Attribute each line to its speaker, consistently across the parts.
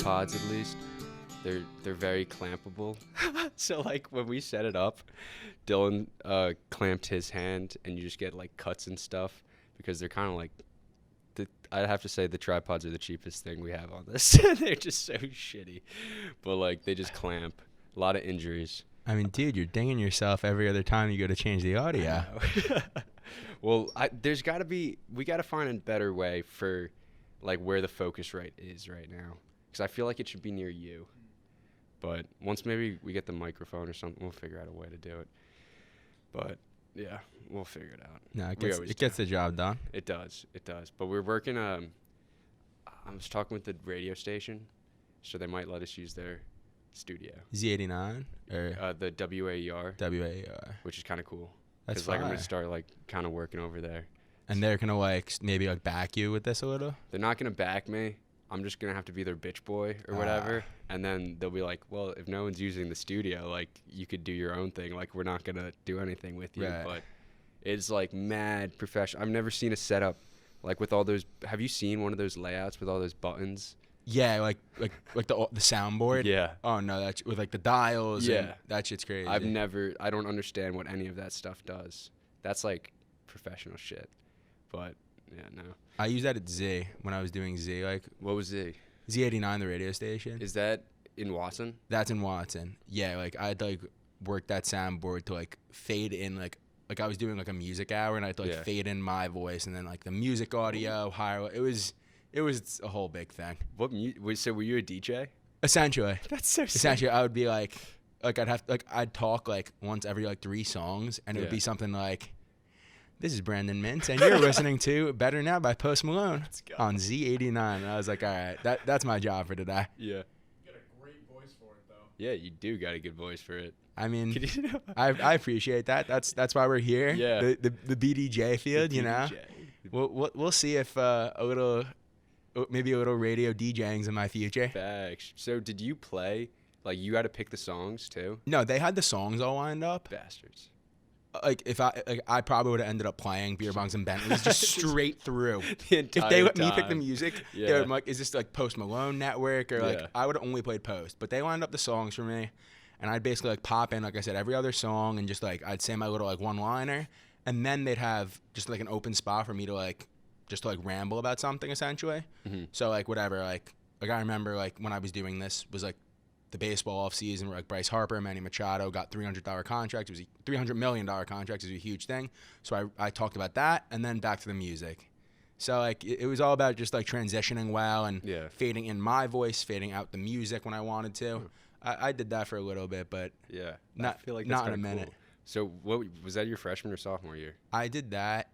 Speaker 1: tripods at least. They're very clampable. So like when we set it up, Dylan clamped his hand, and you just get like cuts and stuff because they're kind of like. I'd have to say the tripods are the cheapest thing we have on this. They're just so shitty, but like they just clamp. A lot of injuries.
Speaker 2: I mean, dude, you're dinging yourself every other time you go to change the audio.
Speaker 1: Well, we got to find a better way for like where the focus right is right now, because I feel like it should be near you. But once maybe we get the microphone or something, we'll figure out a way to do it. But yeah, we'll figure it out.
Speaker 2: No, it gets the job done.
Speaker 1: It does. But we're working. I was talking with the radio station, so they might let us use their studio.
Speaker 2: Z89 or
Speaker 1: the WAER.
Speaker 2: WAER,
Speaker 1: which is kind of cool.
Speaker 2: That's
Speaker 1: like I'm
Speaker 2: fire.
Speaker 1: gonna start like kind of working over there.
Speaker 2: And they're gonna like maybe like back you with this a little.
Speaker 1: They're not gonna back me. I'm just gonna have to be their bitch boy or whatever. And then they'll be like, well, if no one's using the studio, like you could do your own thing. Like we're not gonna do anything with you.
Speaker 2: Right.
Speaker 1: But it's like mad professional. I've never seen a setup like with all those. Have you seen one of those layouts with all those buttons?
Speaker 2: Yeah, like the soundboard.
Speaker 1: Yeah.
Speaker 2: Oh no, that's with like the dials.
Speaker 1: Yeah.
Speaker 2: And that shit's crazy.
Speaker 1: I don't understand what any of that stuff does. That's like professional shit. But yeah, no.
Speaker 2: I used that at Z when I was doing Z. Like,
Speaker 1: What was it?
Speaker 2: Z89, the radio station.
Speaker 1: Is that in Watson?
Speaker 2: That's in Watson. Yeah, like I had to like work that soundboard to like fade in like I was doing like a music hour, and I had to like fade in my voice, and then like the music audio higher. It was a whole big thing.
Speaker 1: So were you a DJ?
Speaker 2: Essentially.
Speaker 1: That's so sick.
Speaker 2: Essentially, I would be like I'd talk like once every like 3 songs, and it would
Speaker 1: Yeah.
Speaker 2: be something like, "This is Brandon Mintz, and you're listening to Better Now by Post Malone on Z89." And I was like, all right, that's my job for today.
Speaker 1: Yeah.
Speaker 3: You got a great voice for it, though.
Speaker 1: Yeah, you do got a good voice for it.
Speaker 2: I mean,
Speaker 1: Could you know?
Speaker 2: I appreciate that. That's why we're here.
Speaker 1: Yeah.
Speaker 2: The BDJ field, you know.
Speaker 1: DJ.
Speaker 2: We'll see if maybe a little radio DJing's in my future.
Speaker 1: Facts. So did you play? Like you had to pick the songs too?
Speaker 2: No, they had the songs all lined up.
Speaker 1: Bastards.
Speaker 2: Like if I probably would have ended up playing Beer Bongs and Bentleys just straight through.
Speaker 1: The
Speaker 2: If
Speaker 1: entire
Speaker 2: they let me
Speaker 1: time.
Speaker 2: pick the music, they
Speaker 1: Yeah.
Speaker 2: would be like, is this like Post Malone Network, or like
Speaker 1: Yeah.
Speaker 2: I would have only played Post, but they lined up the songs for me, and I'd basically like pop in, like I said, every other song, and just like I'd say my little like one-liner, and then they'd have just like an open spot for me to like just to like ramble about something essentially.
Speaker 1: Mhm.
Speaker 2: So like whatever, like I remember like when I was doing this was like the baseball off season where like Bryce Harper, Manny Machado got $300 contracts. It was a $300 million contract. It was a huge thing. So I talked about that, and then back to the music. So like it was all about just like transitioning well and
Speaker 1: Yeah.
Speaker 2: fading in my voice, fading out the music when I wanted to. I did that for a little bit, but
Speaker 1: Yeah.
Speaker 2: Not-
Speaker 1: I feel like
Speaker 2: not
Speaker 1: that's
Speaker 2: in a
Speaker 1: kinda
Speaker 2: minute.
Speaker 1: cool. So what was that, your freshman or sophomore year?
Speaker 2: I did that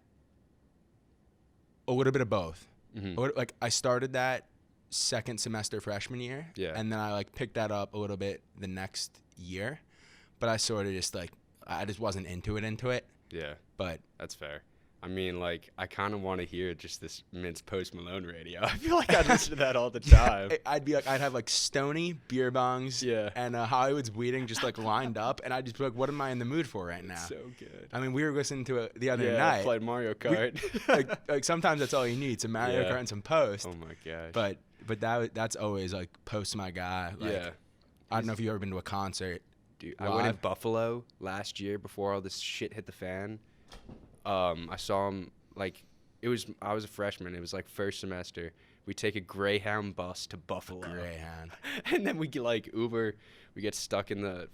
Speaker 2: a little bit of both.
Speaker 1: Mhm.
Speaker 2: Like I started that second semester freshman year,
Speaker 1: Yeah.
Speaker 2: and then I like picked that up a little bit the next year, but I sort of just like I just wasn't into it.
Speaker 1: Yeah.
Speaker 2: But
Speaker 1: That's fair. I mean, like, I kind of want to hear just this Mintz Post Malone radio. I feel like I'd listen to that all the time.
Speaker 2: I'd have like Stony, Beer Bongs,
Speaker 1: Yeah.
Speaker 2: and Hollywood's Bleeding just like lined up, and I'd just be like, what am I in the mood for right now?
Speaker 1: So good.
Speaker 2: I mean, we were listening to it the other
Speaker 1: Yeah,
Speaker 2: night.
Speaker 1: played Mario Kart.
Speaker 2: like sometimes that's all you need, some Mario
Speaker 1: Yeah.
Speaker 2: Kart and some Post.
Speaker 1: Oh my gosh.
Speaker 2: But that's always like Post my guy. Like,
Speaker 1: yeah.
Speaker 2: I don't know if you've ever been to a concert.
Speaker 1: Dude, I went in
Speaker 2: live.
Speaker 1: Buffalo last year before all this shit hit the fan. I saw him, like, I was a freshman. It was like first semester. We take a Greyhound bus to Buffalo.
Speaker 2: Greyhound.
Speaker 1: And then we get like Uber. We get stuck in the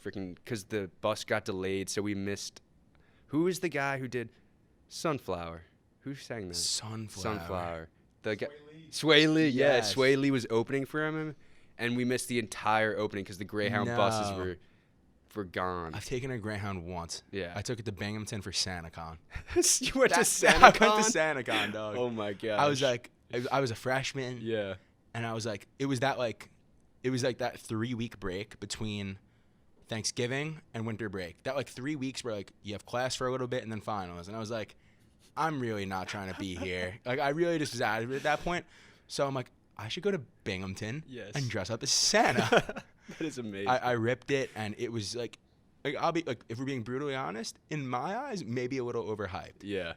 Speaker 1: freaking, because the bus got delayed. So we missed, who was the guy who did Sunflower? Who sang that? Sunflower. The guy, Sway Lee. Yeah,
Speaker 2: Yes.
Speaker 1: Sway Lee was opening for him. And we missed the entire opening because the Greyhound buses
Speaker 2: No.
Speaker 1: were gone.
Speaker 2: I've taken a Greyhound once.
Speaker 1: Yeah.
Speaker 2: I took it to Binghamton for SantaCon.
Speaker 1: You went to SantaCon?
Speaker 2: I went to SantaCon, dog.
Speaker 1: Oh my god.
Speaker 2: I was like, I was a freshman,
Speaker 1: yeah.
Speaker 2: and I was like, it was like that 3-week break between Thanksgiving and winter break. That like 3 weeks where like you have class for a little bit and then finals. And I was like, I'm really not trying to be here. Like I really just was out of it at that point. So I'm like, I should go to Binghamton
Speaker 1: Yes.
Speaker 2: and dress up as Santa.
Speaker 1: That is amazing.
Speaker 2: I ripped it, and it was like I'll be like, if we're being brutally honest, in my eyes, maybe a little overhyped.
Speaker 1: yeah.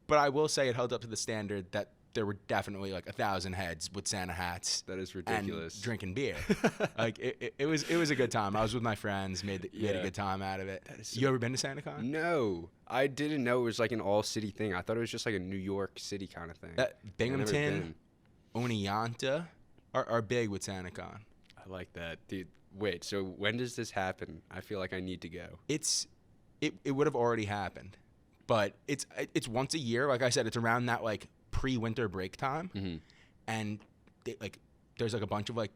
Speaker 2: But I will say it held up to the standard that there were definitely like 1,000 heads with Santa hats.
Speaker 1: That is
Speaker 2: And
Speaker 1: ridiculous.
Speaker 2: drinking beer. Like it was a good time. I was with my friends, made a
Speaker 1: Yeah.
Speaker 2: good time out of it.
Speaker 1: That is so-
Speaker 2: You ever been to SantaCon?
Speaker 1: No, I didn't know it was like an all-city thing. I thought it was just like a New York City kind of thing.
Speaker 2: That
Speaker 1: I've never
Speaker 2: Binghamton,
Speaker 1: been.
Speaker 2: Oneonta are big with SantaCon.
Speaker 1: I like that, dude. Wait, so when does this happen? I feel like I need to go.
Speaker 2: It would have already happened, but it's once a year. Like I said, it's around that like pre-winter break time,
Speaker 1: Mm-hmm.
Speaker 2: and there's like a bunch of like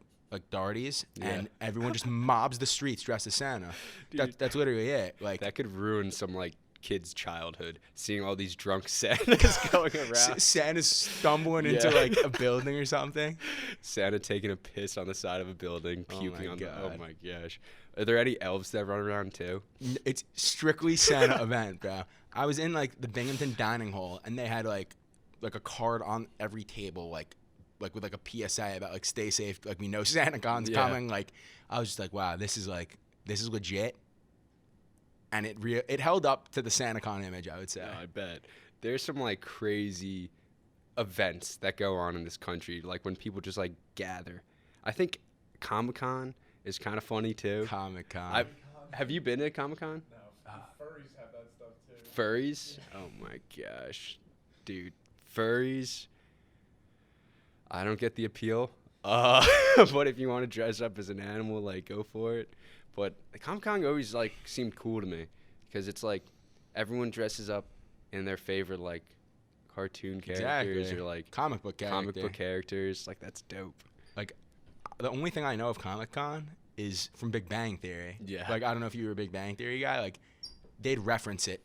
Speaker 2: darties,
Speaker 1: Yeah.
Speaker 2: and everyone just mobs the streets dressed as Santa. That's literally it. Like
Speaker 1: That could ruin some like kid's childhood, seeing all these drunk Santas going around.
Speaker 2: Santa's stumbling into
Speaker 1: Yeah.
Speaker 2: like a building or something.
Speaker 1: Santa taking a piss on the side of a building,
Speaker 2: Oh
Speaker 1: puking
Speaker 2: my
Speaker 1: on the. Oh
Speaker 2: God.
Speaker 1: my gosh. Are there any elves that run around too?
Speaker 2: It's strictly Santa event, bro. I was in like the Binghamton dining hall, and they had like a card on every table, like with like a PSA about like stay safe, like we know SantaCon's
Speaker 1: Yeah.
Speaker 2: coming. Like I was just like, wow, this is legit, and it held up to the SantaCon image, I would say.
Speaker 1: Yeah, I bet. There's some like crazy events that go on in this country, like when people just like gather. I think Comic-Con is kind of funny too.
Speaker 2: Comic-Con.
Speaker 1: Have you been to Comic-Con?
Speaker 3: No, furries have that stuff too.
Speaker 1: Furries? Oh my gosh. Dude, furries. I don't get the appeal. But if you want to dress up as an animal, like, go for it. But the Comic-Con always like seemed cool to me because it's like everyone dresses up in their favorite like cartoon characters
Speaker 2: Exactly.
Speaker 1: or like
Speaker 2: Comic book character.
Speaker 1: comic book characters. Like that's dope.
Speaker 2: Like the only thing I know of Comic-Con is from Big Bang Theory.
Speaker 1: Yeah.
Speaker 2: Like I don't know if you were a Big Bang Theory guy. Like they'd reference it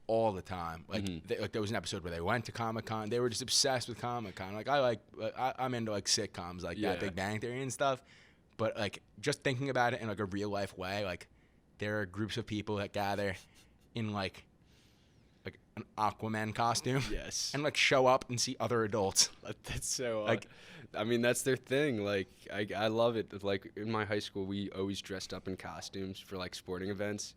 Speaker 2: all the time. Like
Speaker 1: Mhm.
Speaker 2: like there was an episode where they went to Comic-Con. They were just obsessed with Comic-Con. Like I'm into like sitcoms like
Speaker 1: Yeah.
Speaker 2: that, Big Bang Theory and stuff. But like just thinking about it in like a real life way, like there are groups of people that gather in like an Aquaman costume
Speaker 1: Yes.
Speaker 2: and like show up and see other adults.
Speaker 1: That's so
Speaker 2: Like-
Speaker 1: I mean, that's their thing. Like, I love it. Like in my high school, we always dressed up in costumes for like sporting events,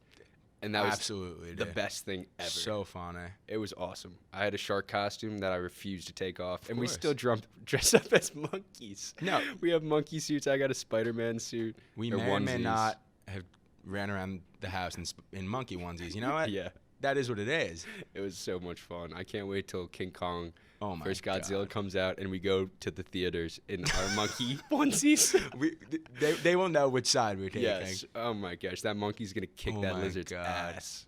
Speaker 1: and that was
Speaker 2: Absolutely,
Speaker 1: the
Speaker 2: dude.
Speaker 1: best thing ever.
Speaker 2: So funny.
Speaker 1: It was awesome. I had a shark costume that I refused to take off, and we
Speaker 2: course.
Speaker 1: still dressed up as monkeys.
Speaker 2: No.
Speaker 1: We have monkey suits. I got a Spider-Man suit.
Speaker 2: We
Speaker 1: or
Speaker 2: may or may
Speaker 1: onesies.
Speaker 2: not have ran around the house in monkey onesies. You know what?
Speaker 1: Yeah,
Speaker 2: That is what it is.
Speaker 1: it was so much fun. I can't wait till King Kong
Speaker 2: Oh my
Speaker 1: first Godzilla
Speaker 2: God.
Speaker 1: comes out, and we go to the theaters in our monkey onesies.
Speaker 2: They will know which side we're taking.
Speaker 1: Yes. Oh my gosh, that monkey's gonna kick
Speaker 2: Oh
Speaker 1: that
Speaker 2: my
Speaker 1: lizard's
Speaker 2: God.
Speaker 1: ass.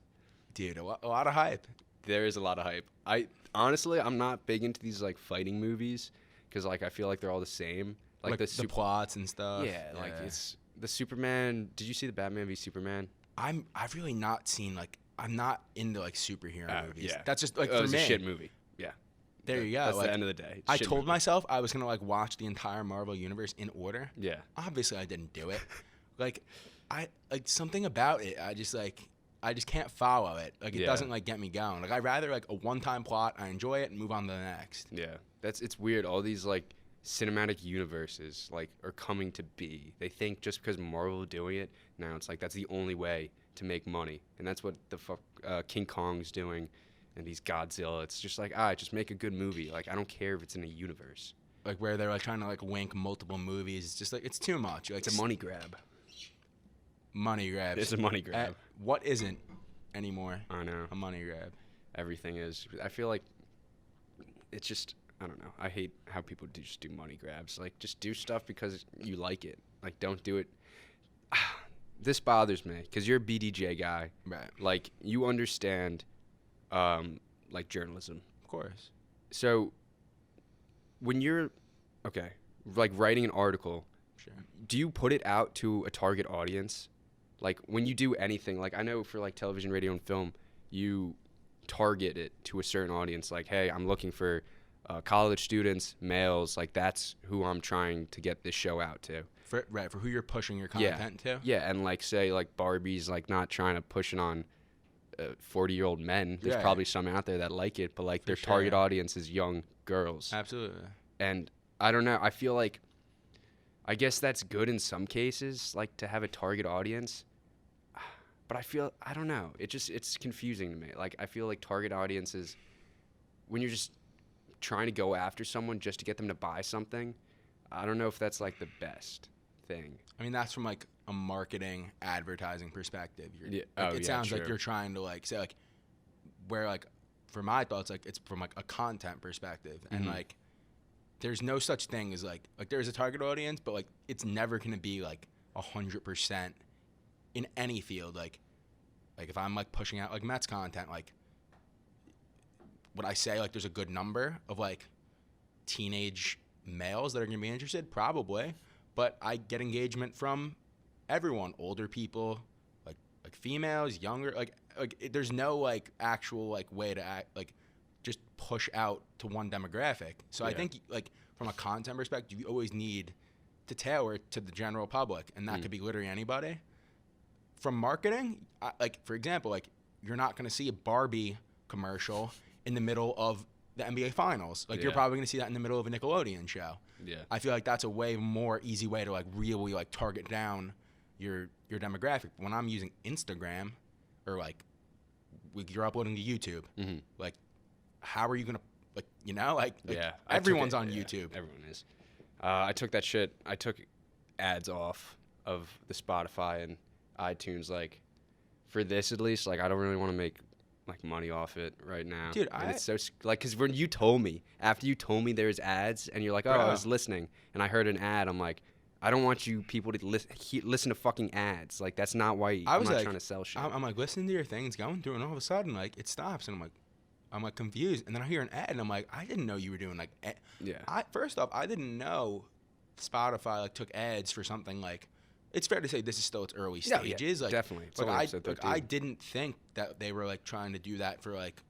Speaker 2: Dude, a lot of hype.
Speaker 1: There is a lot of hype. I honestly, I'm not big into these like fighting movies because like I feel like they're all the same. Like,
Speaker 2: the plots and stuff.
Speaker 1: yeah, like it's the Superman. Did you see the Batman v Superman?
Speaker 2: I've really not seen like I'm not into like superhero movies.
Speaker 1: Yeah,
Speaker 2: That's just like
Speaker 1: it
Speaker 2: for
Speaker 1: was
Speaker 2: me.
Speaker 1: a shit movie. Yeah,
Speaker 2: There you go.
Speaker 1: That's
Speaker 2: like,
Speaker 1: the end of the day.
Speaker 2: I
Speaker 1: Shit
Speaker 2: told
Speaker 1: movie.
Speaker 2: myself I was gonna like watch the entire Marvel universe in order.
Speaker 1: Yeah,
Speaker 2: Obviously, I didn't do it. Like, I like something about it. I just can't follow it. Like, it
Speaker 1: Yeah.
Speaker 2: doesn't like get me going. Like, I'd rather like a one-time plot. I enjoy it and move on to the next.
Speaker 1: yeah. It's weird. All these like cinematic universes like are coming to be. They think just because Marvel is doing it now, it's like that's the only way to make money, and that's what the fuck King Kong's doing, and these Godzilla. It's just like just make a good movie. Like I don't care if it's in a universe.
Speaker 2: Like where they're like trying to like wink multiple movies. It's just like it's too much. Like
Speaker 1: It's a money grab.
Speaker 2: money grabs.
Speaker 1: It's a money grab.
Speaker 2: What isn't anymore?
Speaker 1: I know.
Speaker 2: A money grab.
Speaker 1: Everything is. I feel like it's just. I don't know. I hate how people just do money grabs. Like just do stuff because you like it. Like don't do it. This bothers me because you're a BDJ guy.
Speaker 2: Right.
Speaker 1: Like you understand, like journalism.
Speaker 2: Of course.
Speaker 1: So when you're like writing an article,
Speaker 2: Sure.
Speaker 1: do you put it out to a target audience? Like when you do anything, like I know for like television, radio, and film, you target it to a certain audience. Like, hey, I'm looking for college students, males. Like that's who I'm trying to get this show out to.
Speaker 2: For who you're pushing your content to.
Speaker 1: Yeah, and like say like Barbie's like not trying to push it on 40-year-old men. There's
Speaker 2: Yeah.
Speaker 1: probably some out there that like it, but like their
Speaker 2: sure.
Speaker 1: target audience is young girls.
Speaker 2: Absolutely.
Speaker 1: And I don't know. I feel like, I guess that's good in some cases, like to have a target audience. But I don't know. It's confusing to me. Like I feel like target audiences, when you're just trying to go after someone just to get them to buy something, I don't know if that's like the best thing.
Speaker 2: I mean, that's from like a marketing, advertising perspective.
Speaker 1: Yeah.
Speaker 2: It sounds like
Speaker 1: true.
Speaker 2: you're trying to like say like, where like, for my thoughts, like it's from like a content perspective, and like, there's no such thing as like there's a target audience, but like it's never gonna be like 100% in any field. Like if I'm like pushing out like Mets content, like would I say like there's a good number of like teenage males that are gonna be interested? Probably, but I get engagement from everyone, older people, like females, younger, like there's no like actual like way to act, like just push out to one demographic. So I think like from a content perspective, you always need to tailor it to the general public, and that could be literally anybody. From marketing, like for example, like you're not gonna see a Barbie commercial in the middle of the NBA Finals. Like you're probably gonna see that in the middle of a Nickelodeon show.
Speaker 1: Yeah.
Speaker 2: I feel like that's a way more easy way to like really like target down your demographic. When I'm using Instagram, or like you're uploading to YouTube, like how are you gonna like everyone's on YouTube.
Speaker 1: Everyone is. I took that shit. I took ads off of the Spotify and iTunes. Like for this at least, like I don't really want to make like money off it right now.
Speaker 2: Dude,
Speaker 1: and it's so like because when you told me, after you told me there's ads, and you're like, oh, I was listening, and I heard an ad, I'm like, I don't want you people to listen to fucking ads. Like that's not why I'm not trying to sell shit.
Speaker 2: I'm like listening to your things going through, and all of a sudden like it stops, and I'm like confused, and then I hear an ad, and I'm like, I didn't know you were doing like. First off, I didn't know Spotify like took ads for something like. It's fair to say this is still its early stages. Like,
Speaker 1: definitely. It's
Speaker 2: like I didn't think that they were like trying to do that for like.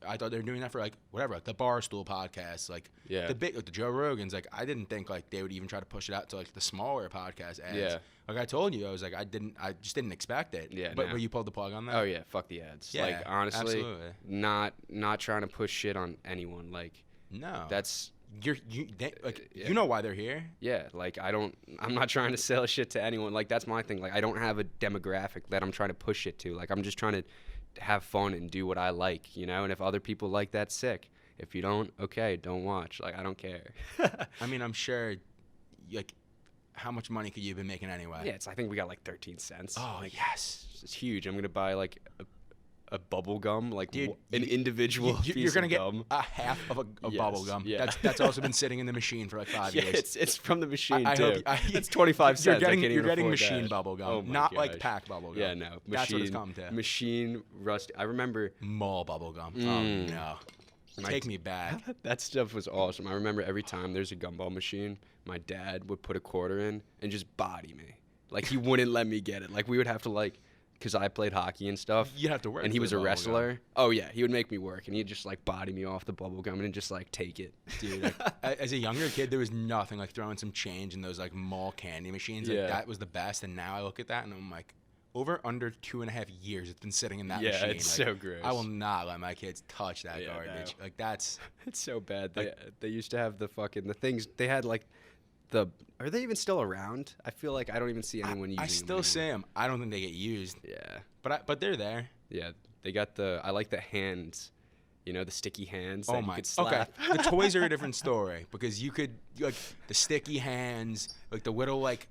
Speaker 2: I thought they were doing that for like whatever, like the Barstool podcast, like the big, like the Joe Rogans. Like I didn't think like they would even try to push it out to like the smaller podcast ads.
Speaker 1: Yeah.
Speaker 2: Like I told you, I was like I just didn't expect it.
Speaker 1: Yeah.
Speaker 2: But you pulled the plug on that.
Speaker 1: Oh yeah, fuck the ads.
Speaker 2: Yeah,
Speaker 1: like honestly,
Speaker 2: absolutely.
Speaker 1: not trying to push shit on anyone. Like
Speaker 2: no,
Speaker 1: that's.
Speaker 2: You know why they're here.
Speaker 1: Yeah, like I'm not trying to sell shit to anyone. Like that's my thing. Like I don't have a demographic that I'm trying to push it to. Like I'm just trying to have fun and do what I like, you know? And if other people like that, sick. If you don't, okay, don't watch. Like I don't care.
Speaker 2: I mean, I'm sure like how much money could you have been making anyway?
Speaker 1: Yeah, I think we got like 13 cents.
Speaker 2: Oh,
Speaker 1: like,
Speaker 2: yes.
Speaker 1: It's huge. I'm going to buy like a bubble gum, like
Speaker 2: dude,
Speaker 1: an individual piece
Speaker 2: you're gonna
Speaker 1: of
Speaker 2: get
Speaker 1: gum.
Speaker 2: a half of a bubble gum.
Speaker 1: Yeah.
Speaker 2: That's also been sitting in the machine for like 5 years.
Speaker 1: It's from the machine
Speaker 2: I
Speaker 1: too.
Speaker 2: It's
Speaker 1: 25 cents.
Speaker 2: You're getting machine bubble gum,
Speaker 1: Oh my
Speaker 2: not
Speaker 1: gosh.
Speaker 2: like pack bubble gum.
Speaker 1: Yeah, no.
Speaker 2: That's what it's come to.
Speaker 1: Machine rust. I remember
Speaker 2: mall bubble gum. Oh no. Take me back.
Speaker 1: That stuff was awesome. I remember every time there's a gumball machine, my dad would put a quarter in and just body me. Like he wouldn't let me get it. Like we would have to like, because I played hockey and stuff.
Speaker 2: You'd have to work.
Speaker 1: And he was a
Speaker 2: bubble
Speaker 1: wrestler.
Speaker 2: gum.
Speaker 1: Oh yeah, he would make me work, and he'd just like body me off the bubble gum and just like take it.
Speaker 2: Dude, like, as a younger kid, there was nothing like throwing some change in those like mall candy machines. Like, that was the best. And now I look at that and I'm like, under 2.5 years, it's been sitting in that machine.
Speaker 1: Yeah, it's
Speaker 2: like,
Speaker 1: so gross.
Speaker 2: I will not let my kids touch that garbage.
Speaker 1: No.
Speaker 2: Like that's.
Speaker 1: It's so bad.
Speaker 2: Like,
Speaker 1: They used to have the things. They had like are they even still around? I feel like I don't even see anyone using them.
Speaker 2: I still see them. I don't think they get used.
Speaker 1: Yeah.
Speaker 2: But they're there.
Speaker 1: Yeah, they got I like the hands, the sticky hands that
Speaker 2: Oh
Speaker 1: you
Speaker 2: my.
Speaker 1: could slap.
Speaker 2: Okay. The toys are a different story because you could like the sticky hands, like the little like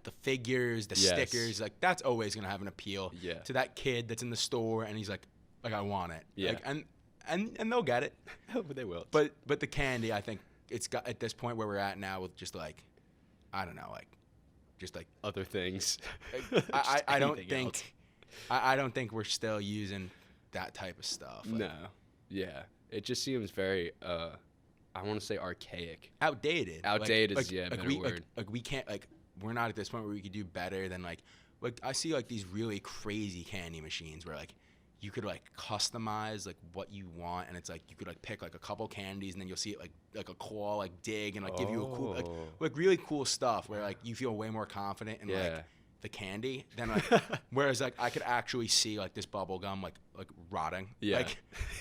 Speaker 2: the figures, the stickers, like that's always gonna have an appeal to that kid that's in the store and he's like I want it.
Speaker 1: Yeah.
Speaker 2: Like, and they'll get it.
Speaker 1: But they will.
Speaker 2: But the candy, I think it's got at this point where we're at now with just like, I don't know, like, just like
Speaker 1: other things.
Speaker 2: I don't think I don't think we're still using that type of stuff. Like,
Speaker 1: no. Yeah. It just seems very I want to say archaic.
Speaker 2: Outdated.
Speaker 1: Outdated is a better word.
Speaker 2: Like we can't we're not at this point where we could do better than like I see like these really crazy candy machines where like you could like customize like what you want and it's like you could like pick like a couple candies and then you'll see it like a claw like dig and like give you a cool like really cool stuff where like you feel way more confident in like the candy than like whereas like I could actually see like this bubble gum like rotting.
Speaker 1: Yeah.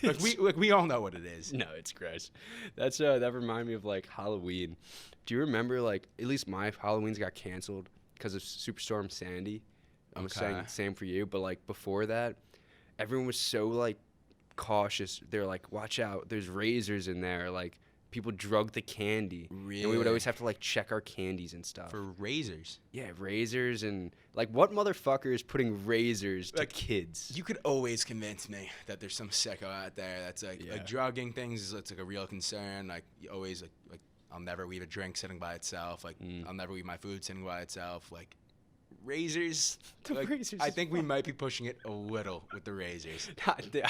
Speaker 2: Like we all know what it is.
Speaker 1: No, it's gross. That's that reminded me of like Halloween. Do you remember like at least my Halloweens got canceled because of Superstorm Sandy? I'm saying the same for you, but like before that, everyone was so like cautious. They're like, watch out, there's razors in there. Like, people drug the candy.
Speaker 2: Really?
Speaker 1: And we would always have to, like, check our candies and stuff.
Speaker 2: For razors.
Speaker 1: Yeah, razors and, like, what motherfucker is putting razors to kids?
Speaker 2: You could always convince me that there's some sicko out there that's like drugging things is like a real concern. Like, you always like I'll never leave a drink sitting by itself. Like, I'll never leave my food sitting by itself. Like, razors.
Speaker 1: Razors
Speaker 2: I think we might be pushing it a little with the razors.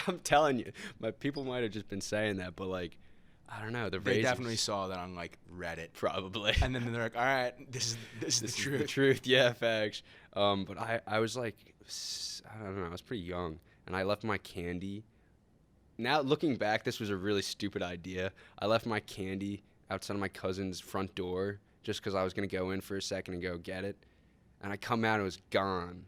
Speaker 1: I'm telling you, my people might have just been saying that, but, like, I don't know. The
Speaker 2: They
Speaker 1: razors
Speaker 2: definitely saw that on like Reddit,
Speaker 1: probably.
Speaker 2: and then they're like, "All right, this is the truth."
Speaker 1: The truth, yeah, facts. But I was like, I don't know, I was pretty young, and I left my candy. Now looking back, this was a really stupid idea. I left my candy outside of my cousin's front door just because I was gonna go in for a second and go get it, and I come out and it was gone.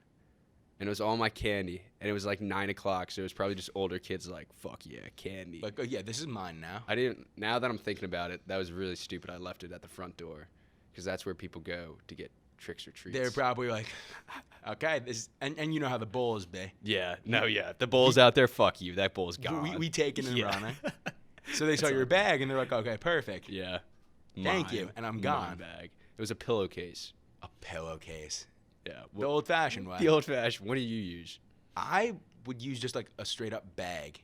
Speaker 1: And it was all my candy, and it was like 9 o'clock, so it was probably just older kids like, fuck yeah, candy.
Speaker 2: Like, oh yeah, this is mine now.
Speaker 1: I didn't. Now that I'm thinking about it, that was really stupid. I left it at the front door, because that's where people go to get tricks or treats.
Speaker 2: They're probably like, okay, this, and you know how the Bulls be.
Speaker 1: Yeah. No. Yeah. If the bull's out there, fuck you. That bull's gone.
Speaker 2: We taking and
Speaker 1: Yeah.
Speaker 2: running. So they saw your bag, and they're like, okay, perfect.
Speaker 1: Yeah.
Speaker 2: Thank you, and I'm gone.
Speaker 1: My bag. It was a pillowcase.
Speaker 2: A pillowcase.
Speaker 1: Yeah.
Speaker 2: The old-fashioned way.
Speaker 1: The old-fashioned. What do you use?
Speaker 2: I would use just like a straight-up bag.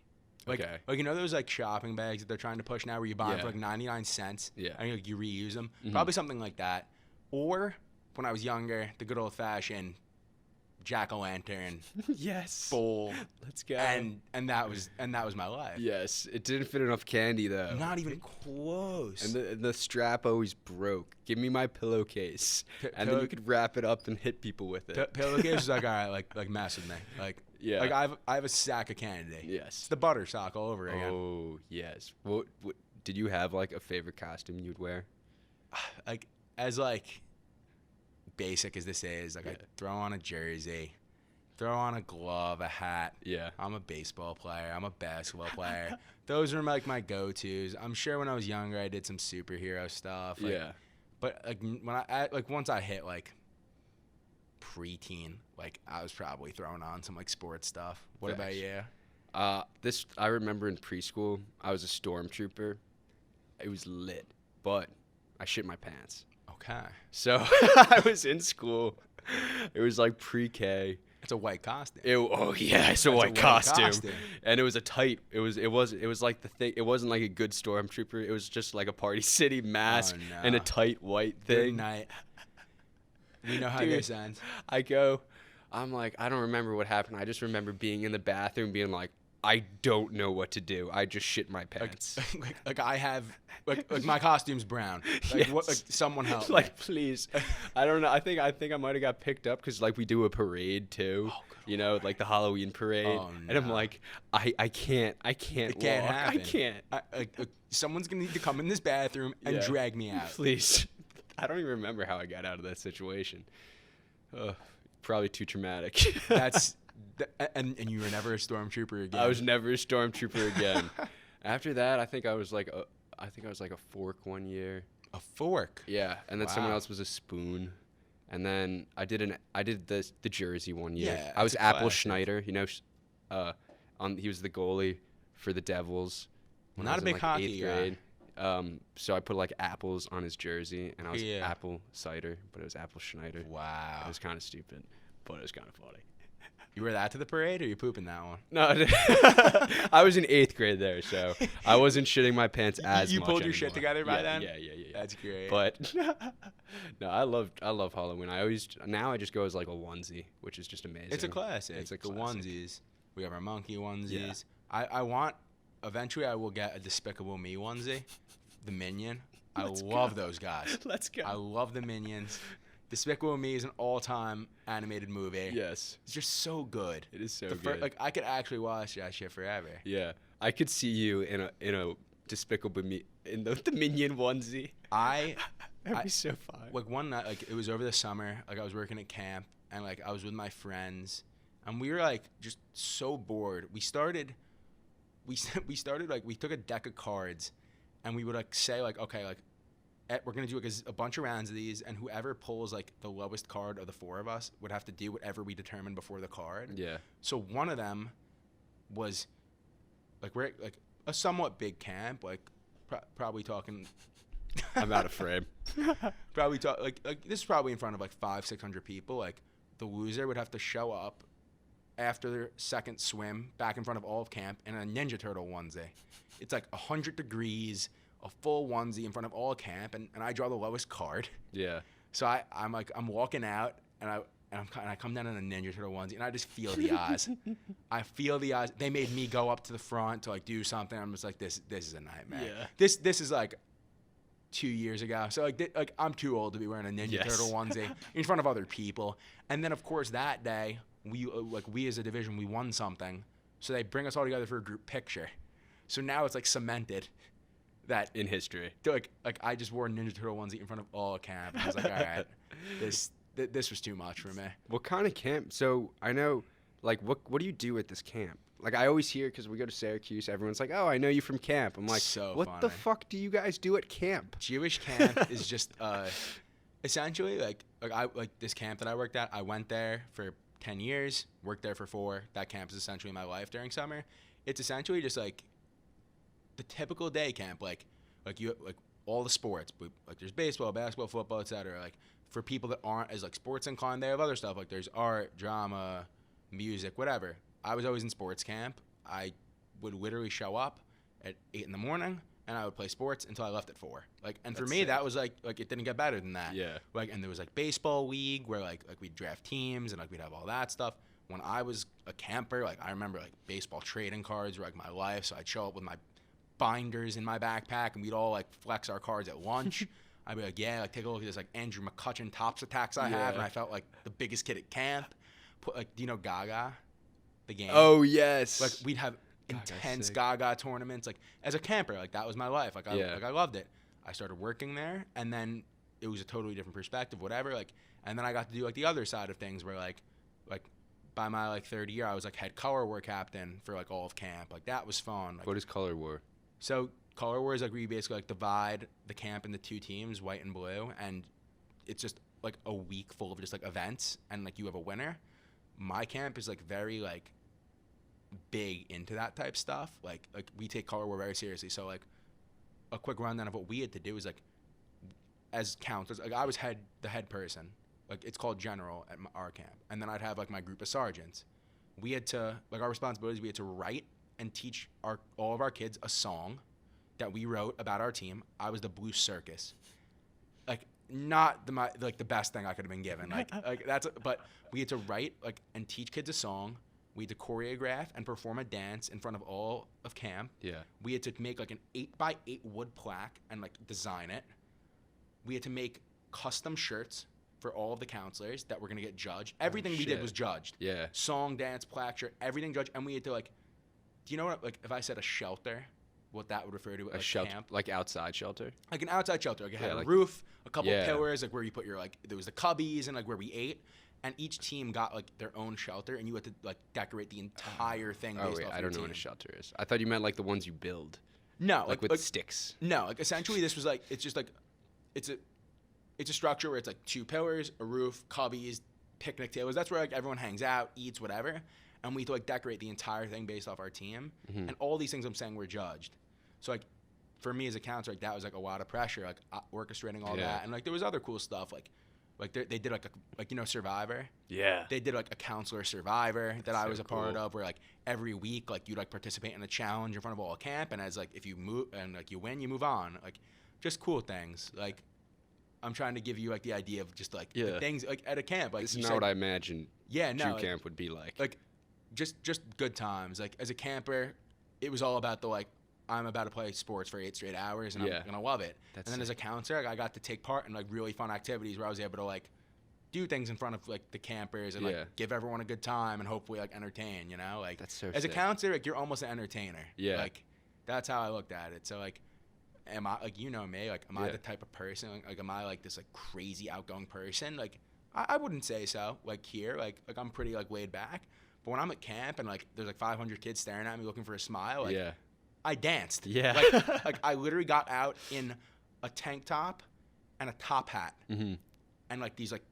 Speaker 2: Like,
Speaker 1: Okay.
Speaker 2: like, you know those like shopping bags that they're trying to push now where you buy them for like 99 cents?
Speaker 1: Yeah.
Speaker 2: And like, you reuse them? Probably something like that. Or, when I was younger, the good old-fashioned jack-o'-lantern
Speaker 1: Yes.
Speaker 2: bowl.
Speaker 1: Let's go.
Speaker 2: And that was my life.
Speaker 1: yes, it didn't fit enough candy though.
Speaker 2: Not even close.
Speaker 1: And the strap always broke. Give me my pillowcase, and then
Speaker 2: pillow-
Speaker 1: you could wrap it up and hit people with it.
Speaker 2: Pillowcase is like, all right, like mess with me. Like,
Speaker 1: Yeah.
Speaker 2: like I have a sack of candy. It's
Speaker 1: Yes.
Speaker 2: the butter sock all over again.
Speaker 1: Oh yes. What did you have like a favorite costume you'd wear?
Speaker 2: Like, as like basic as this is, like, I throw on a jersey, throw on a glove, a hat.
Speaker 1: Yeah.
Speaker 2: I'm a baseball player. I'm a basketball player. Those are like my go-tos. I'm sure when I was younger, I did some superhero stuff. Like,
Speaker 1: Yeah.
Speaker 2: But like when I like once I hit like preteen, like I was probably throwing on some like sports stuff. What about
Speaker 1: Facts.
Speaker 2: you?
Speaker 1: This I remember in preschool, I was a stormtrooper. It was lit, but I shit my pants.
Speaker 2: Okay.
Speaker 1: So I was in school. It was like pre-K.
Speaker 2: It's a white costume.
Speaker 1: Oh yeah, it's a white costume. And it was a tight. It was like the thing. It wasn't like a good stormtrooper. It was just like a Party City mask
Speaker 2: Oh, no.
Speaker 1: and a tight white
Speaker 2: Good
Speaker 1: thing.
Speaker 2: night. We know how
Speaker 1: Dude,
Speaker 2: this ends.
Speaker 1: I'm like, I don't remember what happened. I just remember being in the bathroom, being like, I don't know what to do. I just shit my pants.
Speaker 2: Like I have like my costume's brown. Like,
Speaker 1: Yes.
Speaker 2: what, like someone help.
Speaker 1: Like, please. I don't know. I think I might have got picked up because like we do a parade too. You know, like the Halloween parade.
Speaker 2: Oh,
Speaker 1: And I'm
Speaker 2: no.
Speaker 1: like, I can't.
Speaker 2: It can't
Speaker 1: walk.
Speaker 2: happen.
Speaker 1: I can't.
Speaker 2: Like, someone's gonna need to come in this bathroom and
Speaker 1: Yeah.
Speaker 2: drag me out.
Speaker 1: Please. I don't even remember how I got out of that situation. Probably too traumatic.
Speaker 2: And you were never a stormtrooper again.
Speaker 1: I was never a stormtrooper again. After that, I think I was like a fork one year.
Speaker 2: a fork.
Speaker 1: Yeah, and then someone
Speaker 2: Wow.
Speaker 1: else was a spoon. And then I did the jersey one year.
Speaker 2: Yeah,
Speaker 1: I was
Speaker 2: it's a
Speaker 1: Apple
Speaker 2: classic.
Speaker 1: Schneider, you know, he was the goalie for the Devils. When I
Speaker 2: Not
Speaker 1: was
Speaker 2: a
Speaker 1: in,
Speaker 2: big
Speaker 1: like,
Speaker 2: hockey
Speaker 1: 8th grade. So I put like apples on his jersey, and I was
Speaker 2: Yeah.
Speaker 1: Apple Cider, but it was Apple Schneider.
Speaker 2: Wow.
Speaker 1: It was kind of stupid, but it was kind of funny.
Speaker 2: You wear that to the parade, or you pooping that one?
Speaker 1: No, I was in 8th grade there, so I wasn't shitting my pants as
Speaker 2: You
Speaker 1: much
Speaker 2: pulled your shit
Speaker 1: anymore.
Speaker 2: together by
Speaker 1: Yeah,
Speaker 2: then?
Speaker 1: Yeah.
Speaker 2: That's great.
Speaker 1: But no, I love Halloween. Now I just go as like a onesie, which is just amazing.
Speaker 2: It's a classic.
Speaker 1: It's a
Speaker 2: the
Speaker 1: classic.
Speaker 2: onesies. We have our monkey onesies. I want. Eventually, I will get a Despicable Me onesie, the Minion.
Speaker 1: Let's
Speaker 2: I love
Speaker 1: go.
Speaker 2: those guys.
Speaker 1: Let's go.
Speaker 2: I love the Minions. Despicable Me is an all-time animated movie.
Speaker 1: Yes,
Speaker 2: It's just so good.
Speaker 1: it is so
Speaker 2: The
Speaker 1: good.
Speaker 2: like I could actually watch that shit forever.
Speaker 1: Yeah, I could see you in a Despicable Me in the Minion onesie.
Speaker 2: I
Speaker 1: That'd
Speaker 2: I-
Speaker 1: be so fun.
Speaker 2: like one night, like it was over the summer, like I was working at camp, and like I was with my friends, and we were like just so bored. We started like we took a deck of cards, and we would like say like, okay, like we're gonna do like a bunch of rounds of these, and whoever pulls like the lowest card of the four of us would have to do whatever we determined before the card.
Speaker 1: Yeah.
Speaker 2: So one of them was we're like a somewhat big camp, like probably talking.
Speaker 1: I'm out of frame.
Speaker 2: Probably talk like this is probably in front of like 500-600 people. Like the loser would have to show up after their second swim back in front of all of camp in a Ninja Turtle onesie. It's like 100 degrees, a full onesie in front of all of camp, and I draw the lowest card.
Speaker 1: Yeah.
Speaker 2: So I'm walking out and I come down in a Ninja Turtle onesie and I just feel the eyes. I feel the eyes. They made me go up to the front to like do something. I'm just like this is a nightmare.
Speaker 1: Yeah.
Speaker 2: This is like 2 years ago. So like I'm too old to be wearing a Ninja Turtle onesie in front of other people. And then of course that day we as a division we won something. So they bring us all together for a group picture. So now it's like cemented that
Speaker 1: In history.
Speaker 2: like I just wore a Ninja Turtle onesie in front of all camp. And I was like, all right, this was too much for me.
Speaker 1: What kind of camp? So I know, like, what do you do at this camp? Like, I always hear, because we go to Syracuse, everyone's like, oh, I know you from camp. I'm like,
Speaker 2: So
Speaker 1: what the
Speaker 2: funny.
Speaker 1: fuck do you guys do at camp?
Speaker 2: Jewish camp is just essentially like this camp that I worked at. I went there for 10 years, worked there for 4. That camp is essentially my life during summer. It's essentially just like the typical day camp, like you like all the sports, but like there's baseball, basketball, football, etc. Like for people that aren't as like sports inclined, they have other stuff like there's art, drama, music, whatever. I was always in sports camp. I would literally show up at 8 in the morning and I would play sports until I left at 4. Like, and for
Speaker 1: That's
Speaker 2: me,
Speaker 1: sick.
Speaker 2: that was like it didn't get better than that.
Speaker 1: Yeah.
Speaker 2: Like, and there was like baseball league where like we'd draft teams and like we'd have all that stuff. When I was a camper, like I remember like baseball trading cards were like my life. So I'd show up with my binders in my backpack and we'd all like flex our cards at lunch. I'd be like, yeah, like take a look at this like Andrew McCutcheon Topps attacks I have, and I felt like the biggest kid at camp. Like, do you know Gaga, the game?
Speaker 1: Oh, yes.
Speaker 2: Like we'd have
Speaker 1: Gaga's
Speaker 2: intense
Speaker 1: sick.
Speaker 2: Gaga tournaments. Like as a camper, like that was my life. Like I loved it. I started working there, and then it was a totally different perspective, whatever. Like, and then I got to do like the other side of things, where like by my like third year, I was like head color war captain for like all of camp. Like that was fun. Like,
Speaker 1: What is color war?
Speaker 2: so color war is like where you basically like divide the camp into 2 teams, white and blue, and it's just like a week full of just like events, and like you have a winner. My camp is like very like big into that type stuff. Like we take color war very seriously. So like a quick rundown of what we had to do is like as counselors, like I was the head person. Like it's called general at our camp, and then I'd have like my group of sergeants. We had to like our responsibilities. We had to write and teach all of our kids a song that we wrote about our team. I was the Blue Circus. Like not the best thing I could have been given. Like that's but we had to write like and teach kids a song. We had to choreograph and perform a dance in front of all of camp.
Speaker 1: Yeah.
Speaker 2: We had to make like an 8x8 wood plaque and like design it. We had to make custom shirts for all of the counselors that were going to get judged. Everything we did
Speaker 1: shit.
Speaker 2: was judged.
Speaker 1: Yeah.
Speaker 2: Song, dance, plaque, shirt, everything judged. And we had to like, do you know what, like if I said a shelter, what that would refer to at like
Speaker 1: shelter,
Speaker 2: camp?
Speaker 1: like outside shelter?
Speaker 2: Like an outside shelter. Like it had
Speaker 1: Yeah,
Speaker 2: a
Speaker 1: like-
Speaker 2: roof, a couple
Speaker 1: Yeah.
Speaker 2: pillars, like where you put your like, there was the cubbies and like where we ate. And each team got like their own shelter, and you had to like decorate the entire thing.
Speaker 1: Oh,
Speaker 2: based
Speaker 1: wait,
Speaker 2: off
Speaker 1: I
Speaker 2: your
Speaker 1: don't know what a
Speaker 2: team.
Speaker 1: shelter is. I thought you meant like the ones you build.
Speaker 2: No,
Speaker 1: Like with sticks.
Speaker 2: No, like essentially this was like it's just like it's a structure where it's like 2 pillars, a roof, cubbies, picnic tables. That's where like everyone hangs out, eats, whatever. And we had to like decorate the entire thing based off our team. And all these things I'm saying were judged. So like for me as a counselor, like that was like a lot of pressure, like orchestrating all
Speaker 1: Yeah.
Speaker 2: that. And like there was other cool stuff like they did like you know Survivor.
Speaker 1: Yeah.
Speaker 2: They did like a counselor Survivor that I
Speaker 1: so
Speaker 2: was a part
Speaker 1: cool.
Speaker 2: of, where like every week like you'd like participate in a challenge in front of all camp, and as like if you move and like you win, you move on. Like just cool things. Like I'm trying to give you like the idea of just like the
Speaker 1: Yeah.
Speaker 2: things like at a camp. Like
Speaker 1: This
Speaker 2: you
Speaker 1: is
Speaker 2: said,
Speaker 1: not what I imagined
Speaker 2: yeah, no,
Speaker 1: Jew
Speaker 2: like,
Speaker 1: camp would be like.
Speaker 2: like just good times. Like as a camper, it was all about the like I'm about to play sports for 8 straight hours and
Speaker 1: Yeah.
Speaker 2: I'm gonna love it.
Speaker 1: That's
Speaker 2: and then as a counselor, like, I got to take part in like really fun activities where I was able to like do things in front of like the campers and
Speaker 1: Yeah.
Speaker 2: like give everyone a good time and hopefully like entertain, you know? Like
Speaker 1: That's so
Speaker 2: as a
Speaker 1: sick.
Speaker 2: counselor, like you're almost an entertainer.
Speaker 1: Yeah.
Speaker 2: Like that's how I looked at it. So like am I like you know me, like am I
Speaker 1: Yeah.
Speaker 2: the type of person like am I like this like crazy outgoing person? Like I wouldn't say so. Like here, like I'm pretty like laid back. But when I'm at camp and like there's like 500 kids staring at me looking for a smile, like
Speaker 1: Yeah.
Speaker 2: I danced.
Speaker 1: Yeah.
Speaker 2: Like I literally got out in a tank top and a top hat
Speaker 1: Mm-hmm.
Speaker 2: and like these like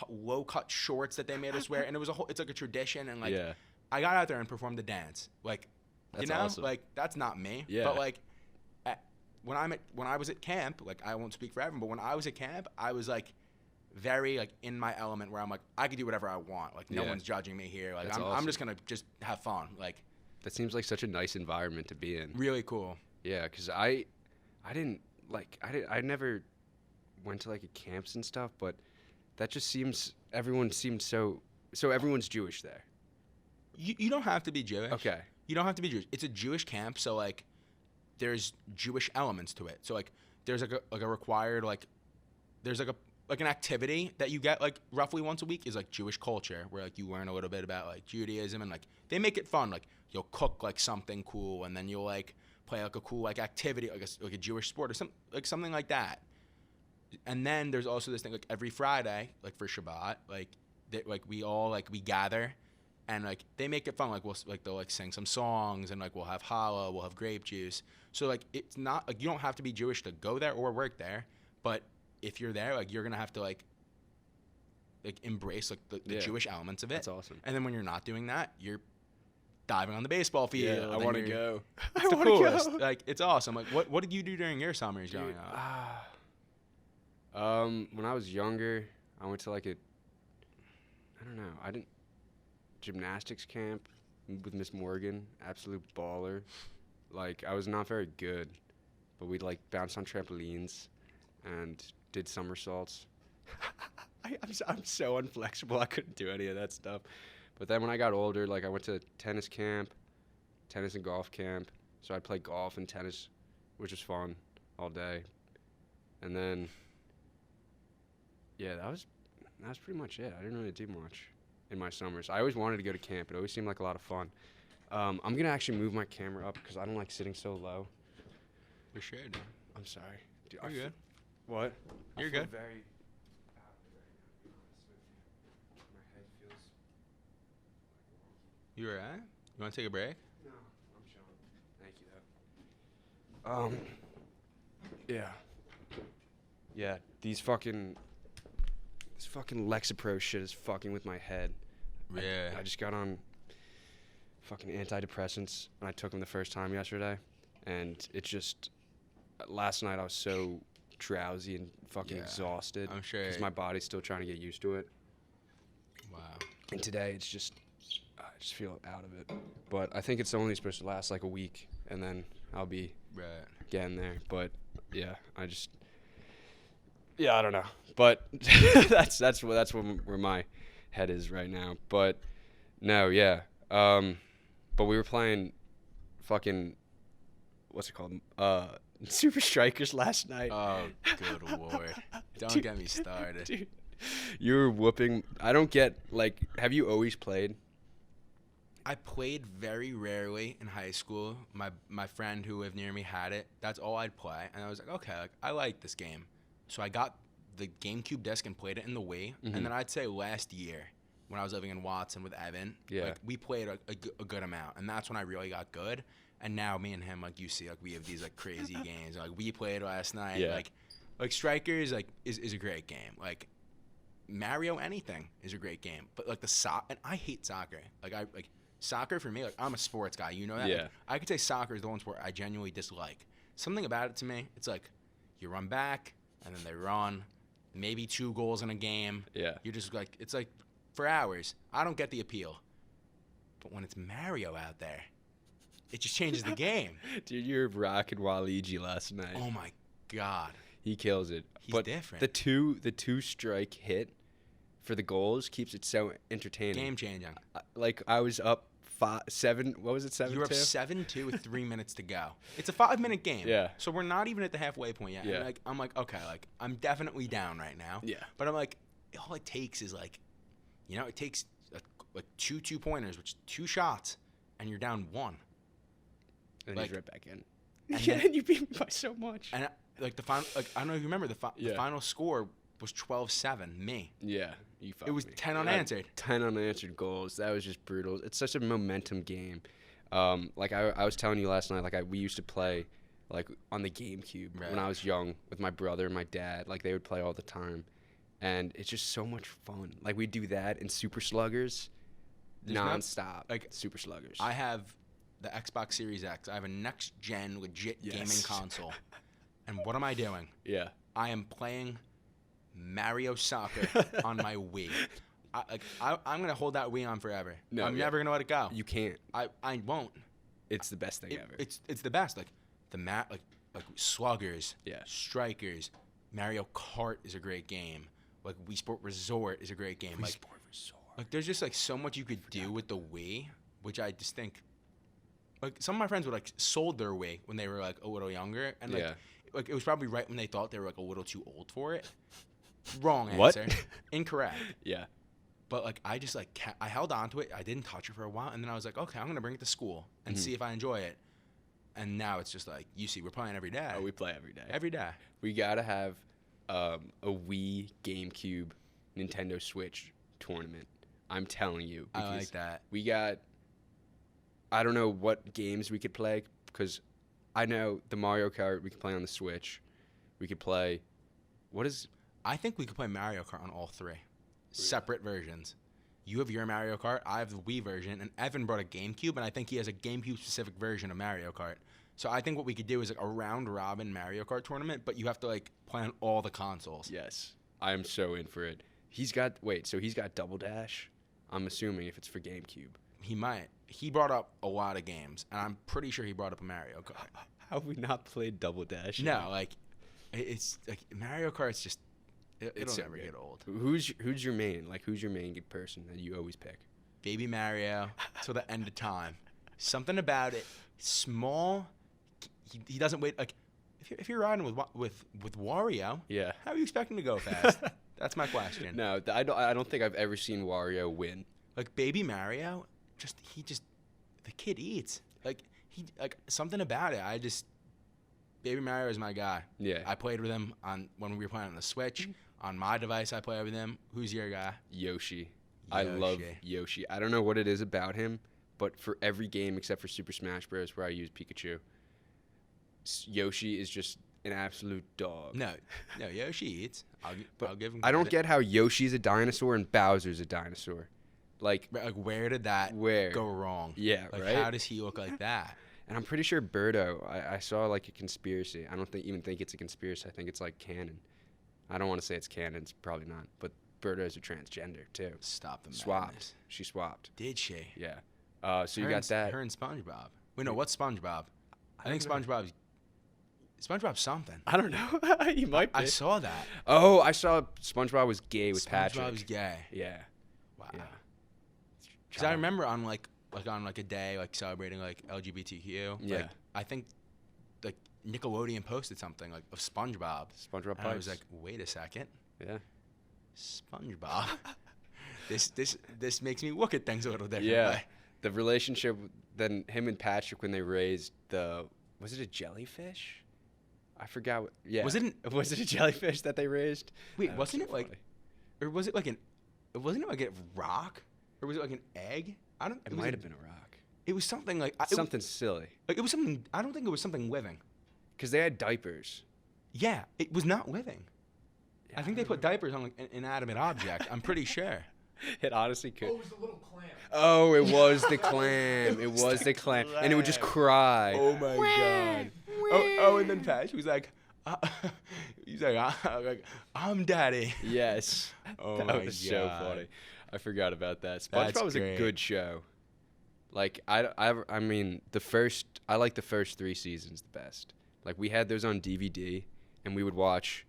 Speaker 2: low cut shorts that they made us wear, and it's like a tradition, and like
Speaker 1: Yeah.
Speaker 2: I got out there and performed the dance. Like
Speaker 1: That's
Speaker 2: you know,
Speaker 1: awesome.
Speaker 2: like that's not me.
Speaker 1: Yeah.
Speaker 2: But like, when I was at camp, like I won't speak for everyone, but when I was at camp, I was like very like in my element where I'm like I can do whatever I want. Like no
Speaker 1: Yeah.
Speaker 2: one's judging me here. Like
Speaker 1: That's
Speaker 2: I'm
Speaker 1: awesome.
Speaker 2: just gonna just have fun. Like
Speaker 1: That seems like such a nice environment to be in.
Speaker 2: really cool.
Speaker 1: Yeah, because I never went to like camps and stuff, but that just seems everyone seemed so everyone's Jewish there.
Speaker 2: You don't have to be Jewish.
Speaker 1: Okay.
Speaker 2: You don't have to be Jewish. It's a Jewish camp, so like there's Jewish elements to it. So like there's like a required like there's like an activity that you get like roughly once a week is like Jewish culture where like you learn a little bit about like Judaism and like they make it fun. Like you'll cook like something cool and then you'll like play like a cool like activity like a Jewish sport or something like that. And then there's also this thing like every Friday like for Shabbat like we gather and like they make it fun like they'll like sing some songs and like we'll have challah, we'll have grape juice. So like it's not like you don't have to be Jewish to go there or work there, but if you're there like you're gonna have to like embrace like the
Speaker 1: Yeah.
Speaker 2: Jewish elements of it.
Speaker 1: That's awesome.
Speaker 2: And then when you're not doing that, you're diving on the baseball field.
Speaker 1: Yeah, I
Speaker 2: and
Speaker 1: want to
Speaker 2: you're-
Speaker 1: go.
Speaker 2: It's the coolest. Like it's awesome. Like what did you do during your summers growing up?
Speaker 1: When I was younger, I went to like I don't know, gymnastics camp with Miss Morgan, absolute baller. Like I was not very good, but we'd like bounce on trampolines and did somersaults. I'm so unflexible. I couldn't do any of that stuff. But then when I got older, like I went to tennis and golf camp. So I'd play golf and tennis, which was fun all day. And then, yeah, that was pretty much it. I didn't really do much in my summers. I always wanted to go to camp. It always seemed like a lot of fun. I'm going to actually move my camera up because I don't like sitting so low.
Speaker 2: For sure, dude.
Speaker 1: I'm sorry. Dude,
Speaker 2: You're good.
Speaker 1: What?
Speaker 2: You're
Speaker 1: I feel
Speaker 2: good.
Speaker 1: very out of it right now, to be honest with you. My head feels
Speaker 2: You alright? You want to take a break?
Speaker 1: No, I'm chilling. Thank you, though. Yeah. Yeah, this fucking Lexapro shit is fucking with my head.
Speaker 2: Yeah.
Speaker 1: I just got on fucking antidepressants, and I took them the first time yesterday, and it just... Last night I was so drowsy and fucking
Speaker 2: Yeah,
Speaker 1: exhausted.
Speaker 2: I'm sure.
Speaker 1: Because my body's still trying to get used to it.
Speaker 2: Wow.
Speaker 1: And today it's just... I just feel out of it. But I think it's only supposed to last like a week, and then I'll be
Speaker 2: Right.
Speaker 1: getting there. But yeah, I don't know. But that's where my head is right now. But no, yeah. But we were playing fucking what's it called? Super Strikers last night.
Speaker 2: Oh, good lord. Don't
Speaker 1: Dude,
Speaker 2: get me started.
Speaker 1: Dude, you were whooping. I don't get like. Have you always played?
Speaker 2: I played very rarely in high school. My friend who lived near me had it. That's all I'd play, and I was like, okay, like I like this game. So I got the GameCube disc and played it in the Wii.
Speaker 1: Mhm.
Speaker 2: And then I'd say last year, when I was living in Watson with Evan,
Speaker 1: Yeah.
Speaker 2: like we played a good amount, and that's when I really got good. And now me and him, like you see, like we have these like crazy games. Like we played last night.
Speaker 1: Yeah.
Speaker 2: Like Strikers, like is a great game. Like Mario anything is a great game. But like and I hate soccer. Like soccer for me, like I'm a sports guy, you know that?
Speaker 1: Yeah.
Speaker 2: Like, I could say soccer is the one sport I genuinely dislike. Something about it to me, it's like you run back and then they run, maybe 2 goals in a game.
Speaker 1: Yeah.
Speaker 2: You're just like it's like for hours. I don't get the appeal. But when it's Mario out there, it just changes the game.
Speaker 1: Dude, you're rocking Waluigi last night.
Speaker 2: Oh my god.
Speaker 1: He kills it.
Speaker 2: He's
Speaker 1: but
Speaker 2: different.
Speaker 1: The two strike hit for the goals keeps it so entertaining.
Speaker 2: Game changing.
Speaker 1: Like I was up 7. What was it? 7-2.
Speaker 2: You were up 7-2 with 3 minutes to go. It's a 5-minute game.
Speaker 1: Yeah.
Speaker 2: So we're not even at the halfway point yet.
Speaker 1: Yeah.
Speaker 2: And I'm like, okay, like I'm definitely down right now.
Speaker 1: Yeah.
Speaker 2: But I'm like, all it takes is like, it takes like 2 2-pointers, which is 2 shots, and you're down 1.
Speaker 1: And
Speaker 2: Like-
Speaker 1: he's right back in.
Speaker 2: and
Speaker 1: Yeah,
Speaker 2: then-
Speaker 1: and you beat me by so much.
Speaker 2: And like the final, like I don't know if you remember the
Speaker 1: Yeah.
Speaker 2: final score was 12-7. Me.
Speaker 1: Yeah, you fucked
Speaker 2: It was
Speaker 1: me.
Speaker 2: 10
Speaker 1: I had
Speaker 2: unanswered.
Speaker 1: 10 unanswered goals. That was just brutal. It's such a momentum game. Like I was telling you last night, like we used to play like on the GameCube when I
Speaker 2: Right.
Speaker 1: was young with my brother and my dad. Like they would play all the time, and it's just so much fun. Like we do that in Super Sluggers,
Speaker 2: There's no-
Speaker 1: nonstop.
Speaker 2: like,
Speaker 1: Super Sluggers.
Speaker 2: I have the Xbox Series X. I have a next gen legit gaming
Speaker 1: Yes.
Speaker 2: console. And what am I doing?
Speaker 1: Yeah.
Speaker 2: I am playing Mario Soccer on my Wii. I'm gonna hold that Wii on forever.
Speaker 1: No,
Speaker 2: I'm
Speaker 1: yeah.
Speaker 2: never gonna let it go.
Speaker 1: You can't.
Speaker 2: I won't.
Speaker 1: It's the best thing ever.
Speaker 2: It's the best. Like like Sluggers,
Speaker 1: Yeah.
Speaker 2: Strikers, Mario Kart is a great game. Like Wii Sport Resort is a great game. Like there's just like so much you could do with the Wii, which I just think. Like some of my friends would like sold their Wii when they were like a little younger, and like
Speaker 1: Yeah.
Speaker 2: like it was probably right when they thought they were like a little too old for it. Wrong
Speaker 1: What?
Speaker 2: answer. Incorrect.
Speaker 1: Yeah.
Speaker 2: But like I just like I held on to it. I didn't touch it for a while, and then I was like, okay, I'm gonna bring it to school and see if I enjoy it. And now it's just like you see, we're playing every day.
Speaker 1: Oh, we play every day.
Speaker 2: Every day.
Speaker 1: We gotta have a Wii, GameCube, Nintendo Switch tournament. I'm telling you.
Speaker 2: I like
Speaker 1: because
Speaker 2: that.
Speaker 1: We got. I don't know what games we could play because I know the Mario Kart we could play on the Switch. We could play. What is?
Speaker 2: I think we could play Mario Kart on all three, separate versions. You have your Mario Kart, I have the Wii version, and Evan brought a GameCube, and I think he has a GameCube specific version of Mario Kart. So I think what we could do is like a round robin Mario Kart tournament, but you have to like play on all the consoles.
Speaker 1: Yes, I am so in for it. He's got so he's got Double Dash. I'm assuming if it's for GameCube.
Speaker 2: He might. He brought up a lot of games, and I'm pretty sure he brought up a Mario Kart.
Speaker 1: How have we not played Double Dash?
Speaker 2: No, like it's like Mario Kart's just it'll
Speaker 1: so
Speaker 2: never
Speaker 1: good.
Speaker 2: get old.
Speaker 1: Who's your main? Like who's your main person that you always pick?
Speaker 2: Baby Mario till the end of time. Something about it, small. He doesn't wait. Like if you're riding with Wario,
Speaker 1: Yeah.
Speaker 2: how are you expecting to go fast? That's my question.
Speaker 1: No, I don't think I've ever seen Wario win.
Speaker 2: Like Baby Mario, the kid eats. Like something about it. Baby Mario is my guy.
Speaker 1: Yeah.
Speaker 2: I played with him when we were playing on the Switch. On my device, I play with him. Who's your guy?
Speaker 1: Yoshi. I love
Speaker 2: Yoshi.
Speaker 1: Yoshi. I don't know what it is about him, but for every game except for Super Smash Bros. Where I use Pikachu, Yoshi is just an absolute dog.
Speaker 2: No, Yoshi eats. I'll give him.
Speaker 1: I don't
Speaker 2: credit.
Speaker 1: get how Yoshi's a dinosaur and Bowser's a dinosaur. Like,
Speaker 2: Like where did that go wrong?
Speaker 1: Yeah,
Speaker 2: like,
Speaker 1: right?
Speaker 2: How does he look like that?
Speaker 1: And I'm pretty sure Birdo, I saw like a conspiracy. I don't even think it's a conspiracy. I think it's like canon. I don't want to say it's canon. It's probably not. But Birdo's a transgender too.
Speaker 2: Stop the
Speaker 1: Swapped.
Speaker 2: madness.
Speaker 1: She swapped.
Speaker 2: Did she?
Speaker 1: Yeah. So you
Speaker 2: Her
Speaker 1: got
Speaker 2: and-
Speaker 1: that.
Speaker 2: Her and SpongeBob. Wait, no, what's SpongeBob? I think
Speaker 1: don't know.
Speaker 2: SpongeBob's something.
Speaker 1: I don't know. You might be.
Speaker 2: I saw that.
Speaker 1: Oh, I saw SpongeBob was gay with
Speaker 2: SpongeBob's
Speaker 1: Patrick.
Speaker 2: gay.
Speaker 1: Yeah.
Speaker 2: Wow.
Speaker 1: Yeah.
Speaker 2: Because I remember on on a day like celebrating like LGBTQ.
Speaker 1: Yeah.
Speaker 2: Like, I think like Nickelodeon posted something like of SpongeBob.
Speaker 1: SpongeBob
Speaker 2: And I was
Speaker 1: pipes.
Speaker 2: like, wait a second,
Speaker 1: Yeah.
Speaker 2: SpongeBob. this makes me look at things a little different.
Speaker 1: Yeah. The relationship, then him and Patrick when they raised was it a jellyfish? I forgot. Yeah.
Speaker 2: Was it
Speaker 1: Was it a jellyfish that they raised?
Speaker 2: Wait,
Speaker 1: That was
Speaker 2: wasn't
Speaker 1: so
Speaker 2: it like,
Speaker 1: funny.
Speaker 2: or was it like wasn't it like a rock, or was it like an egg? I don't.
Speaker 1: It might have been a rock.
Speaker 2: It was something like
Speaker 1: Something silly.
Speaker 2: Like it was something. I don't think it was something living.
Speaker 1: Because they had diapers.
Speaker 2: Yeah, it was not living.
Speaker 1: Yeah,
Speaker 2: I think they put diapers on like an inanimate object. I'm pretty sure.
Speaker 1: It honestly could.
Speaker 3: Oh, it was the little clam.
Speaker 1: Oh, it was the clam. It was the clam. And it would just cry.
Speaker 2: Oh my god. Oh, and then Patch was like, I'm daddy.
Speaker 1: Yes.
Speaker 2: Oh
Speaker 1: that
Speaker 2: my
Speaker 1: was so
Speaker 2: God.
Speaker 1: funny. I forgot about that.
Speaker 2: That's
Speaker 1: SpongeBob was a
Speaker 2: great.
Speaker 1: good show. Like I mean I like the first 3 seasons the best. Like we had those on DVD and we would watch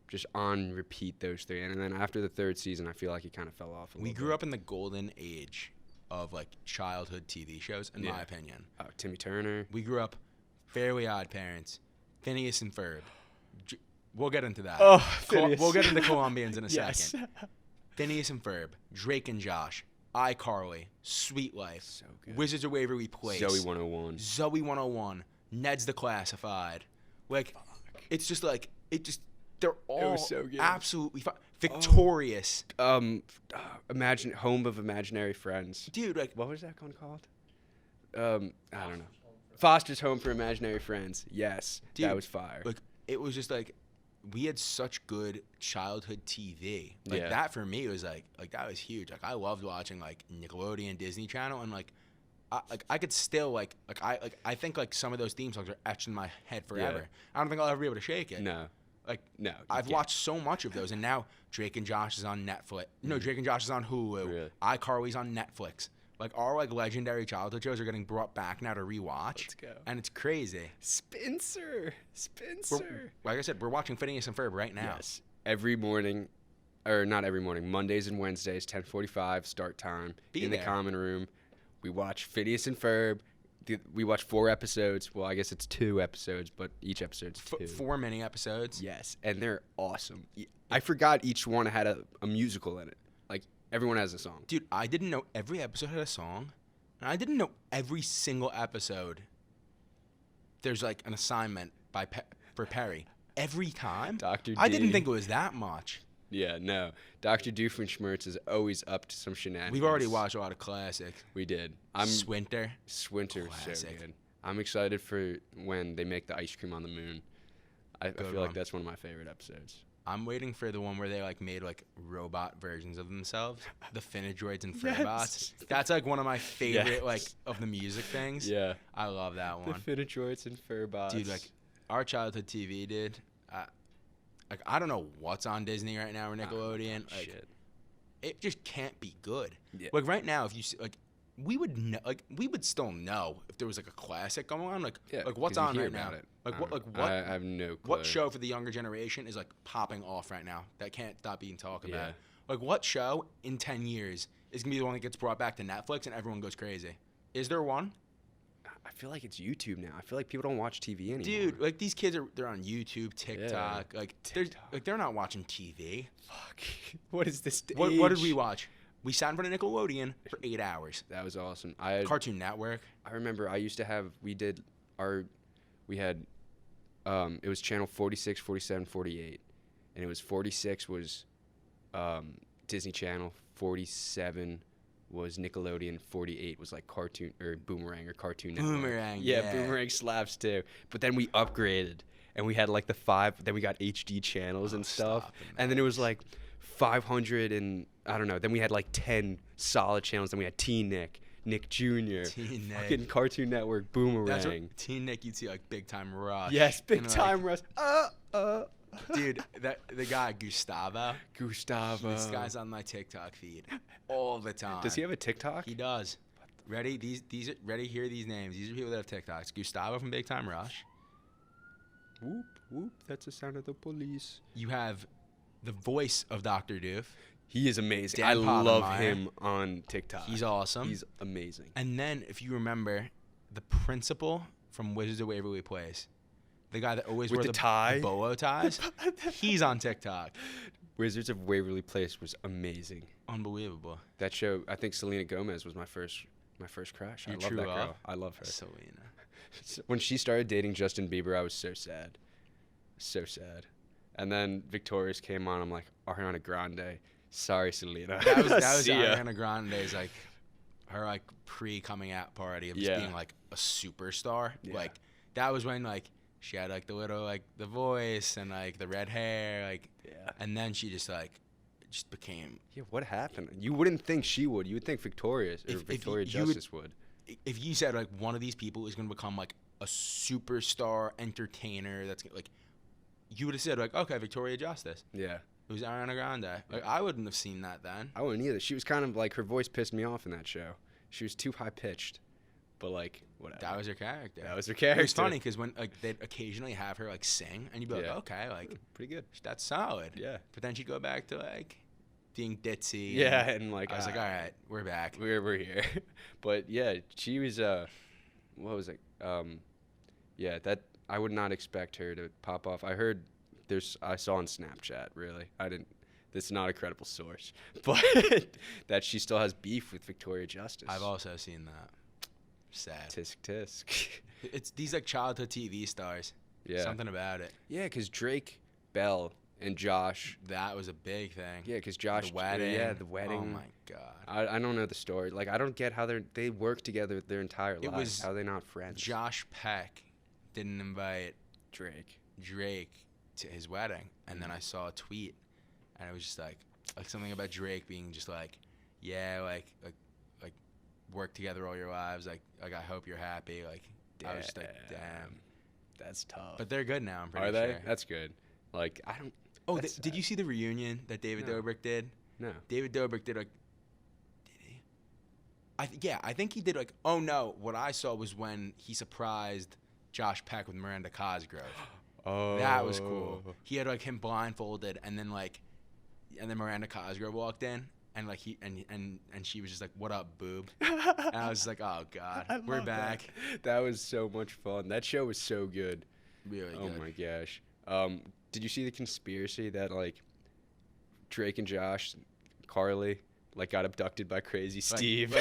Speaker 1: just on repeat those 3, and then after the 3rd season I feel like it kind of fell off a
Speaker 2: We
Speaker 1: little
Speaker 2: grew
Speaker 1: bit.
Speaker 2: up in the golden age of like childhood TV shows, in my opinion.
Speaker 1: Timmy Turner.
Speaker 2: We grew up Fairly Odd Parents, Phineas and Ferb. We'll get into that.
Speaker 1: Oh, Phineas.
Speaker 2: We'll get into Colombians in a
Speaker 1: Yes.
Speaker 2: second. Phineas and Ferb, Drake and Josh, iCarly, Sweet Life,
Speaker 1: So good.
Speaker 2: Wizards of Waverly Place,
Speaker 1: Zoe 101.
Speaker 2: Zoe 101, Ned's the Classified. Like, it's just like they're all
Speaker 1: was so good.
Speaker 2: absolutely victorious.
Speaker 1: Imagine Home of Imaginary Friends.
Speaker 2: Dude, like,
Speaker 1: What was that one called? I don't know. Foster's Home for Imaginary Friends. Yes,
Speaker 2: Dude,
Speaker 1: that was fire.
Speaker 2: like it was just like we had such good childhood TV. Like
Speaker 1: Yeah.
Speaker 2: that for me was like that was huge. Like I loved watching like Nickelodeon, Disney Channel, and like I could still I think like some of those theme songs are etched in my head forever.
Speaker 1: Yeah.
Speaker 2: I don't think I'll ever be able to shake it.
Speaker 1: No.
Speaker 2: Like
Speaker 1: No. you
Speaker 2: I've
Speaker 1: can't.
Speaker 2: watched so much of those, and now Drake and Josh is on Netflix. No, Drake and Josh is on Hulu.
Speaker 1: Really?
Speaker 2: iCarly's on Netflix. Like our like legendary childhood shows are getting brought back now to rewatch.
Speaker 1: Let's go.
Speaker 2: And it's crazy.
Speaker 1: Spencer.
Speaker 2: Like I said, we're watching Phineas and Ferb right now.
Speaker 1: Yes. Every morning, or not every morning, Mondays and Wednesdays, 10:45 start time
Speaker 2: Be
Speaker 1: in
Speaker 2: there.
Speaker 1: the common room. We watch Phineas and Ferb. We watch 4 episodes. Well, I guess it's 2 episodes, but each episode's 2.
Speaker 2: 4 mini episodes.
Speaker 1: Yes, and they're awesome. I forgot each one had a musical in it. Like everyone has a song.
Speaker 2: Dude, I didn't know every episode had a song, and I didn't know every single episode. There's like an assignment for Perry every time.
Speaker 1: Dr.
Speaker 2: I didn't
Speaker 1: D.
Speaker 2: think it was that much.
Speaker 1: Yeah, no. Dr. Doofenshmirtz is always up to some shenanigans.
Speaker 2: We've already watched a lot of classics.
Speaker 1: We did.
Speaker 2: Swinter.
Speaker 1: Swinter's so
Speaker 2: Classic.
Speaker 1: good. I'm excited for when they make the ice cream on the moon. I feel
Speaker 2: one.
Speaker 1: like that's one of my favorite episodes.
Speaker 2: I'm waiting for the one where they like made like robot versions of themselves, the Finidroids and
Speaker 1: Yes.
Speaker 2: Furbots. That's like one of my favorite
Speaker 1: Yes.
Speaker 2: like of the music things.
Speaker 1: Yeah.
Speaker 2: I love that one.
Speaker 1: The Finidroids and Furbots.
Speaker 2: Dude, like our childhood TV, dude. Like I don't know what's on Disney right now or Nickelodeon.
Speaker 1: Oh,
Speaker 2: Like
Speaker 1: shit.
Speaker 2: it just can't be good.
Speaker 1: Yeah.
Speaker 2: Like right now, if you see, like we would know, like we would still know if there was like a classic going on. Like
Speaker 1: Yeah,
Speaker 2: like what's
Speaker 1: 'cause you
Speaker 2: on
Speaker 1: hear
Speaker 2: right now?
Speaker 1: about it.
Speaker 2: Like
Speaker 1: I
Speaker 2: what
Speaker 1: don't
Speaker 2: like
Speaker 1: know.
Speaker 2: what
Speaker 1: I have no clue.
Speaker 2: what show for the younger generation is like popping off right now that can't stop being talked about?
Speaker 1: Yeah.
Speaker 2: Like what show in 10 years is gonna be the one that gets brought back to Netflix and everyone goes crazy? Is there one?
Speaker 1: I feel like it's YouTube now. I feel like people don't watch TV anymore.
Speaker 2: Dude, like these kids they're on YouTube, TikTok, they're not watching TV.
Speaker 1: fuck. What is this?
Speaker 2: What did we watch? We sat in front of Nickelodeon for 8 hours.
Speaker 1: That was awesome. I
Speaker 2: Cartoon Network.
Speaker 1: remember I used to have. We had. It was channel 46, 47, 48, and it was 46 was Disney Channel, 47 was Nickelodeon, 48 was like Cartoon or Boomerang or Cartoon Network.
Speaker 2: Boomerang,
Speaker 1: Yeah,
Speaker 2: yeah.
Speaker 1: Boomerang slaps too. But then we upgraded and we had like the 5. Then we got HD channels and stuff.
Speaker 2: stop it,
Speaker 1: And then it was like 500 and I don't know. Then we had like 10 solid channels. Then we had Teen Nick, Nick Jr.,
Speaker 2: Teen Nick.
Speaker 1: fucking Cartoon Network, Boomerang.
Speaker 2: That's what Teen Nick you'd see like Big Time Rush.
Speaker 1: Yes, Big
Speaker 2: and, like,
Speaker 1: Time Rush.
Speaker 2: Dude, the guy Gustavo.
Speaker 1: Gustavo.
Speaker 2: This guy's on my TikTok feed all the time.
Speaker 1: Does he have a TikTok?
Speaker 2: He does. Ready? These are ready. Hear these names. These are people that have TikToks. Gustavo from Big Time Rush.
Speaker 1: Whoop, whoop. That's the sound of the police.
Speaker 2: You have the voice of Dr. Doof.
Speaker 1: He is amazing.
Speaker 2: Dan
Speaker 1: I love
Speaker 2: Povenmire.
Speaker 1: him on TikTok.
Speaker 2: He's awesome.
Speaker 1: He's amazing.
Speaker 2: And then, if you remember, the principal from Wizards of Waverly Place, the guy that always
Speaker 1: With
Speaker 2: wore
Speaker 1: the
Speaker 2: the
Speaker 1: tie?
Speaker 2: bolo ties, he's on TikTok.
Speaker 1: Wizards of Waverly Place was amazing.
Speaker 2: Unbelievable.
Speaker 1: That show, I think Selena Gomez was my first crush.
Speaker 2: Your
Speaker 1: I love
Speaker 2: true
Speaker 1: that
Speaker 2: love?
Speaker 1: girl. I love her.
Speaker 2: Selena.
Speaker 1: When she started dating Justin Bieber, I was so sad. So sad. And then Victorious came on. I'm like, Ariana Grande. Sorry, Selena.
Speaker 2: That was
Speaker 1: See ya.
Speaker 2: Ariana Grande's like her like pre-coming out party of just
Speaker 1: Yeah.
Speaker 2: being like a superstar.
Speaker 1: Yeah.
Speaker 2: Like that was when like she had like the little like the voice and like the red hair like
Speaker 1: Yeah.
Speaker 2: and then she just like just became
Speaker 1: Yeah, what happened? You wouldn't think she would. You would think Victoria or
Speaker 2: If
Speaker 1: Victoria
Speaker 2: you would-
Speaker 1: Justice would.
Speaker 2: if you said like one of these people is going to become like a superstar entertainer that's like you would have said like okay Victoria Justice.
Speaker 1: Yeah.
Speaker 2: It was Ariana Grande. Like I wouldn't have seen that then.
Speaker 1: I wouldn't either. She was kind of like, her voice pissed me off in that show. She was too high pitched. But like, whatever.
Speaker 2: That was her character.
Speaker 1: That was her character.
Speaker 2: It was funny because when like they'd occasionally have her like sing, and you'd be like,
Speaker 1: Yeah.
Speaker 2: okay, like
Speaker 1: Pretty good.
Speaker 2: that's solid.
Speaker 1: Yeah.
Speaker 2: But then she'd go back to like being ditzy.
Speaker 1: Yeah, and like
Speaker 2: I was like, all right, we're back.
Speaker 1: we're here. But yeah, she was what was it? Yeah, that I would not expect her to pop off. I heard I saw on Snapchat, really. I didn't this is not a credible source, but that she still has beef with Victoria Justice.
Speaker 2: I've also seen that. Sad.
Speaker 1: Tisk tisk.
Speaker 2: It's these like childhood TV stars.
Speaker 1: Yeah.
Speaker 2: Something about it.
Speaker 1: Yeah, because Drake Bell and Josh.
Speaker 2: That was a big thing.
Speaker 1: Yeah, because Josh.
Speaker 2: The wedding.
Speaker 1: Yeah, the wedding.
Speaker 2: Oh my god.
Speaker 1: I don't know the story. Like, I don't get how they work together their entire
Speaker 2: It
Speaker 1: lives.
Speaker 2: was
Speaker 1: How are they not friends?
Speaker 2: Josh Peck didn't invite
Speaker 1: Drake.
Speaker 2: Drake to his wedding, and then I saw a tweet, and it was just like something about Drake being just like, yeah, like worked together all your lives. Like I hope you're happy. Like I was just like, damn.
Speaker 1: That's tough.
Speaker 2: But they're good now. I'm pretty
Speaker 1: Are
Speaker 2: sure.
Speaker 1: they? That's good. Like I don't.
Speaker 2: Oh,
Speaker 1: that's
Speaker 2: did you see the reunion that David
Speaker 1: No.
Speaker 2: Dobrik did?
Speaker 1: No.
Speaker 2: David Dobrik did like. Did he? I think he did like. Oh no! What I saw was when he surprised Josh Peck with Miranda Cosgrove.
Speaker 1: Oh.
Speaker 2: That was cool. He had like him blindfolded, and then Miranda Cosgrove walked in, and like and she was just like, "What up, boob?" And I was like, "Oh God, we're back."
Speaker 1: That was so much fun. That show was so good.
Speaker 2: Really
Speaker 1: Oh
Speaker 2: good.
Speaker 1: my gosh. Did you see the conspiracy that like Drake and Josh, Carly, like got abducted by Crazy Steve?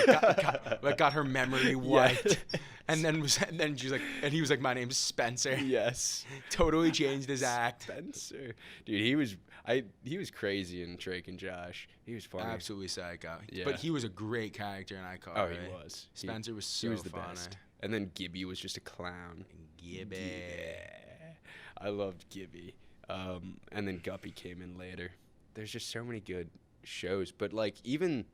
Speaker 2: Got her memory wiped,
Speaker 1: Yes.
Speaker 2: and then she's like, and he was like, "My name's Spencer."
Speaker 1: Yes.
Speaker 2: Totally changed his act.
Speaker 1: Spencer. Dude, he was crazy in Drake and Josh. He was funny.
Speaker 2: Absolutely psycho.
Speaker 1: Yeah.
Speaker 2: But he was a great character in iCarly.
Speaker 1: Oh, he was.
Speaker 2: Spencer was so
Speaker 1: He was the
Speaker 2: funny.
Speaker 1: best. And then Gibby was just a clown.
Speaker 2: Gibby.
Speaker 1: Yeah. I loved Gibby. And then Guppy came in later. There's just so many good shows. But, like, even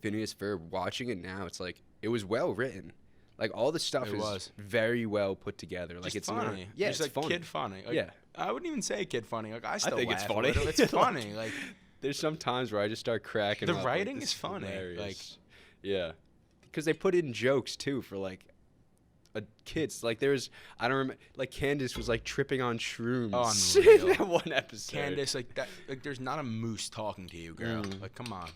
Speaker 1: Phineas Ferb, watching it now, it's like, it was well written. Like, all the stuff is very well put together. Like,
Speaker 2: Just
Speaker 1: it's
Speaker 2: funny.
Speaker 1: not... Yeah,
Speaker 2: just
Speaker 1: it's
Speaker 2: like
Speaker 1: funny.
Speaker 2: kid funny. Like,
Speaker 1: Yeah.
Speaker 2: I wouldn't even say kid funny. Like I still
Speaker 1: think it's
Speaker 2: laugh a
Speaker 1: funny.
Speaker 2: little. It's funny. Like
Speaker 1: There's some times where I just start cracking
Speaker 2: The
Speaker 1: up.
Speaker 2: writing
Speaker 1: like,
Speaker 2: is
Speaker 1: this
Speaker 2: funny,
Speaker 1: hilarious.
Speaker 2: like-
Speaker 1: yeah. Because they put in jokes, too, for, like... kids, like there's, I don't remember, like Candace was like tripping on shrooms
Speaker 2: Unreal.
Speaker 1: in that one episode.
Speaker 2: Candace, like that. Like there's not a moose talking to you, girl. Like come on.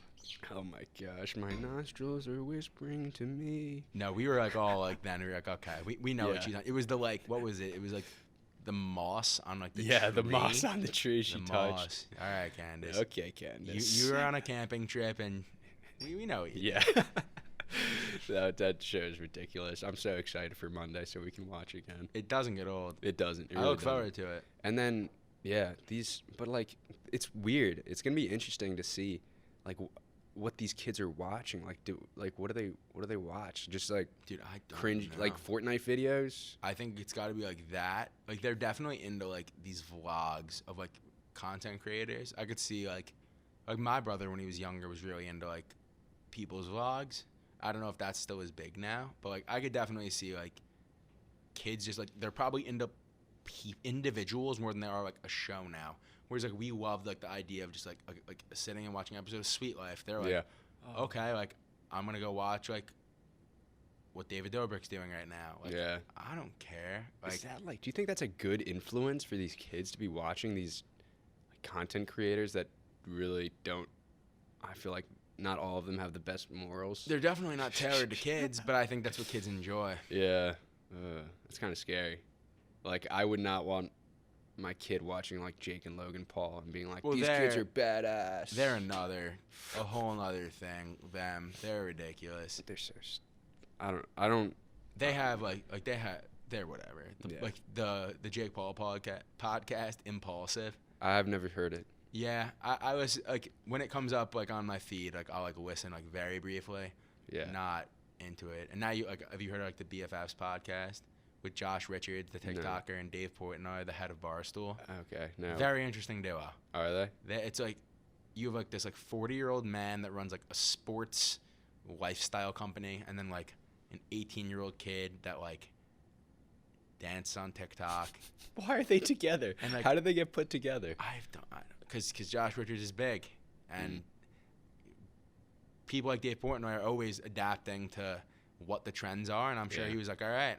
Speaker 1: Oh my gosh, my nostrils are whispering to me.
Speaker 2: No, we were like all like then we were like okay, we know what
Speaker 1: Yeah.
Speaker 2: she's on. It was the like what was it? It was like the moss on like the
Speaker 1: Yeah, the
Speaker 2: tree.
Speaker 1: moss on the tree she
Speaker 2: The
Speaker 1: touched.
Speaker 2: moss. All right, Candace.
Speaker 1: Okay, Candace.
Speaker 2: You were on a camping trip and we know what you
Speaker 1: Yeah. that show is ridiculous. I'm so excited for Monday so we can watch again.
Speaker 2: It doesn't get old.
Speaker 1: It doesn't. It
Speaker 2: I
Speaker 1: really
Speaker 2: look
Speaker 1: doesn't.
Speaker 2: forward to it.
Speaker 1: And then, yeah, but like, it's weird. It's gonna be interesting to see, like, what these kids are watching. Like, what do they watch? Just like
Speaker 2: Dude, I don't
Speaker 1: cringe,
Speaker 2: know.
Speaker 1: like Fortnite videos.
Speaker 2: I think it's got to be like that. Like they're definitely into like these vlogs of like content creators. I could see like my brother when he was younger was really into like people's vlogs. I don't know if that's still as big now, but like I could definitely see like kids just like they're probably into individuals more than they are like a show now. Whereas like we loved like the idea of just like sitting and watching an episode of Sweet Life. They're like,
Speaker 1: Yeah.
Speaker 2: okay, like I'm gonna go watch like what David Dobrik's doing right now. Like,
Speaker 1: Yeah.
Speaker 2: I don't care. Like
Speaker 1: Is that like? Do you think that's a good influence for these kids to be watching these like, content creators that really don't? I feel like not all of them have the best morals.
Speaker 2: they're definitely not tailored to kids, but I think that's what kids enjoy.
Speaker 1: Yeah, it's kind of scary. Like, I would not want my kid watching like Jake and Logan Paul and being like,
Speaker 2: Well,
Speaker 1: these kids are badass.
Speaker 2: They're a whole nother thing. They're ridiculous.
Speaker 1: They're so. I don't.
Speaker 2: They have they're whatever.
Speaker 1: Yeah.
Speaker 2: Like the Jake Paul podcast, Impulsive.
Speaker 1: I have never heard it.
Speaker 2: Yeah, I was like when it comes up like on my feed, like I'll like listen like very briefly.
Speaker 1: Yeah.
Speaker 2: Not into it. And now have you heard of, like the BFFs podcast with Josh Richards, the
Speaker 1: No.
Speaker 2: TikToker, and Dave Portnoy, the head of Barstool?
Speaker 1: Okay. No.
Speaker 2: Very interesting duo.
Speaker 1: Are they?
Speaker 2: It's like you have like this like 40-year-old man that runs like a sports lifestyle company, and then like an 18-year-old kid that like dances on TikTok.
Speaker 1: Why are they together?
Speaker 2: And, like,
Speaker 1: how did they get put together?
Speaker 2: Because Josh Richards is big, and people like Dave Portnoy are always adapting to what the trends are, and I'm sure
Speaker 1: Yeah.
Speaker 2: he was like, all right,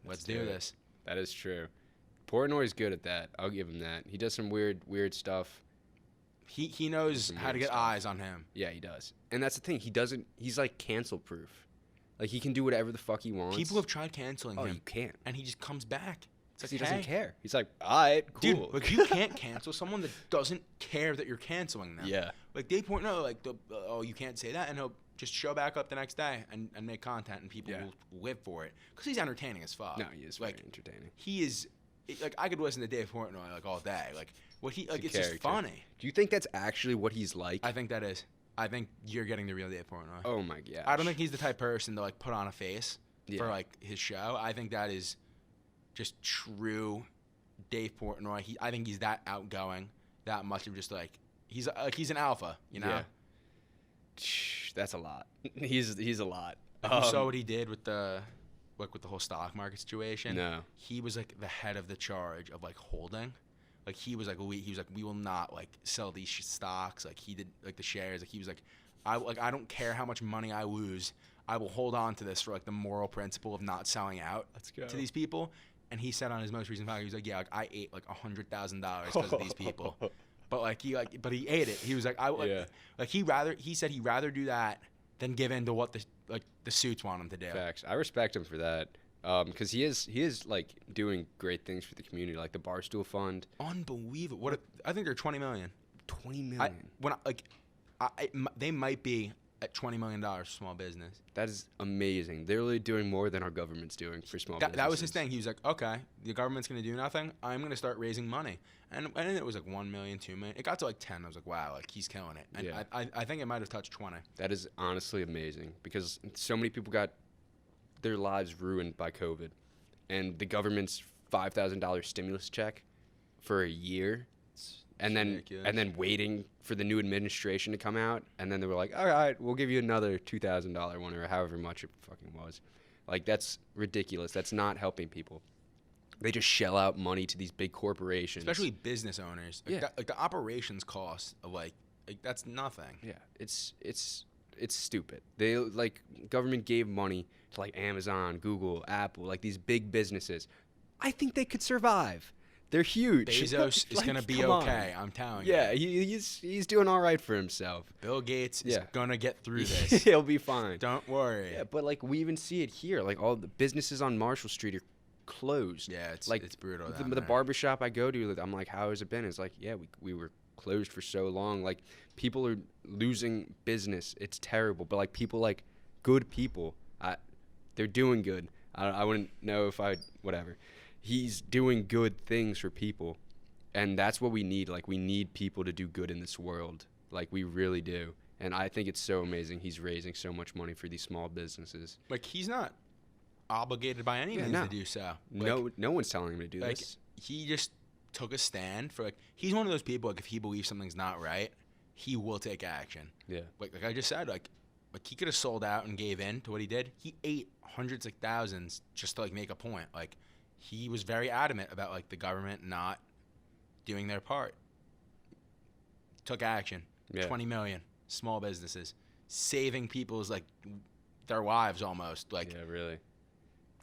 Speaker 2: let's do
Speaker 1: do it."
Speaker 2: this.
Speaker 1: That is true. Portnoy's good at that. I'll give him that. He does some weird stuff.
Speaker 2: He knows
Speaker 1: Some
Speaker 2: how to
Speaker 1: weird
Speaker 2: get
Speaker 1: stuff.
Speaker 2: eyes on him.
Speaker 1: Yeah, he does. And that's the thing. He's like cancel proof. Like he can do whatever the fuck he wants.
Speaker 2: People have tried canceling
Speaker 1: Oh,
Speaker 2: him,
Speaker 1: you can't.
Speaker 2: and he just comes back. It's like,
Speaker 1: He doesn't
Speaker 2: hey,
Speaker 1: care. He's like, all right, cool.
Speaker 2: dude, like you can't cancel someone that doesn't care that you're canceling them.
Speaker 1: Yeah.
Speaker 2: Like Dave Portnoy, like oh you can't say that, and he'll just show back up the next day and make content, and people
Speaker 1: Yeah.
Speaker 2: will live for it because he's entertaining as fuck.
Speaker 1: No, he is
Speaker 2: like
Speaker 1: very entertaining.
Speaker 2: he is. Like I could listen to Dave Portnoy like all day. Like what he like
Speaker 1: a
Speaker 2: it's just
Speaker 1: character.
Speaker 2: funny.
Speaker 1: Do you think that's actually what he's like?
Speaker 2: I think that is. I think you're getting the real Dave Portnoy.
Speaker 1: Oh my gosh.
Speaker 2: I don't think he's the type of person to like put on a face
Speaker 1: Yeah.
Speaker 2: for like his show. I think that is just true Dave Portnoy. I think he's that outgoing, that much of just like he's an alpha, you know.
Speaker 1: Yeah. That's a lot. He's a lot.
Speaker 2: You saw what he did with the whole stock market situation.
Speaker 1: No.
Speaker 2: He was like the head of the charge of like holding. Like he was like we will not like sell these stocks. Like he did like the shares. Like he was like I don't care how much money I lose. I will hold on to this for like the moral principle of not selling out to these people. And he said on his most recent video, he was like, yeah, like I ate like $100,000 because of these people. But he ate it. He was like, he said he'd rather do that than give in to what the suits want him to do.
Speaker 1: Facts. I respect him for that. Because he is like doing great things for the community, like the Barstool Fund.
Speaker 2: Unbelievable. I think they're $20 million.
Speaker 1: 20 million.
Speaker 2: They might be at $20 million for small business.
Speaker 1: That is amazing. They're really doing more than our government's doing for small businesses.
Speaker 2: That was his thing. He was like, okay, the government's going to do nothing. I'm going to start raising money. And it was like 1 million, 2 million. It got to like 10. I was like, wow, like he's killing it. And
Speaker 1: Yeah.
Speaker 2: I think it might have touched 20.
Speaker 1: That is honestly amazing because so many people got their lives ruined by COVID. And the government's $5,000 stimulus check for a year. And then waiting for the new administration to come out, and then they were like, all right, we'll give you another $2,000 one or however much it fucking was. Like, that's ridiculous. That's not helping people. They just shell out money to these big corporations.
Speaker 2: Especially business owners.
Speaker 1: Yeah.
Speaker 2: The operations cost of like that's nothing.
Speaker 1: Yeah, it's stupid. They like government gave money to like Amazon, Google, Apple, like these big businesses. I think they could survive. They're huge.
Speaker 2: Bezos is gonna be okay. I'm telling you.
Speaker 1: Yeah, he's doing all right for himself.
Speaker 2: Bill Gates is gonna get through this.
Speaker 1: He'll be fine.
Speaker 2: Don't worry.
Speaker 1: Yeah, but like we even see it here. Like all the businesses on Marshall Street are closed.
Speaker 2: Yeah, it's brutal.
Speaker 1: The barbershop I go to, I'm like, how has it been? It's like, yeah, we were closed for so long. Like people are losing business. It's terrible. But like people, like good people, they're doing good. I wouldn't know if whatever. He's doing good things for people, and that's what we need. Like we need people to do good in this world. Like we really do. And I think it's so amazing he's raising so much money for these small businesses.
Speaker 2: Like he's not obligated by any means to do so. Like,
Speaker 1: no one's telling him to do
Speaker 2: like,
Speaker 1: this.
Speaker 2: He just took a stand for he's one of those people, like if he believes something's not right, he will take action.
Speaker 1: Yeah.
Speaker 2: Like I just said, like he could have sold out and gave in to what he did. He ate hundreds of thousands just to like make a point. Like he was very adamant about like the government not doing their part. Took action.
Speaker 1: Yeah.
Speaker 2: 20 million small businesses saving people's like their lives almost. Like
Speaker 1: yeah, really.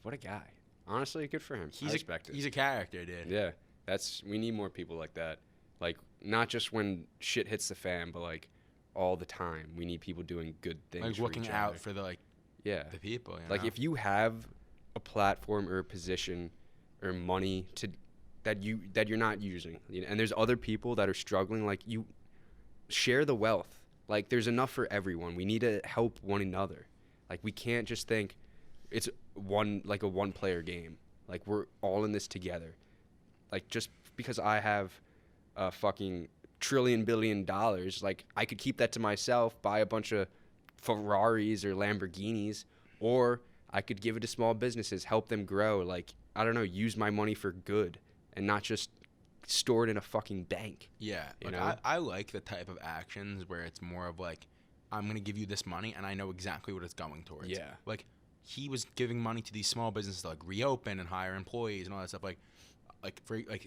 Speaker 1: What a guy. Honestly, good for him. I respect it.
Speaker 2: He's a character, dude.
Speaker 1: Yeah. We need more people like that. Like not just when shit hits the fan, but like all the time. We need people doing good things.
Speaker 2: Like
Speaker 1: for
Speaker 2: looking
Speaker 1: each
Speaker 2: out
Speaker 1: other.
Speaker 2: for the people. You
Speaker 1: Like
Speaker 2: know?
Speaker 1: if you have a platform or a position or money that you're not using, and there's other people that are struggling, like you share the wealth. Like there's enough for everyone. We need to help one another. Like we can't just think it's a one player game. Like we're all in this together. Like just because I have a fucking $1 billion, like I could keep that to myself, buy a bunch of Ferraris or Lamborghinis, or I could give it to small businesses, help them grow. Like, I don't know, use my money for good and not just store it in a fucking bank.
Speaker 2: Yeah.
Speaker 1: You
Speaker 2: like
Speaker 1: know?
Speaker 2: I like the type of actions where it's more of like, I'm going to give you this money and I know exactly what it's going towards.
Speaker 1: Yeah.
Speaker 2: Like, he was giving money to these small businesses to like reopen and hire employees and all that stuff. Like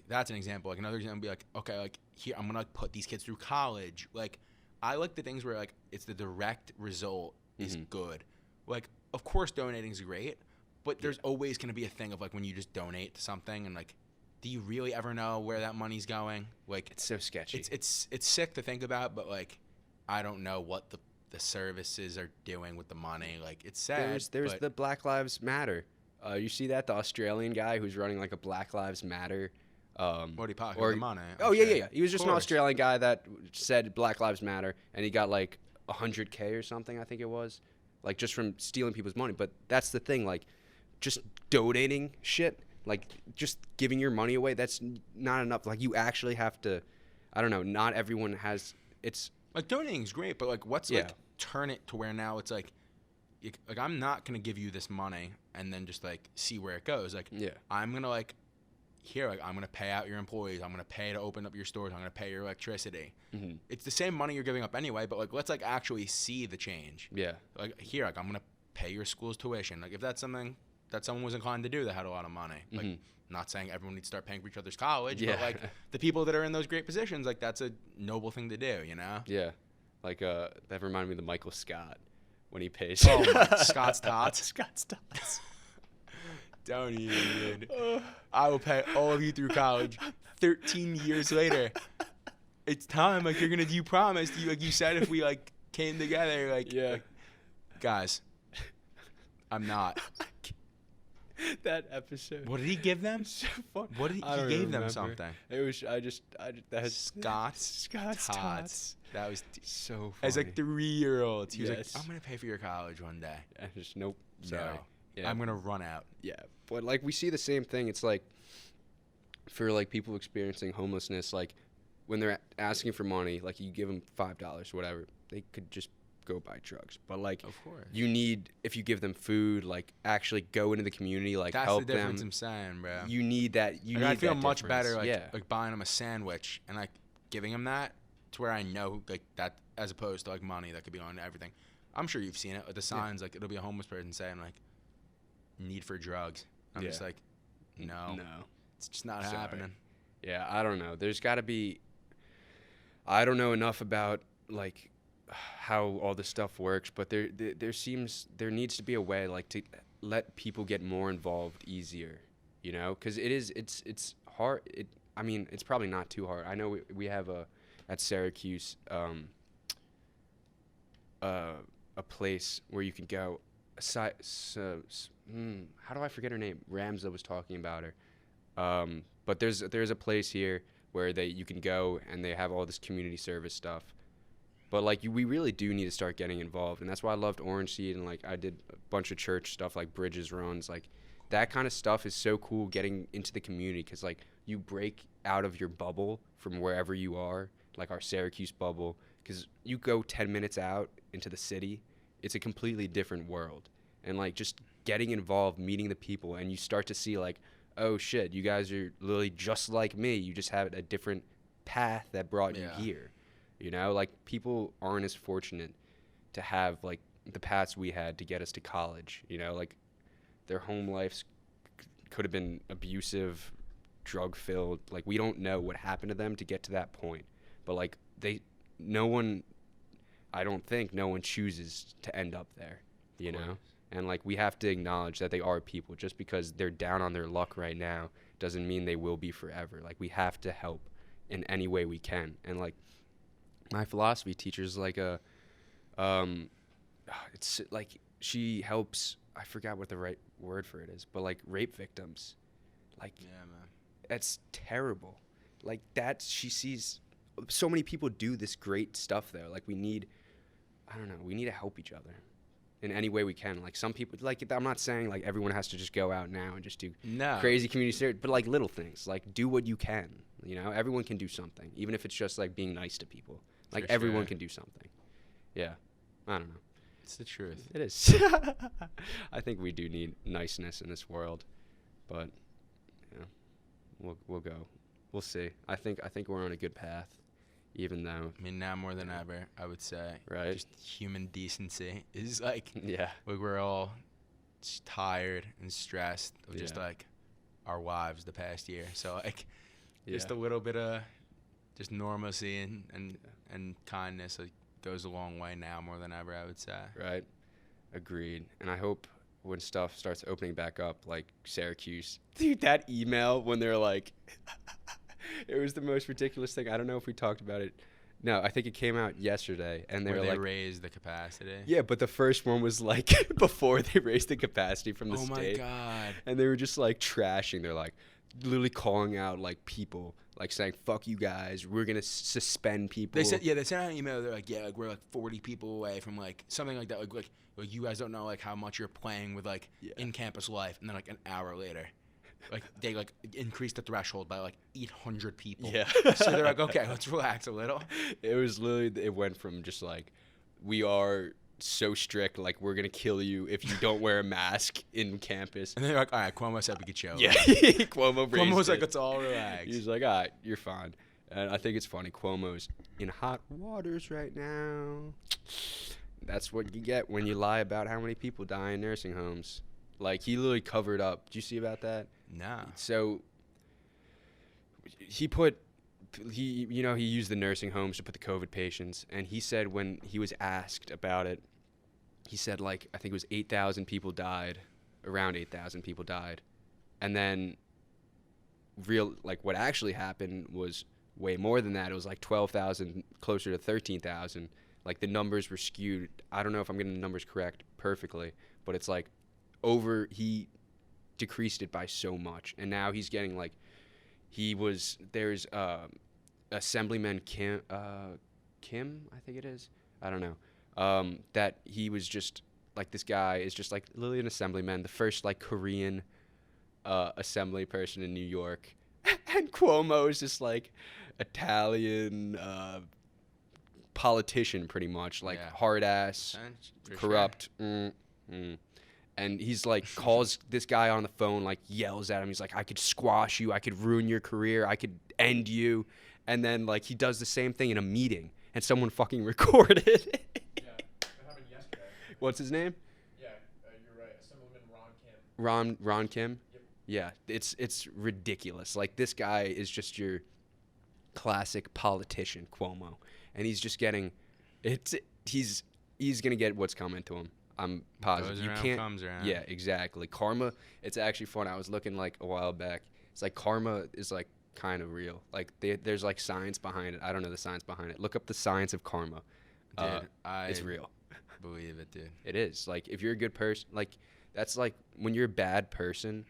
Speaker 2: that's an example. Like another example would be like, okay, like here, I'm going to like put these kids through college. Like, I like the things where like it's the direct result is good. Like, of course, donating is great, but there's always going to be a thing of like when you just donate to something and like, do you really ever know where that money's going? Like,
Speaker 1: It's so sketchy.
Speaker 2: it's sick to think about, but like, I don't know what the services are doing with the money. Like, it's sad.
Speaker 1: There's the Black Lives Matter. You see that? The Australian guy who's running like a Black Lives Matter.
Speaker 2: What do you pocket the money?
Speaker 1: Oh, yeah. He was just an
Speaker 2: course.
Speaker 1: Australian guy that said Black Lives Matter, and he got like 100K or something, I think it was. Like, just from stealing people's money. But that's the thing, like, just donating shit, like, just giving your money away, that's not enough. Like, you actually have to, I don't know, not everyone has, it's...
Speaker 2: Like, donating is great, but, like, what's, like, turn it to where now it's, like, I'm not going to give you this money and then just, like, see where it goes. Like, I'm going to, like, here, like, I'm going to pay out your employees. I'm going to pay to open up your stores. I'm going to pay your electricity. It's the same money you're giving up anyway, but, like, let's, like, actually see the change.
Speaker 1: Yeah.
Speaker 2: Like, here, like, I'm going to pay your school's tuition. Like if that's something that someone was inclined to do that had a lot of money. Like
Speaker 1: Mhm.
Speaker 2: not saying everyone needs to start paying for each other's college,
Speaker 1: Yeah.
Speaker 2: but like the people that are in those great positions, like that's a noble thing to do, you know?
Speaker 1: Yeah, like that reminded me of the Michael Scott when he pays.
Speaker 2: Oh my, Scott's Tots.
Speaker 1: Scott's Tots.
Speaker 2: Don't even. Dude. I will pay all of you through college 13 years later. It's time. Like, you promised. You said if we, like, came together, like,
Speaker 1: Yeah.
Speaker 2: like, guys, I'm not.
Speaker 1: That episode.
Speaker 2: What did he give them?
Speaker 1: So fun.
Speaker 2: What did
Speaker 1: I don't
Speaker 2: he gave them
Speaker 1: remember.
Speaker 2: something?
Speaker 1: It was that's
Speaker 2: Scott's
Speaker 1: Tots.
Speaker 2: Tots. That was
Speaker 1: So funny.
Speaker 2: as like 3-year-olds. He was
Speaker 1: Yes.
Speaker 2: like, I'm gonna pay for your college one day.
Speaker 1: I just nope. Sorry.
Speaker 2: No.
Speaker 1: Yeah.
Speaker 2: I'm gonna run out.
Speaker 1: Yeah, but like we see the same thing. It's like for like people experiencing homelessness, like when they're asking for money, like you give them $5 or whatever, they could just go buy drugs. But like
Speaker 2: Of course.
Speaker 1: you need, if you give them food, like actually go into the community, like
Speaker 2: That's
Speaker 1: help
Speaker 2: the difference
Speaker 1: them.
Speaker 2: I'm saying, bro.
Speaker 1: You need that. You
Speaker 2: Like,
Speaker 1: need
Speaker 2: I feel
Speaker 1: that
Speaker 2: much
Speaker 1: difference.
Speaker 2: better
Speaker 1: Yeah.
Speaker 2: like buying them a sandwich and like giving them that to where I know like that as opposed to like money that could be on everything. I'm sure you've seen it with the signs, like it'll be a homeless person saying like need for drugs. I'm just
Speaker 1: Yeah.
Speaker 2: like, no,
Speaker 1: No.
Speaker 2: it's just not
Speaker 1: Sorry.
Speaker 2: happening.
Speaker 1: Yeah, I don't know. There's got to be. I don't know enough about like how all this stuff works, but there needs to be a way like to let people get more involved easier, you know, because it's hard. I mean, it's probably not too hard. I know we have at Syracuse a place where you can go. How do I forget her name? Ramza was talking about her. But there's a place here where you can go and they have all this community service stuff. But like we really do need to start getting involved, and that's why I loved Orange Seed, and like I did a bunch of church stuff like Bridges runs, like that kind of stuff is so cool getting into the community because like you break out of your bubble from wherever you are, like our Syracuse bubble, because you go 10 minutes out into the city, it's a completely different world, and like just getting involved, meeting the people, and you start to see like, oh shit, you guys are literally just like me. You just have a different path that brought you here. You know, like people aren't as fortunate to have like the paths we had to get us to college. You know, like their home lives could have been abusive, drug filled. Like we don't know what happened to them to get to that point. But like I don't think no one chooses to end up there, you know? And like we have to acknowledge that they are people. Just because they're down on their luck right now doesn't mean they will be forever. Like we have to help in any way we can. And like my philosophy teacher's like it's like she helps, I forgot what the right word for it is, but like rape victims. Like
Speaker 2: Yeah, man.
Speaker 1: that's terrible. Like that she sees so many people do this great stuff there. Like we need to help each other in any way we can. Like some people, like I'm not saying like everyone has to just go out now and just do crazy community service, but like little things, like do what you can, you know, everyone can do something, even if it's just like being nice to people. Like everyone can do something. Yeah. I don't know.
Speaker 2: It's the truth.
Speaker 1: It is. I think we do need niceness in this world, but yeah, we'll go. We'll see. I think we're on a good path, even though.
Speaker 2: I mean, now more than ever, I would say.
Speaker 1: Right.
Speaker 2: Just human decency is like.
Speaker 1: Yeah.
Speaker 2: Like we're all just tired and stressed of just like our wives the past year. So like, just a little bit of just normalcy and kindness like, goes a long way now more than ever, I would say.
Speaker 1: Right. Agreed. And I hope when stuff starts opening back up, like Syracuse, dude, that email when they're like, it was the most ridiculous thing. I don't know if we talked about it. No, I think it came out yesterday, and
Speaker 2: Where
Speaker 1: they
Speaker 2: they
Speaker 1: like
Speaker 2: raised the capacity.
Speaker 1: Yeah, but the first one was like before they raised the capacity from the state.
Speaker 2: Oh my God.
Speaker 1: And they were just like trashing. They're like literally calling out like people, like saying, fuck you guys, we're gonna suspend people.
Speaker 2: They sent out an email. They're like, yeah, like we're like 40 people away from like something like that. Like you guys don't know like how much you're playing with like in campus life. And then like an hour later, like they like increased the threshold by like 800 people.
Speaker 1: Yeah.
Speaker 2: So they're like, okay, let's relax a little.
Speaker 1: It was literally, it went from just like, we are so strict, like we're gonna kill you if you don't wear a mask in campus.
Speaker 2: And they're like, all right, Cuomo said we could chill.
Speaker 1: Yeah. Cuomo
Speaker 2: was like,
Speaker 1: it.
Speaker 2: let's all relax.
Speaker 1: He's like, all right, you're fine. And I think it's funny, Cuomo's in hot waters right now. That's what you get when you lie about how many people die in nursing homes. Like, he literally covered up. Did you see about that?
Speaker 2: Nah.
Speaker 1: So he used the nursing homes to put the COVID patients, and he said when he was asked about it, he said, like, I think it was 8,000 people died, around 8,000 people died. And then what actually happened was way more than that. It was like 12,000, closer to 13,000. Like, the numbers were skewed. I don't know if I'm getting the numbers correct perfectly, but it's like he decreased it by so much. And now he's getting like, there's Assemblyman Kim, I think it is. I don't know. That he was just like, this guy is just like literally an assemblyman, the first like Korean assembly person in New York. And Cuomo is just like Italian politician, pretty much, like hard ass, corrupt. And he's like, calls this guy on the phone, like yells at him. He's like, I could squash you. I could ruin your career. I could end you. And then like he does the same thing in a meeting, and someone fucking recorded it.
Speaker 3: Yeah, that happened yesterday.
Speaker 1: What's his name?
Speaker 3: Yeah, you're right. Assemblyman Ron Kim.
Speaker 1: Ron Kim?
Speaker 3: Yep.
Speaker 1: Yeah, it's ridiculous. Like, this guy is just your classic politician, Cuomo. And he's just getting he's going to get what's coming to him. I'm positive.
Speaker 2: Goes around, comes around.
Speaker 1: Yeah, exactly. Karma, it's actually fun. I was looking like a while back. It's like karma is like kind of real. Like, there's like science behind it. I don't know the science behind it. Look up the science of karma.
Speaker 2: Dude,
Speaker 1: It's real.
Speaker 2: Believe it, dude.
Speaker 1: It is. Like, if you're a good person, like, that's like when you're a bad person.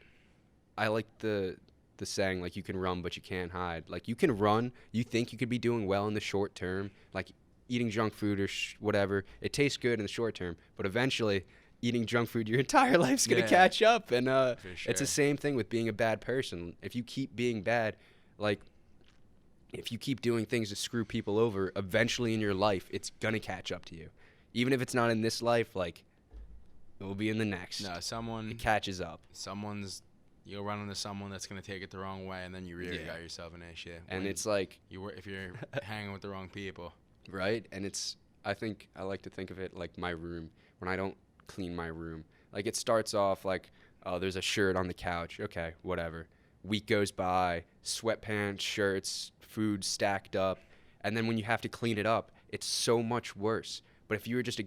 Speaker 1: I like the saying, like, you can run but you can't hide. Like, you can run, you think you could be doing well in the short term, like eating junk food or whatever. It tastes good in the short term, but eventually eating junk food your entire life's going to catch up. And it's the same thing with being a bad person. If you keep being bad, like, if you keep doing things to screw people over, eventually in your life it's going to catch up to you. Even if it's not in this life, like, it will be in the next.
Speaker 2: No,
Speaker 1: it catches up.
Speaker 2: You'll run into someone that's going to take it the wrong way, and then you really got yourself an issue.
Speaker 1: And it's like,
Speaker 2: if you're hanging with the wrong people.
Speaker 1: Right? And I think I like to think of it like my room. When I don't clean my room, like, it starts off like, oh, there's a shirt on the couch. Okay, whatever. Week goes by, sweatpants, shirts, food stacked up. And then when you have to clean it up, it's so much worse. But if you were just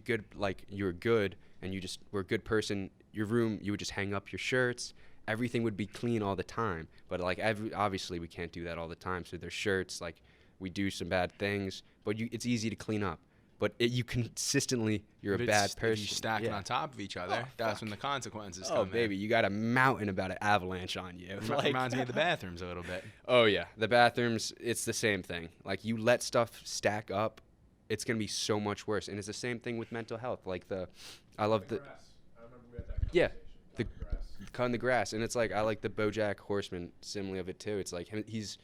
Speaker 1: you're good and you just were a good person, your room, you would just hang up your shirts. Everything would be clean all the time. But like, obviously we can't do that all the time. So there's shirts, like, we do some bad things, but it's easy to clean up. But you're a bad person.
Speaker 2: If you stack it on top of each other, that's when the consequences come.
Speaker 1: Oh, baby, you got a mountain about an avalanche on you.
Speaker 2: It reminds me of the bathrooms a little bit.
Speaker 1: Oh, yeah. The bathrooms, it's the same thing. Like, you let stuff stack up, it's going to be so much worse. And it's the same thing with mental health. Like,
Speaker 3: grass. I remember we had that conversation.
Speaker 1: Yeah.
Speaker 3: Grass.
Speaker 1: Cutting the grass. And it's like, I like the BoJack Horseman simile of it, too. It's like, he's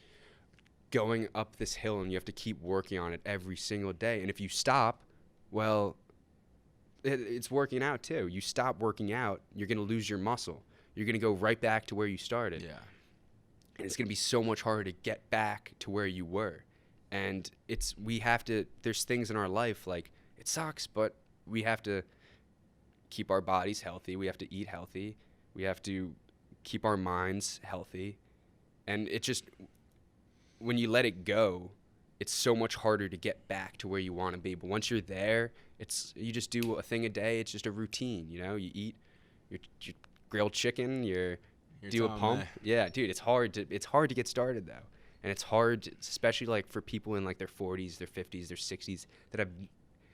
Speaker 1: going up this hill, and you have to keep working on it every single day. And if you stop, well, it's working out too. You stop working out, you're going to lose your muscle. You're going to go right back to where you started.
Speaker 2: Yeah.
Speaker 1: And it's going to be so much harder to get back to where you were. And there's things in our life, like, it sucks, but we have to keep our bodies healthy. We have to eat healthy. We have to keep our minds healthy. And it just, when you let it go, it's so much harder to get back to where you want to be. But once you're there, you just do a thing a day. It's just a routine, you know? You eat your grilled chicken, you do a pump.
Speaker 2: Me.
Speaker 1: Yeah, dude, it's hard to get started, though. And it's hard, especially like for people in like their 40s, their 50s, their 60s that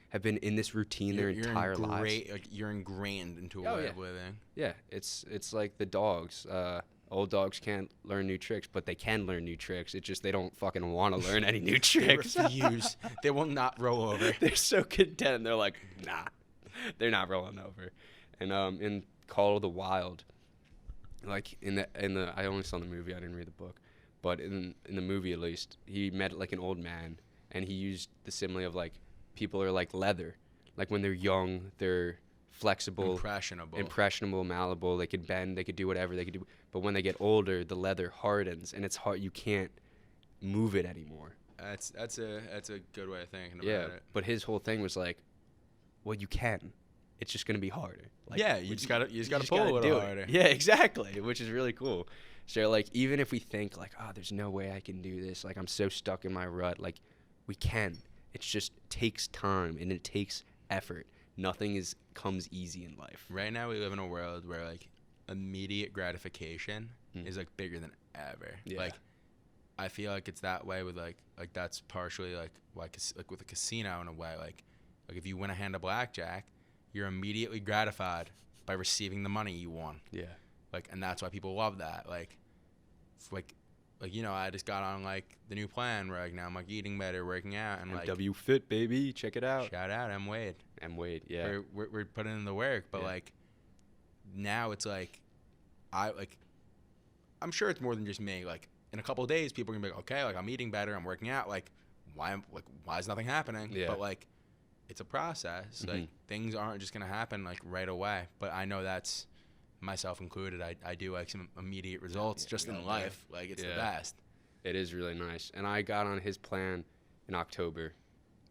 Speaker 1: have been in this routine their entire lives.
Speaker 2: Like, you're ingrained into a way of living.
Speaker 1: Yeah, it's like the dogs. Old dogs can't learn new tricks, but they can learn new tricks. It's just they don't fucking want to learn any new tricks.
Speaker 2: They refuse. They will not roll over.
Speaker 1: They're so content. They're like, nah, they're not rolling over. And in Call of the Wild, like in the I only saw the movie. I didn't read the book, but in the movie at least, he met like an old man, and he used the simile of like people are like leather. Like when they're young, they're flexible, impressionable, malleable. They could bend, they could do whatever they could do. But when they get older, the leather hardens, and it's hard. You can't move it anymore.
Speaker 2: That's a good way of thinking about it.
Speaker 1: But his whole thing was like, well, you can. It's just gonna be harder. Like,
Speaker 2: Yeah, you just gotta pull a
Speaker 1: gotta
Speaker 2: little
Speaker 1: do it.
Speaker 2: harder.
Speaker 1: Yeah, exactly, which is really cool. So like, even if we think like, oh, there's no way I can do this, like I'm so stuck in my rut, like we can. It just takes time and it takes effort. Nothing comes easy in life.
Speaker 2: Right now, we live in a world where like immediate gratification is like bigger than ever.
Speaker 1: Yeah.
Speaker 2: Like, I feel like it's that way with like that's partially like with a casino in a way. Like if you win a hand of blackjack, you're immediately gratified by receiving the money you won.
Speaker 1: Yeah.
Speaker 2: Like, and that's why people love that. Like you know, I just got on like the new plan where like now I'm like eating better, working out, and like
Speaker 1: MW Fit, baby, check it out.
Speaker 2: shout out M Wade.
Speaker 1: Yeah.
Speaker 2: We're putting in the work, but
Speaker 1: Yeah.
Speaker 2: like now it's like I'm sure it's more than just me. Like in a couple of days, people are gonna be like, okay, like I'm eating better, I'm working out. Like why is nothing happening?
Speaker 1: Yeah.
Speaker 2: But like it's a process. Like things aren't just gonna happen like right away. But I know that's myself included. I do like some immediate results just in life. Like it's the best.
Speaker 1: It is really nice. And I got on his plan in October.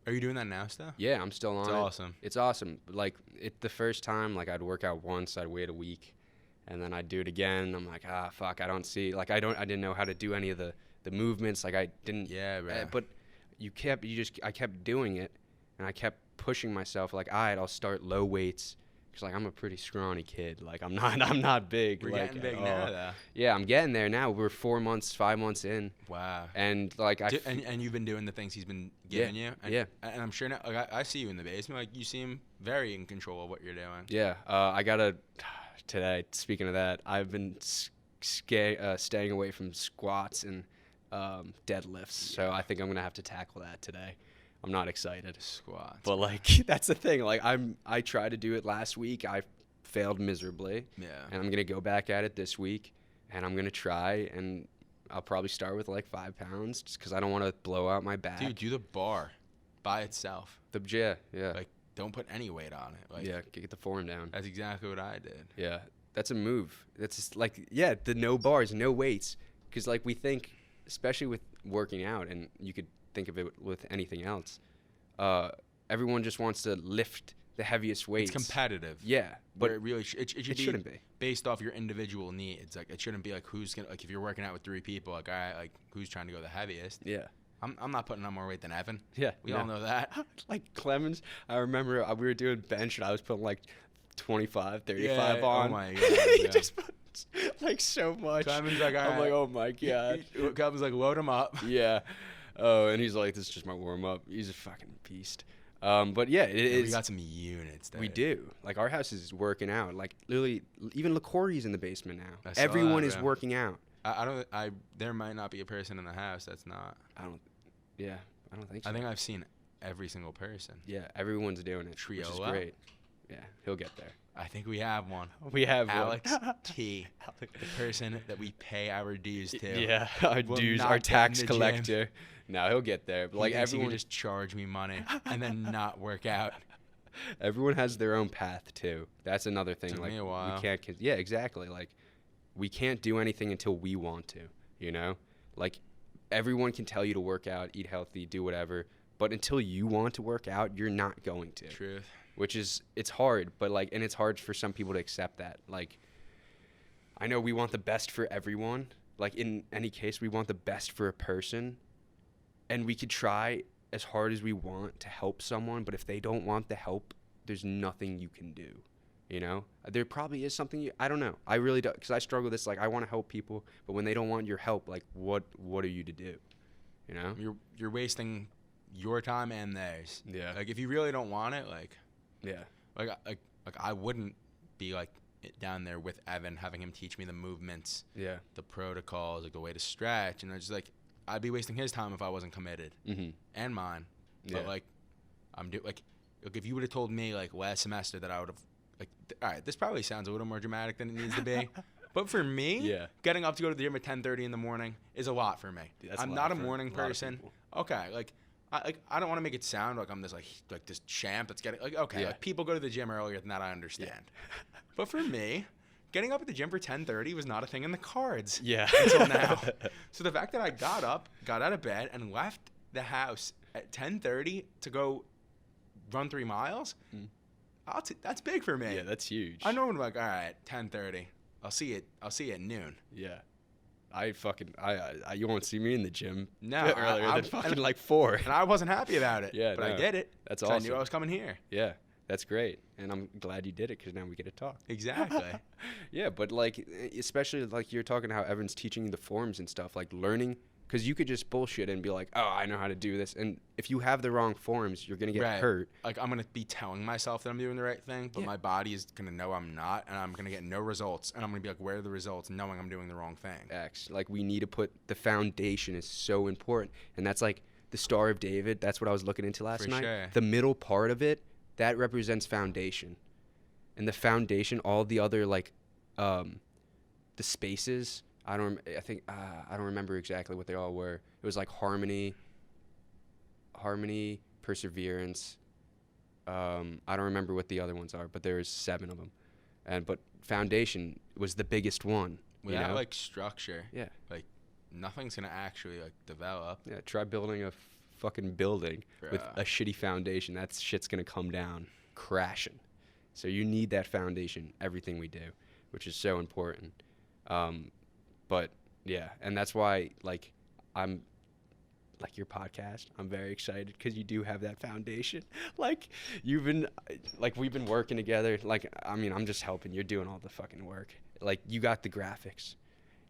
Speaker 2: Are you doing that now still?
Speaker 1: Yeah, I'm still on
Speaker 2: It's
Speaker 1: it.
Speaker 2: awesome.
Speaker 1: It's awesome. Like the first time, like I'd work out once, I'd wait a week, and then I'd do it again. I'm like, fuck, I don't see. Like I didn't know how to do any of the movements. Like I didn't.
Speaker 2: Yeah, bro.
Speaker 1: But I kept doing it, and I kept pushing myself. Like, all right, I'll start low weights. Cause like I'm a pretty scrawny kid. Like I'm not big.
Speaker 2: We're
Speaker 1: like,
Speaker 2: getting big now, though.
Speaker 1: Yeah, I'm getting there now. We're 5 months in.
Speaker 2: Wow.
Speaker 1: And like
Speaker 2: And you've been doing the things he's been giving you. And,
Speaker 1: yeah.
Speaker 2: And I'm sure now. Like I see you in the basement. Like you seem very in control of what you're doing.
Speaker 1: Yeah. I gotta today. Speaking of that, I've been staying away from squats and deadlifts. So I think I'm gonna have to tackle that today. I'm not excited.
Speaker 2: Squats.
Speaker 1: But like that's the thing. Like I tried to do it last week. I failed miserably.
Speaker 2: Yeah.
Speaker 1: And I'm gonna go back at it this week, and I'm gonna try, and I'll probably start with like 5 pounds, just because I don't want to blow out my back.
Speaker 2: Dude, do the bar by itself.
Speaker 1: Yeah.
Speaker 2: Like don't put any weight on it. Like
Speaker 1: Yeah, get the form down.
Speaker 2: that's exactly what I did.
Speaker 1: Yeah, that's a move. That's just like, yeah, the no bars, no weights. Because, like, we think, especially with working out, and you could think of it with anything else, everyone just wants to lift the heaviest weights.
Speaker 2: It's competitive.
Speaker 1: Yeah,
Speaker 2: But
Speaker 1: but
Speaker 2: it really it should
Speaker 1: it shouldn't be.
Speaker 2: based off your individual needs. Like it shouldn't be like who's gonna like if you're working out with 3 people, like all right, like who's trying to go the heaviest.
Speaker 1: Yeah.
Speaker 2: I'm not putting on more weight than Evan.
Speaker 1: Yeah.
Speaker 2: We all know that.
Speaker 1: Like, Clemens, I remember we were doing bench, and I was putting, like, 25, 35
Speaker 2: Yeah,
Speaker 1: on.
Speaker 2: oh my God,
Speaker 1: He
Speaker 2: yeah.
Speaker 1: just put, like, so much.
Speaker 2: Clemens like, all
Speaker 1: I'm
Speaker 2: right.
Speaker 1: like, oh, my God.
Speaker 2: Clemens like, load him up.
Speaker 1: Yeah. Oh, and he's like, this is just my warm-up. He's a fucking beast. But, yeah, it is.
Speaker 2: We got some units there.
Speaker 1: We do. Like, our house is working out. Like, literally, even LaCorey's in the basement now.
Speaker 2: I saw
Speaker 1: Everyone
Speaker 2: that,
Speaker 1: is
Speaker 2: yeah.
Speaker 1: working out.
Speaker 2: There might not be a person in the house that's not.
Speaker 1: I don't think so.
Speaker 2: I think I've seen every single person.
Speaker 1: Yeah, everyone's doing it, which is
Speaker 2: Triola?
Speaker 1: great. Yeah, he'll get there.
Speaker 2: I think we have one.
Speaker 1: We have
Speaker 2: Alex
Speaker 1: one.
Speaker 2: T, the person that we pay our dues to.
Speaker 1: Yeah, our
Speaker 2: will
Speaker 1: dues,
Speaker 2: not
Speaker 1: our
Speaker 2: get in
Speaker 1: tax
Speaker 2: the gym.
Speaker 1: collector. No, he'll get there. But
Speaker 2: He
Speaker 1: like
Speaker 2: thinks he
Speaker 1: everyone,
Speaker 2: can just charge me money and then not work out.
Speaker 1: everyone has their own path too. That's another thing.
Speaker 2: Took
Speaker 1: like
Speaker 2: me a while.
Speaker 1: we can't. Yeah, exactly. Like we can't do anything until we want to. You know, like everyone can tell you to work out, eat healthy, do whatever. But until you want to work out, you're not going to.
Speaker 2: Truth.
Speaker 1: Which is, it's hard, but like, and it's hard for some people to accept that. Like, I know we want the best for everyone. Like, in any case, we want the best for a person. And we could try as hard as we want to help someone, but if they don't want the help, there's nothing you can do. You know? There probably is something, I don't know. I really don't, because I struggle with this. Like, I want to help people, but when they don't want your help, like, what are you to do? You know?
Speaker 2: You're wasting your time and theirs.
Speaker 1: Yeah.
Speaker 2: Like if you really don't want it, like
Speaker 1: Yeah.
Speaker 2: like I wouldn't be like down there with Evan, having him teach me the movements,
Speaker 1: Yeah.
Speaker 2: the protocols, like the way to stretch, and it's like I'd be wasting his time if I wasn't committed, and mine.
Speaker 1: Yeah.
Speaker 2: But like like if you would have told me like last semester that I would have like all right, this probably sounds a little more dramatic than it needs to be. But for me,
Speaker 1: Yeah.
Speaker 2: getting up to go to the gym at 10:30 in the morning is a lot for me.
Speaker 1: That's a
Speaker 2: I'm
Speaker 1: lot
Speaker 2: not a
Speaker 1: for
Speaker 2: morning
Speaker 1: a lot of
Speaker 2: person.
Speaker 1: people.
Speaker 2: Okay, I don't want to make it sound like I'm this like this champ that's getting like okay,
Speaker 1: Yeah.
Speaker 2: like people go to the gym earlier than that, I understand. But for me, getting up at the gym for 10:30 was not a thing in the cards.
Speaker 1: Yeah.
Speaker 2: Until now. So the fact that I got out of bed and left the house at 10:30 to go run 3 miles, That's big for me.
Speaker 1: Yeah, that's huge.
Speaker 2: I know I'm like, all right, 10:30. I'll see it at noon.
Speaker 1: Yeah. I you won't see me in the gym
Speaker 2: No,
Speaker 1: earlier than fucking like 4.
Speaker 2: And I wasn't happy about it.
Speaker 1: Yeah,
Speaker 2: but I
Speaker 1: no,
Speaker 2: did it.
Speaker 1: that's
Speaker 2: 'cause
Speaker 1: awesome.
Speaker 2: I knew I was coming here.
Speaker 1: Yeah, that's great. And I'm glad you did it because now we get to talk.
Speaker 2: Exactly.
Speaker 1: Yeah, but like, especially like you're talking how Evan's teaching you the forms and stuff, like learning, because you could just bullshit and be like, oh, I know how to do this. And if you have the wrong forms, you're going to get hurt.
Speaker 2: Like, I'm going to be telling myself that I'm doing the right thing, but my body is going to know I'm not, and I'm going to get no results. And I'm going to be like, where are the results, knowing I'm doing the wrong thing?
Speaker 1: Like, we need to put the foundation is so important. And that's like the Star of David. That's what I was looking into last night.
Speaker 2: Sure.
Speaker 1: The middle part of it, that represents foundation. And the foundation, all the other, like, the spaces, I don't remember exactly what they all were. It was like harmony, perseverance. I don't remember what the other ones are, but there's 7 of them. But foundation was the biggest one.
Speaker 2: Without like structure,
Speaker 1: yeah,
Speaker 2: like nothing's gonna actually like develop.
Speaker 1: Yeah, try building a fucking building with a shitty foundation. That shit's gonna come down crashing. So you need that foundation, everything we do, which is so important. But yeah, and that's why like I'm like your podcast. I'm very excited because you do have that foundation. Like we've been working together. Like I mean, I'm just helping. You're doing all the fucking work. Like you got the graphics,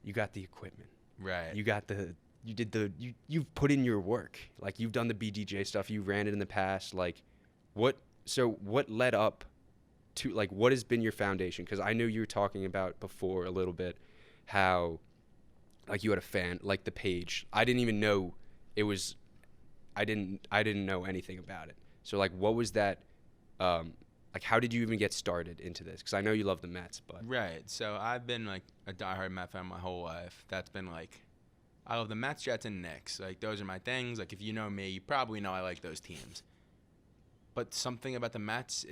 Speaker 1: you got the equipment,
Speaker 2: right?
Speaker 1: You've put in your work. Like you've done the BDJ stuff. You ran it in the past. Like what led up to like what has been your foundation? Because I know you were talking about before a little bit how like you had a fan like the page. I didn't even know it was. I didn't know anything about it. So like what was that? Like how did you even get started into this? Because I know you love the Mets, but
Speaker 2: right. So I've been like a diehard Met fan my whole life. That's been like I love the Mets, Jets, and Knicks. Like those are my things. Like if you know me, you probably know I like those teams. But something about the Mets,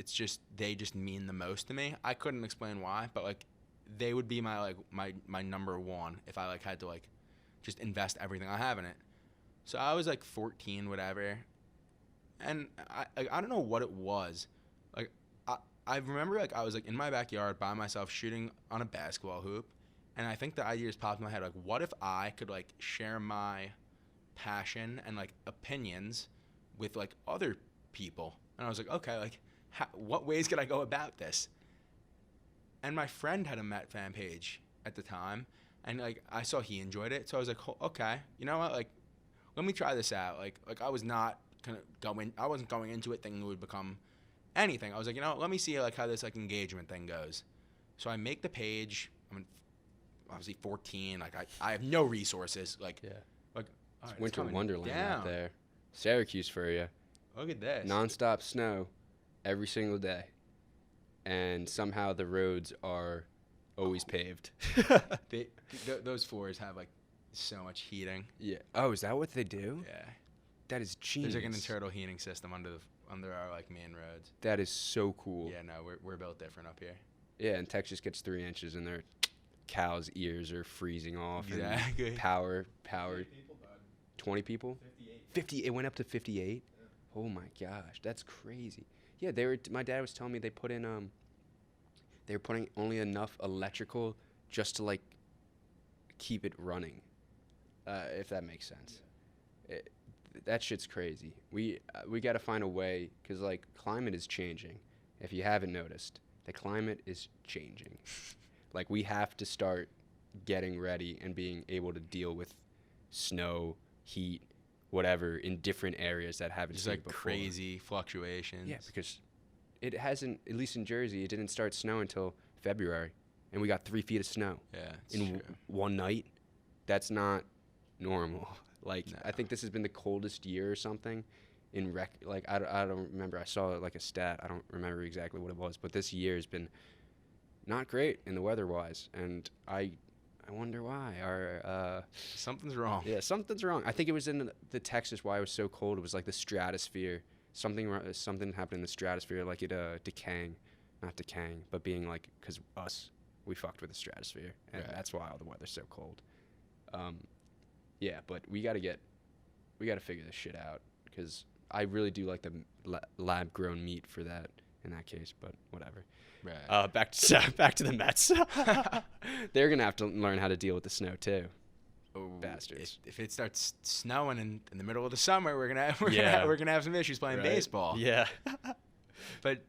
Speaker 2: they just mean the most to me. I couldn't explain why, but like they would be my number one if I like had to like just invest everything I have in it. So I was like 14, whatever, and I don't know what it was. Like I remember like I was like in my backyard by myself shooting on a basketball hoop, and I think the idea just popped in my head like, what if I could like share my passion and like opinions with like other people? And I was like, okay, like what ways could I go about this? And my friend had a Met fan page at the time, and like I saw he enjoyed it, so I was like, okay, you know what, like let me try this out. Like I was not I wasn't going into it thinking it would become anything. I was like, you know, let me see like how this like engagement thing goes. So I make the page. I'm obviously 14. Like I have no resources. Like
Speaker 1: yeah,
Speaker 2: like
Speaker 1: it's winter wonderland out there. Syracuse for you.
Speaker 2: Look at this.
Speaker 1: Non-stop snow every single day. And somehow the roads are always paved.
Speaker 2: Those floors have like so much heating.
Speaker 1: Yeah. Oh, is that what they do?
Speaker 2: Yeah.
Speaker 1: That is genius.
Speaker 2: There's like an internal heating system under our like main roads.
Speaker 1: That is so cool.
Speaker 2: Yeah, no, we're built different up here.
Speaker 1: Yeah, and Texas gets 3 inches and their cows' ears are freezing off.
Speaker 2: Exactly.
Speaker 1: And power. 20
Speaker 3: people?
Speaker 1: people?
Speaker 3: 58.
Speaker 1: 50. It went up to 58. Yeah. Oh my gosh, that's crazy. Yeah, my dad was telling me they were putting only enough electrical just to like keep it running, if that makes sense. That shit's crazy. We got to find a way because like climate is changing. If you haven't noticed, the climate is changing. Like we have to start getting ready and being able to deal with snow, heat, whatever in different areas that haven't
Speaker 2: Just
Speaker 1: seen
Speaker 2: like
Speaker 1: before.
Speaker 2: crazy fluctuations.
Speaker 1: Yeah, because it hasn't, at least in Jersey, it didn't start snow until February, and we got 3 feet of snow
Speaker 2: in
Speaker 1: one night. That's not normal. Like
Speaker 2: No.
Speaker 1: I think this has been the coldest year or something. I don't remember. I saw like a stat. I don't remember exactly what it was, but this year has been not great in the weather-wise, and I wonder why.
Speaker 2: Something's wrong.
Speaker 1: Yeah, something's wrong. I think it was in the Texas why it was so cold. It was like the stratosphere. Something happened in the stratosphere, like it not decaying, but being like, because we fucked with the stratosphere, and that's why all the weather's so cold. Yeah, but we gotta figure this shit out, because I really do like the lab grown meat for that, in that case, but whatever.
Speaker 2: Right.
Speaker 1: Back to the Mets. They're gonna have to learn how to deal with the snow too.
Speaker 2: Oh,
Speaker 1: Bastards.
Speaker 2: If it starts snowing in the middle of the summer, we're gonna have some issues playing
Speaker 1: Right.
Speaker 2: baseball.
Speaker 1: Yeah.
Speaker 2: But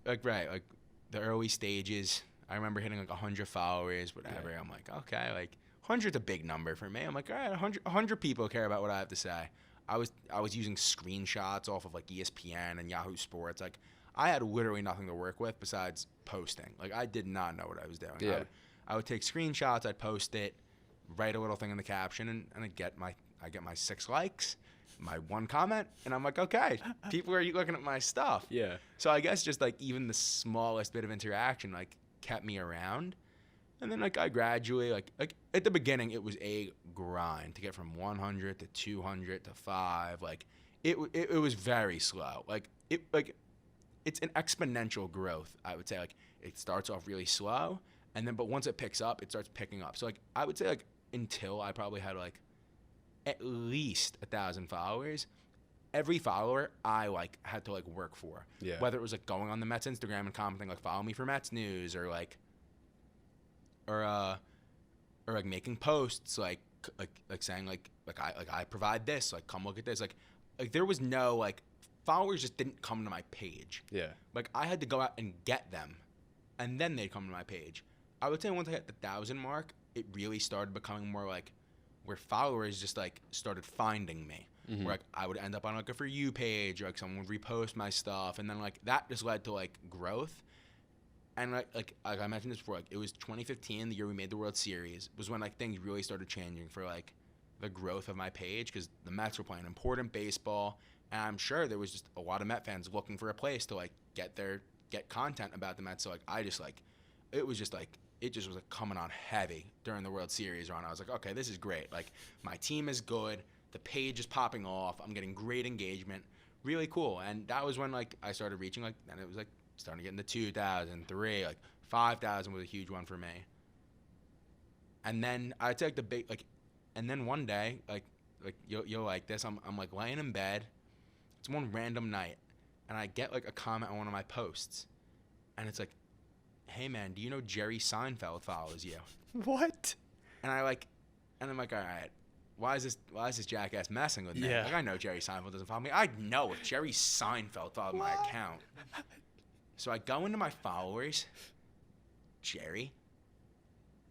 Speaker 2: like the early stages, I remember hitting like 100 followers, whatever. I'm like, okay, like 100's a big number for me. I'm like, all right, 100 people care about what I have to say. I was using screenshots off of like ESPN and Yahoo Sports. Like I had literally nothing to work with besides posting. Like I did not know what I was doing.
Speaker 1: Yeah.
Speaker 2: I would take screenshots, I'd post it, write a little thing in the caption, and I get my 6 likes, my 1 comment, and I'm like, okay, people are looking at my stuff.
Speaker 1: Yeah.
Speaker 2: So I guess just like even the smallest bit of interaction like kept me around. And then like I gradually like at the beginning it was a grind to get from 100 to 200 to 5. Like it was very slow. Like it's an exponential growth, I would say. Like it starts off really slow, and then but once it picks up, it starts picking up. So like I would say like until I probably had like at least 1,000 followers, every follower I like had to like work for.
Speaker 1: Yeah.
Speaker 2: Whether it was like going on the Mets Instagram and commenting like follow me for Mets news, or like making posts like saying like I provide this, like come look at this. Like there was no like followers just didn't come to my page.
Speaker 1: Yeah.
Speaker 2: Like I had to go out and get them, and then they'd come to my page. I would say once I hit the 1,000 mark, it really started becoming more like where followers just like started finding me.
Speaker 1: Mm-hmm.
Speaker 2: Where like I would end up on like a For You page, or like someone would repost my stuff, and then like that just led to like growth. And like I mentioned this before, like it was 2015, the year we made the World Series, was when like things really started changing for like the growth of my page, because the Mets were playing important baseball, and I'm sure there was just a lot of Met fans looking for a place to like get content about the Mets. So like I just like it just was like coming on heavy during the World Series run. I was like, okay, this is great. Like my team is good, the page is popping off, I'm getting great engagement, really cool. And that was when like I started reaching like, and it was like starting to get into 2,000, 3, like 5,000 was a huge one for me. And then I'd say like the big like, and then one day like you'll like this. I'm like laying in bed. It's one random night, and I get like a comment on one of my posts, and it's like, "Hey man, do you know Jerry Seinfeld follows you?"
Speaker 1: What?
Speaker 2: And I'm like, all right. Why is this jackass messing with me?
Speaker 1: Yeah.
Speaker 2: Like I know Jerry Seinfeld doesn't follow me. I know if Jerry Seinfeld followed my account. So I go into my followers, Jerry,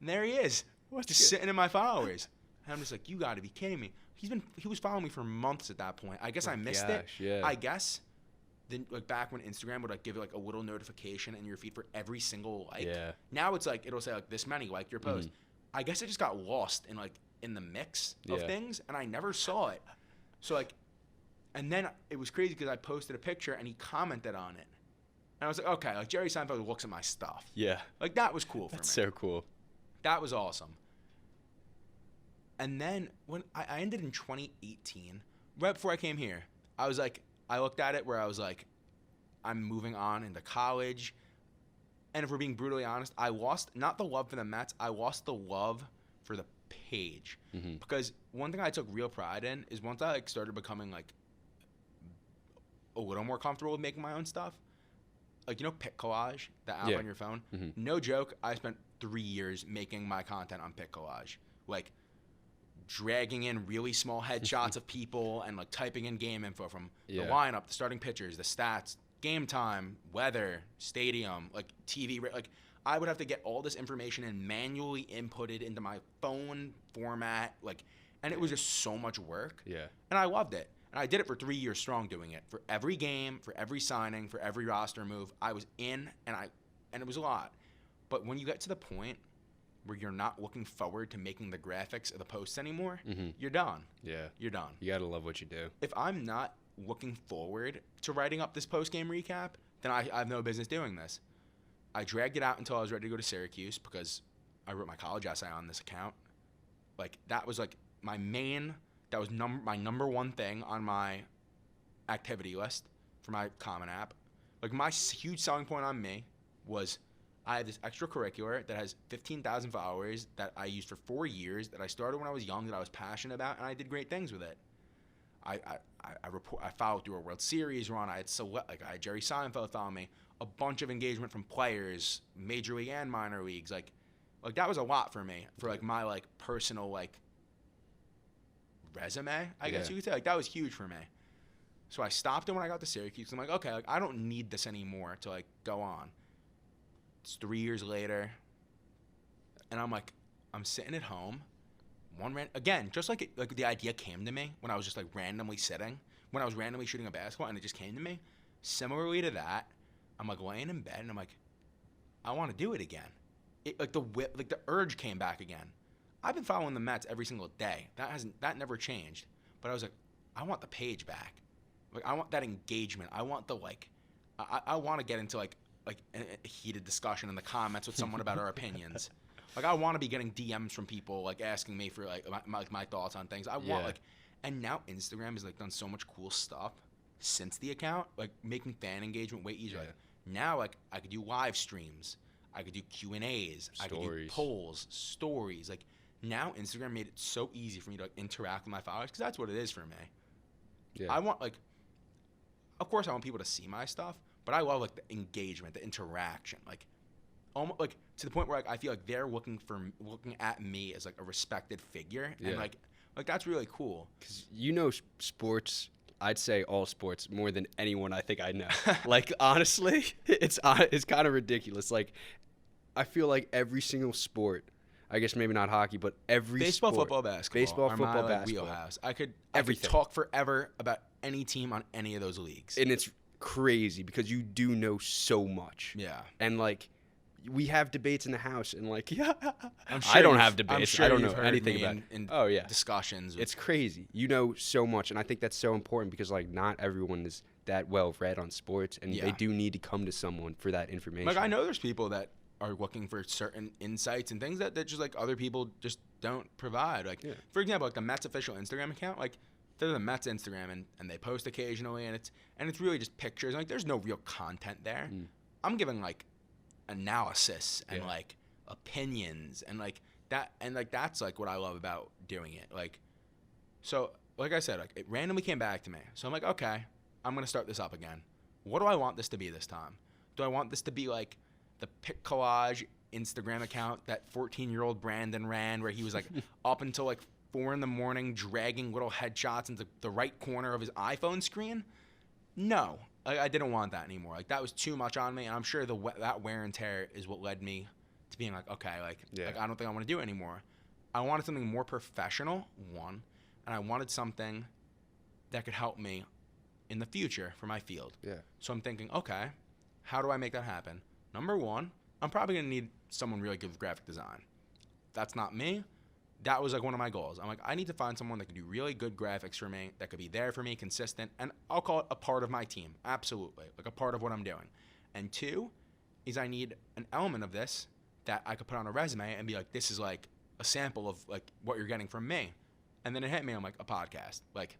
Speaker 2: and there he is, just sitting in my followers. And I'm just like, you got to be kidding me. He was following me for months at that point. I guess I missed it.
Speaker 1: Yeah.
Speaker 2: I guess then like back when Instagram would like give it like a little notification in your feed for every single like.
Speaker 1: Yeah.
Speaker 2: Now it's like it'll say like this many liked your post. Mm-hmm. I guess I just got lost in the mix of things, and I never saw it. So like, and then it was crazy because I posted a picture and he commented on it. And I was like, okay, like Jerry Seinfeld looks at my stuff.
Speaker 1: Yeah.
Speaker 2: Like that was cool for me.
Speaker 1: That's so cool.
Speaker 2: That was awesome. And then when I ended in 2018, right before I came here, I was like, I looked at it where I was like, I'm moving on into college. And if we're being brutally honest, I lost not the love for the Mets, I lost the love for the page. Mm-hmm. Because one thing I took real pride in is once I like started becoming like a little more comfortable with making my own stuff, like, you know, Pic Collage, the app on your phone? Mm-hmm. No joke, I spent 3 years making my content on Pic Collage. Like, dragging in really small headshots of people and, like, typing in game info from the lineup, the starting pitchers, the stats, game time, weather, stadium, like, TV. Like, I would have to get all this information and manually input it into my phone format. Like, and it was just so much work.
Speaker 1: Yeah.
Speaker 2: And I loved it. And I did it for 3 years strong doing it. For every game, for every signing, for every roster move, I was in, and it was a lot. But when you get to the point where you're not looking forward to making the graphics of the posts anymore, you're done.
Speaker 1: Yeah.
Speaker 2: You're done.
Speaker 1: You got to love what you do.
Speaker 2: If I'm not looking forward to writing up this post-game recap, then I have no business doing this. I dragged it out until I was ready to go to Syracuse because I wrote my college essay on this account. Like, that was like my main... That was my number one thing on my activity list for my Common App. Like, my huge selling point on me was I had this extracurricular that has 15,000 followers that I used for 4 years, that I started when I was young, that I was passionate about, and I did great things with it. I followed through a World Series run. I had Jerry Seinfeld follow me. a bunch of engagement from players, major league and minor leagues. Like that was a lot for me for like my like personal like resume, I guess you could say. Like that was huge for me. So I stopped it when I got to Syracuse. I'm like, okay, like I don't need this anymore to like go on. It's 3 years later, and I'm like, I'm sitting at home. Again, just like the idea came to me when I was just like randomly sitting, when I was randomly shooting a basketball, and it just came to me. Similarly to that, I'm like laying in bed, and I'm like, I want to do it again. The urge came back again. I've been following the Mets every single day. That never changed. But I was like, I want the page back. Like I want that engagement. I want the like, I want to get into like a heated discussion in the comments with someone about our opinions. Like I want to be getting DMs from people like asking me for like my thoughts on things. I want like, and now Instagram has like done so much cool stuff since the account, like making fan engagement way easier. Like, now like I could do live streams, I could do Q&As, I could do polls, stories. Like now Instagram made it so easy for me to like interact with my followers because that's what it is for me. Yeah. I want like, of course I want people to see my stuff, but I love like the engagement, the interaction, like almost like to the point where like I feel like they're looking at me as like a respected figure, and like that's really cool.
Speaker 1: Because sports, I'd say all sports more than anyone I think I know. Like honestly, it's kind of ridiculous. Like I feel like every single sport, I guess maybe not hockey, but every
Speaker 2: baseball,
Speaker 1: sport,
Speaker 2: football, basketball,
Speaker 1: baseball,
Speaker 2: are
Speaker 1: football,
Speaker 2: my,
Speaker 1: basketball,
Speaker 2: wheelhouse. I could talk forever about any team on any of those leagues,
Speaker 1: and it's crazy because you do know so much.
Speaker 2: Yeah,
Speaker 1: and like. We have debates in the house, and like,
Speaker 2: I'm sure
Speaker 1: I don't have debates.
Speaker 2: I'm sure
Speaker 1: I don't
Speaker 2: you've
Speaker 1: know
Speaker 2: heard
Speaker 1: anything
Speaker 2: me
Speaker 1: about.
Speaker 2: in discussions.
Speaker 1: It's crazy. You know so much, and I think that's so important because like not everyone is that well read on sports, and they do need to come to someone for that information.
Speaker 2: Like I know there's people that are looking for certain insights and things that just like other people just don't provide. Like for example, like the Mets official Instagram account, like they're the Mets Instagram, and they post occasionally, and it's really just pictures. Like there's no real content there. I'm giving like analysis and like opinions and like that, and like that's like what I love about doing it. Like so like I said, like it randomly came back to me, so I'm like, okay, I'm gonna start this up again. What do I want this to be this time? Do I want this to be like the pic collage Instagram account that 14-year-old Brandon ran, where he was like up until like 4 a.m. dragging little headshots into the right corner of his iPhone screen? No, I didn't want that anymore. Like that was too much on me, and I'm sure that wear and tear is what led me to being like, okay, like I don't think I want to do it anymore. I wanted something more professional, one, and I wanted something that could help me in the future for my field. Yeah. So I'm thinking, okay, how do I make that happen? Number one, I'm probably gonna need someone really good with graphic design. That's not me. That was like one of my goals. I'm like, I need to find someone that can do really good graphics for me, that could be there for me, consistent, and I'll call it a part of my team. Absolutely. Like a part of what I'm doing. And two is I need an element of this that I could put on a resume and be like, this is like a sample of like what you're getting from me. And then it hit me, I'm like, a podcast. Like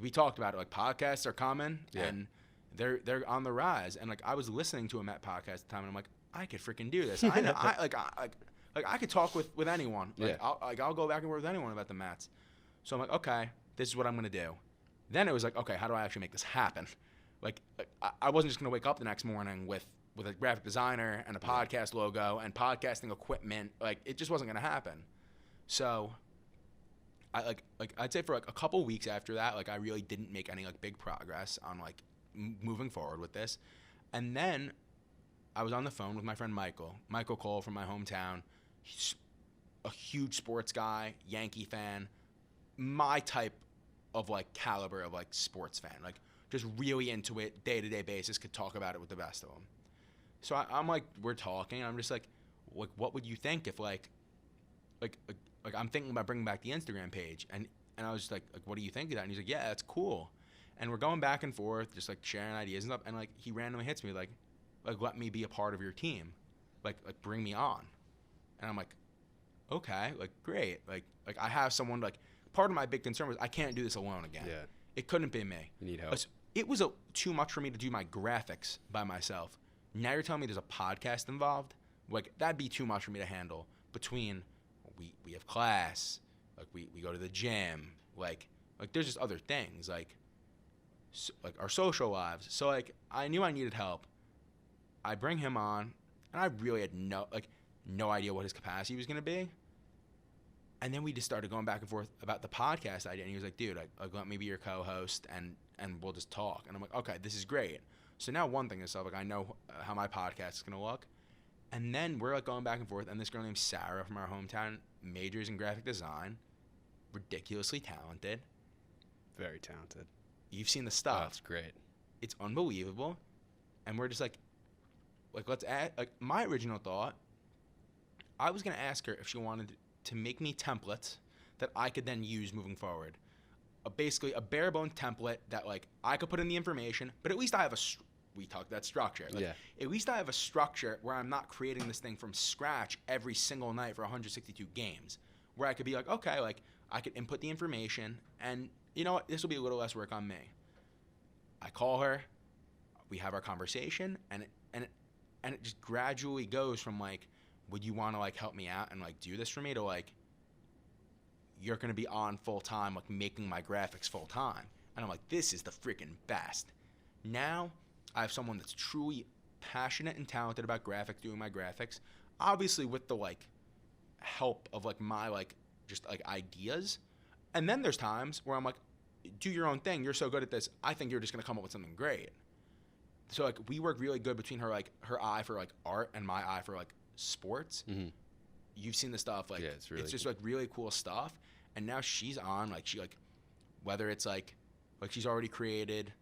Speaker 2: we talked about it, like podcasts are common and they're on the rise. And like I was listening to a Met podcast at the time, and I'm like, I could freaking do this. I know I could talk with anyone. Like, I'll go back and forth with anyone about the Mets. So I'm like, okay, this is what I'm gonna do. Then it was like, okay, how do I actually make this happen? Like I wasn't just gonna wake up the next morning with a graphic designer and a podcast logo and podcasting equipment. Like it just wasn't gonna happen. So I'd say for like a couple weeks after that, like I really didn't make any like big progress on like moving forward with this. And then I was on the phone with my friend Michael Cole from my hometown. He's a huge sports guy, Yankee fan, my type of like caliber of like sports fan, like just really into it, day-to-day basis, could talk about it with the best of them. So I'm like, we're talking, and I'm just like, what would you think if like I'm thinking about bringing back the Instagram page, and I was just like, what do you think of that? And he's like, yeah, that's cool. And we're going back and forth, just like sharing ideas and stuff, and like he randomly hits me like let me be a part of your team, like bring me on. And I'm like, okay, like great, like I have someone. Like part of my big concern was I can't do this alone again. Yeah, it couldn't be me.
Speaker 1: You need help.
Speaker 2: It was too much for me to do my graphics by myself. Now you're telling me there's a podcast involved. Like that'd be too much for me to handle. Between we have class, like we go to the gym, like there's just other things like our social lives. So like I knew I needed help. I bring him on, and I really had no idea what his capacity was gonna be. And then we just started going back and forth about the podcast idea, and he was like, "Dude, let me be your co-host, and we'll just talk." And I'm like, "Okay, this is great." So now one thing is, like, I know how my podcast is gonna look, and then we're like going back and forth, and this girl named Sarah from our hometown majors in graphic design, ridiculously talented.
Speaker 1: Very talented.
Speaker 2: You've seen the
Speaker 1: Oh,
Speaker 2: stuff.
Speaker 1: that's great.
Speaker 2: It's unbelievable, and we're just like let's add. Like, my original thought, I was gonna ask her if she wanted to make me templates that I could then use moving forward. Basically a bare bone template that like I could put in the information, but at least I have we talked that structure. Like,
Speaker 1: Yeah.
Speaker 2: At least I have a structure where I'm not creating this thing from scratch every single night for 162 games. Where I could be like, okay, like I could input the information, and you know what, this will be a little less work on me. I call her, we have our conversation, and it just gradually goes from like, would you want to like help me out and like do this for me, to like, you're going to be on full time, like making my graphics full time. And I'm like, this is the freaking best. Now I have someone that's truly passionate and talented about graphics, doing my graphics, obviously with the like help of like my like just like ideas. And then there's times where I'm like, do your own thing. You're so good at this. I think you're just going to come up with something great. So like we work really good between her, like her eye for like art and my eye for like sports.
Speaker 1: Mm-hmm.
Speaker 2: You've seen the stuff, like,
Speaker 1: Yeah,
Speaker 2: it's just like really cool stuff. And now she's on, like, she like, whether it's like she's already created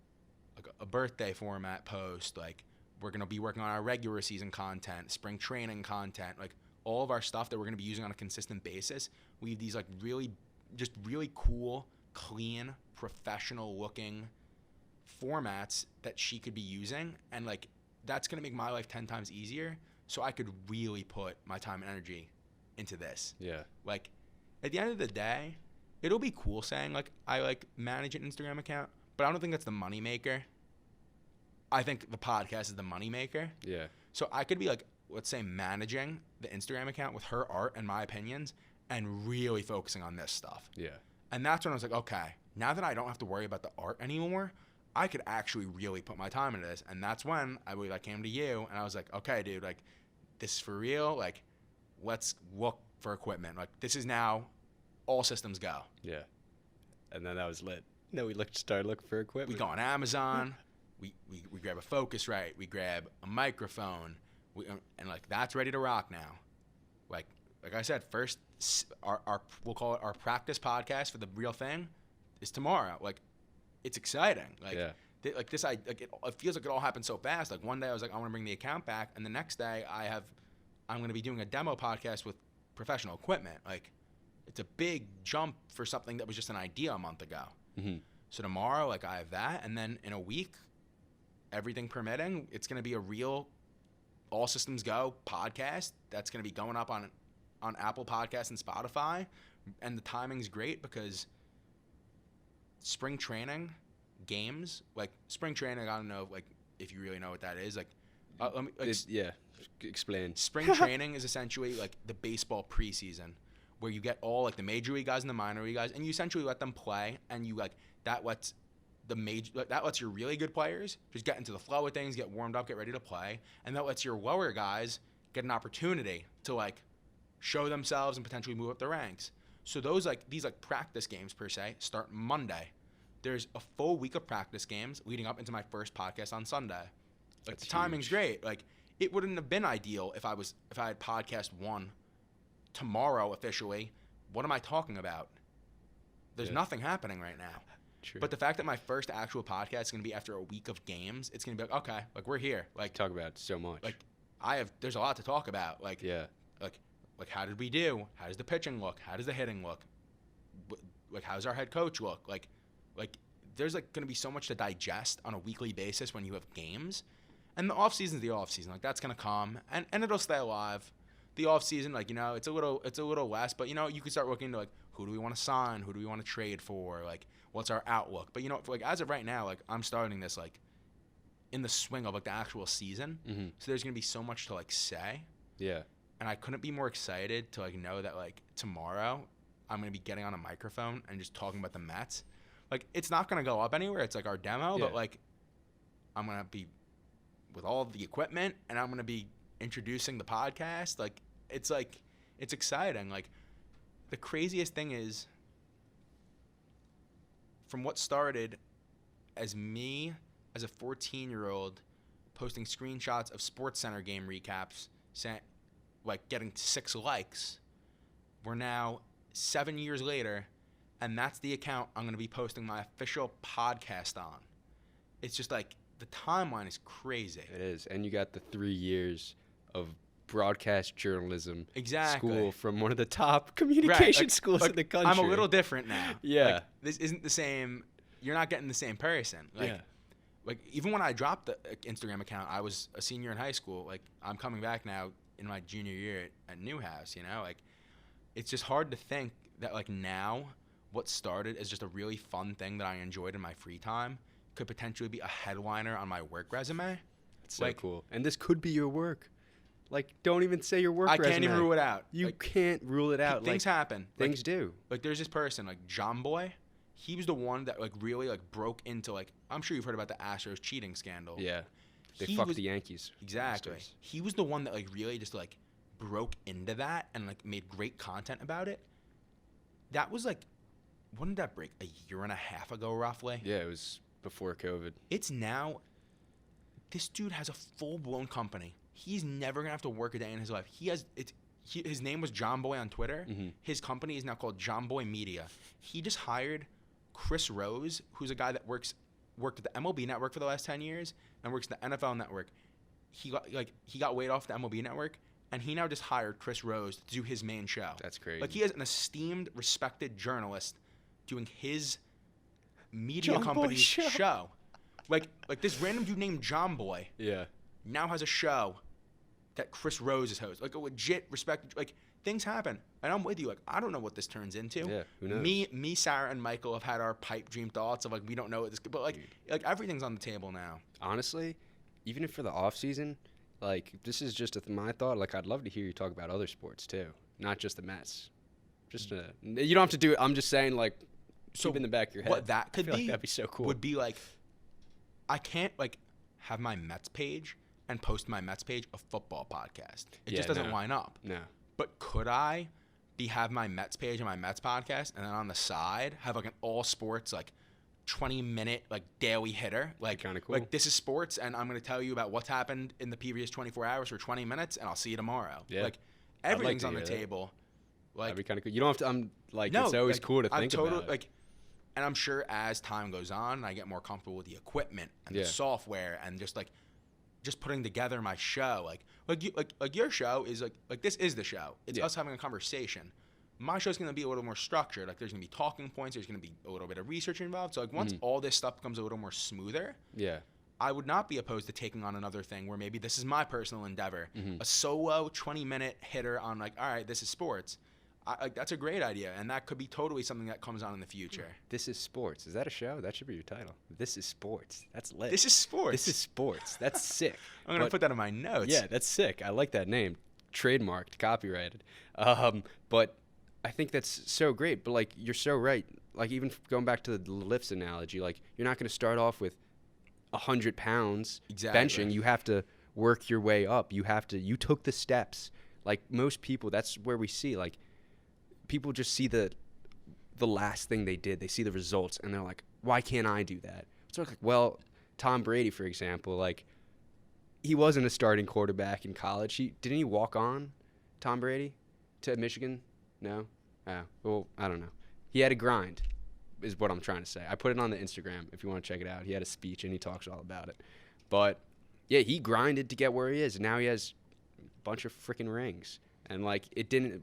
Speaker 2: like a birthday format post, like we're gonna be working on our regular season content, spring training content, like all of our stuff that we're gonna be using on a consistent basis. We have these like really cool, clean, professional looking formats that she could be using, and like that's gonna make my life 10 times easier. So I could really put my time and energy into this.
Speaker 1: Yeah.
Speaker 2: Like, at the end of the day, it'll be cool saying, like, I, like, manage an Instagram account, but I don't think that's the money maker. I think the podcast is the money maker.
Speaker 1: Yeah.
Speaker 2: So I could be, like, let's say managing the Instagram account with her art and my opinions and really focusing on this stuff.
Speaker 1: Yeah.
Speaker 2: And that's when I was like, okay, now that I don't have to worry about the art anymore, I could actually really put my time into this. And that's when I really, like, came to you, and I was like, okay, dude, like, this is for real. Like, let's look for equipment. Like, this is now all systems go.
Speaker 1: Yeah. And then that was lit. Then we started looking for equipment.
Speaker 2: We go on Amazon. we grab a Focusrite. We grab a microphone. And like, that's ready to rock now. Like I said, first, our we'll call it our practice podcast for the real thing is tomorrow. Like, it's exciting. Like,
Speaker 1: yeah.
Speaker 2: Like this, it feels like it all happened so fast. Like, one day I was like, I want to bring the account back, and the next day I'm going to be doing a demo podcast with professional equipment. Like, it's a big jump for something that was just an idea a month ago.
Speaker 1: Mm-hmm.
Speaker 2: So tomorrow, like, I have that, and then in a week, everything permitting, it's going to be a real all systems go podcast that's going to be going up on Apple Podcasts and Spotify, and the timing's great because spring training games, like spring training, I don't know, like, if you really know what that is. Like, let me, like,
Speaker 1: yeah, explain.
Speaker 2: Spring training is essentially like the baseball preseason, where you get all like the major league guys and the minor league guys, and you essentially let them play, and you like that lets your really good players just get into the flow of things, get warmed up, get ready to play, and that lets your lower guys get an opportunity to like show themselves and potentially move up the ranks. So these practice games per se start Monday. There's a full week of practice games leading up into my first podcast on Sunday. Like, the timing's great. Like, it wouldn't have been ideal if I had podcast one tomorrow officially. What am I talking about? There's nothing happening right now.
Speaker 1: True.
Speaker 2: But the fact that my first actual podcast is going to be after a week of games, it's going to be like, okay, like, we're here. Like,
Speaker 1: talk about so much.
Speaker 2: Like, there's a lot to talk about. Like,
Speaker 1: yeah.
Speaker 2: Like, how did we do? How does the pitching look? How does the hitting look? Like, how does our head coach look? Like, there's like going to be so much to digest on a weekly basis when you have games. And the off season's the off season. Like, that's going to come, and it'll stay alive. The off season, like, you know, it's a little less, but, you know, you can start looking to like, who do we want to sign? Who do we want to trade for? Like, what's our outlook? But, you know, like, as of right now, like, I'm starting this like in the swing of like the actual season.
Speaker 1: Mm-hmm.
Speaker 2: So there's going to be so much to like say.
Speaker 1: Yeah.
Speaker 2: And I couldn't be more excited to like know that like tomorrow I'm going to be getting on a microphone and just talking about the Mets. Like, it's not going to go up anywhere. It's like our demo, but like, I'm going to be with all the equipment, and I'm gonna be introducing the podcast. Like it's exciting. Like the craziest thing is, from what started as me as a 14-year-old posting screenshots of SportsCenter game recaps, like getting 6 likes, we're now 7 years later, and that's the account I'm going to be posting my official podcast on. It's just like the timeline is crazy.
Speaker 1: It is. And you got the 3 years of broadcast journalism
Speaker 2: Exactly.
Speaker 1: school from one of the top communication
Speaker 2: Like,
Speaker 1: schools in the country.
Speaker 2: I'm a little different now.
Speaker 1: Yeah.
Speaker 2: Like, this isn't the same. You're not getting the same person. Like,
Speaker 1: Yeah.
Speaker 2: Like, even when I dropped the Instagram account, I was a senior in high school. Like, I'm coming back now in my junior year at Newhouse, you know? Like, it's just hard to think that, like, now what started as just a really fun thing that I enjoyed in my free time could potentially be a headliner on my work resume.
Speaker 1: It's so
Speaker 2: like,
Speaker 1: cool. And this could be your work. Like, don't even say your work
Speaker 2: I
Speaker 1: resume.
Speaker 2: can't even rule it out.
Speaker 1: You
Speaker 2: Like,
Speaker 1: can't rule it out.
Speaker 2: things
Speaker 1: like,
Speaker 2: happen.
Speaker 1: Things do.
Speaker 2: Like, there's this person, like, John Boy. He was the one that, like, really, like, broke into, like, I'm sure you've heard about the Astros cheating scandal.
Speaker 1: Yeah. They
Speaker 2: He
Speaker 1: fucked
Speaker 2: was-
Speaker 1: the Yankees.
Speaker 2: Exactly.
Speaker 1: Astros.
Speaker 2: He was the one that, like, really just, like, broke into that and, like, made great content about it. That was, like, when did that break? A year and a half ago, roughly?
Speaker 1: Yeah, it was before COVID.
Speaker 2: It's now, this dude has a full-blown company. He's never going to have to work a day in his life. His name was John Boy on Twitter.
Speaker 1: Mhm.
Speaker 2: His company is now called John Boy Media. He just hired Chris Rose, who's a guy that worked at the MLB Network for the last 10 years and works at the NFL Network. He got weighed off the MLB Network, and he now just hired Chris Rose to do his main show.
Speaker 1: That's crazy.
Speaker 2: Like, he has an esteemed, respected journalist doing his media
Speaker 1: John Boy
Speaker 2: company's
Speaker 1: show.
Speaker 2: show. Like this random dude named John Boy
Speaker 1: Yeah.
Speaker 2: now has a show that Chris Rose is host. Like, a legit respected, like, things happen. And I'm with you. Like, I don't know what this turns into.
Speaker 1: Yeah, who knows?
Speaker 2: Me, Sarah, and Michael have had our pipe dream thoughts of, like, we don't know what this could, but, like everything's on the table now.
Speaker 1: Honestly, even if for the off season, like, this is just my thought. Like, I'd love to hear you talk about other sports too, not just the Mets. Just you don't have to do it. I'm just saying, like,
Speaker 2: So
Speaker 1: keep in the back of your head.
Speaker 2: what that
Speaker 1: I
Speaker 2: could
Speaker 1: feel
Speaker 2: be
Speaker 1: like that'd be so cool.
Speaker 2: would be, like, I can't, like, have my Mets page and post my Mets page a football podcast. It
Speaker 1: Yeah,
Speaker 2: just doesn't
Speaker 1: no.
Speaker 2: line up.
Speaker 1: No.
Speaker 2: But could I have my Mets page and my Mets podcast, and then on the side have, like, an all sports, like, 20-minute, like, daily hitter? Like,
Speaker 1: Kinda cool.
Speaker 2: Like, this is sports, and I'm going to tell you about what's happened in the previous 24 hours for 20 minutes, and I'll see you tomorrow.
Speaker 1: Yeah.
Speaker 2: Like,
Speaker 1: I'd like
Speaker 2: everything's
Speaker 1: to
Speaker 2: on the
Speaker 1: hear that.
Speaker 2: table. Like,
Speaker 1: That'd be kind of cool. You don't have to. I'm like,
Speaker 2: no,
Speaker 1: it's always
Speaker 2: like,
Speaker 1: cool to
Speaker 2: I'm
Speaker 1: think
Speaker 2: totally,
Speaker 1: about. It.
Speaker 2: Like, and I'm sure as time goes on, I get more comfortable with the equipment and
Speaker 1: Yeah.
Speaker 2: the software and just putting together my show. Like your show is like this is the show. It's
Speaker 1: Yeah.
Speaker 2: us having a conversation. My show's gonna be a little more structured. Like, there's gonna be talking points. There's gonna be a little bit of research involved. So, like, once all this stuff becomes a little more smoother,
Speaker 1: Yeah.
Speaker 2: I would not be opposed to taking on another thing where maybe this is my personal endeavor, a solo 20-minute hitter on, like, all right, this is sports. That's a great idea, and that could be totally something that comes on in the future.
Speaker 1: This is sports. Is that a show? That should be your title. This is sports. That's lit.
Speaker 2: This is sports.
Speaker 1: This is sports. That's sick.
Speaker 2: I'm gonna
Speaker 1: But-
Speaker 2: put that in my notes.
Speaker 1: Yeah, that's sick. I like that name. Trademarked, copyrighted. But I think that's so great. But, like, you're so right. Like, even going back to the lifts analogy, like, you're not going to start off with 100 pounds
Speaker 2: Exactly.
Speaker 1: benching. You have to work your way up. You took the steps. Like, most people, that's where we see, like, people just see the last thing they did. They see the results, and they're like, why can't I do that? So, like, well, Tom Brady, for example, like, he wasn't a starting quarterback in college. Didn't he walk on, Tom Brady, to Michigan? No? Oh, well, I don't know. He had a grind, is what I'm trying to say. I put it on the Instagram if you want to check it out. He had a speech, and he talks all about it. But, yeah, he grinded to get where he is, and now he has a bunch of freaking rings. And, like,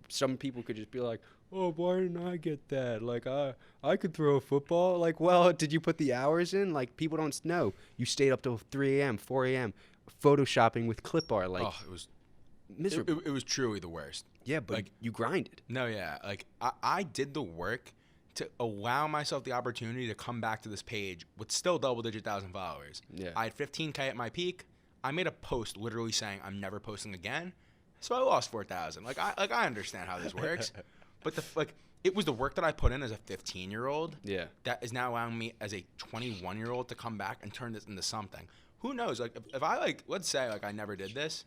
Speaker 1: some people could just be like, oh, why didn't I get that? Like, I could throw a football. Like, well, did you put the hours in? Like, people don't know. You stayed up till 3 a.m., 4 a.m., photoshopping with clip art. Like,
Speaker 2: It was
Speaker 1: miserable.
Speaker 2: It was truly the worst.
Speaker 1: Yeah, but
Speaker 2: like,
Speaker 1: you grinded.
Speaker 2: No, yeah. Like, I did the work to allow myself the opportunity to come back to this page with still double-digit 1,000 followers.
Speaker 1: Yeah.
Speaker 2: I had 15K at my peak. I made a post literally saying I'm never posting again. So I lost 4,000. Like, I understand how this works. But it was the work that I put in as a 15-year-old
Speaker 1: Yeah.
Speaker 2: that is now allowing me as a 21-year-old to come back and turn this into something. who knows? Like, if I, like, let's say, like, I never did this,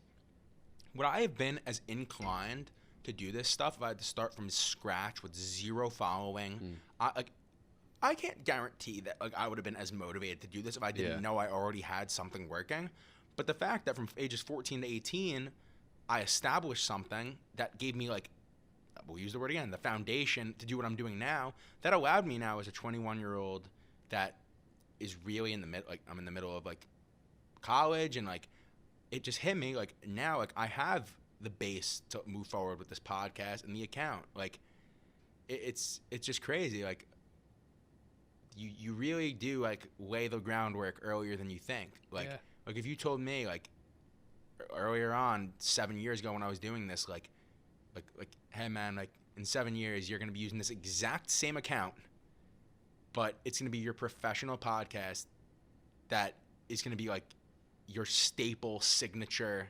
Speaker 2: would I have been as inclined to do this stuff if I had to start from scratch with zero following? I can't guarantee that, like, I would have been as motivated to do this if I didn't know I already had something working. But the fact that from ages 14 to 18, I established something that gave me, like, we'll use the word again, the foundation to do what I'm doing now, that allowed me now as a 21-year-old that is really in the middle, like, I'm in the middle of, like, college, and, like, it just hit me, like, now, like, I have the base to move forward with this podcast and the account. Like, it's just crazy. Like, you really do, like, lay the groundwork earlier than you think. Like, like, if you told me, like, earlier on, 7 years ago when I was doing this, like, hey, man, like, in 7 years, you're going to be using this exact same account, but it's going to be your professional podcast that is going to be, like, your staple signature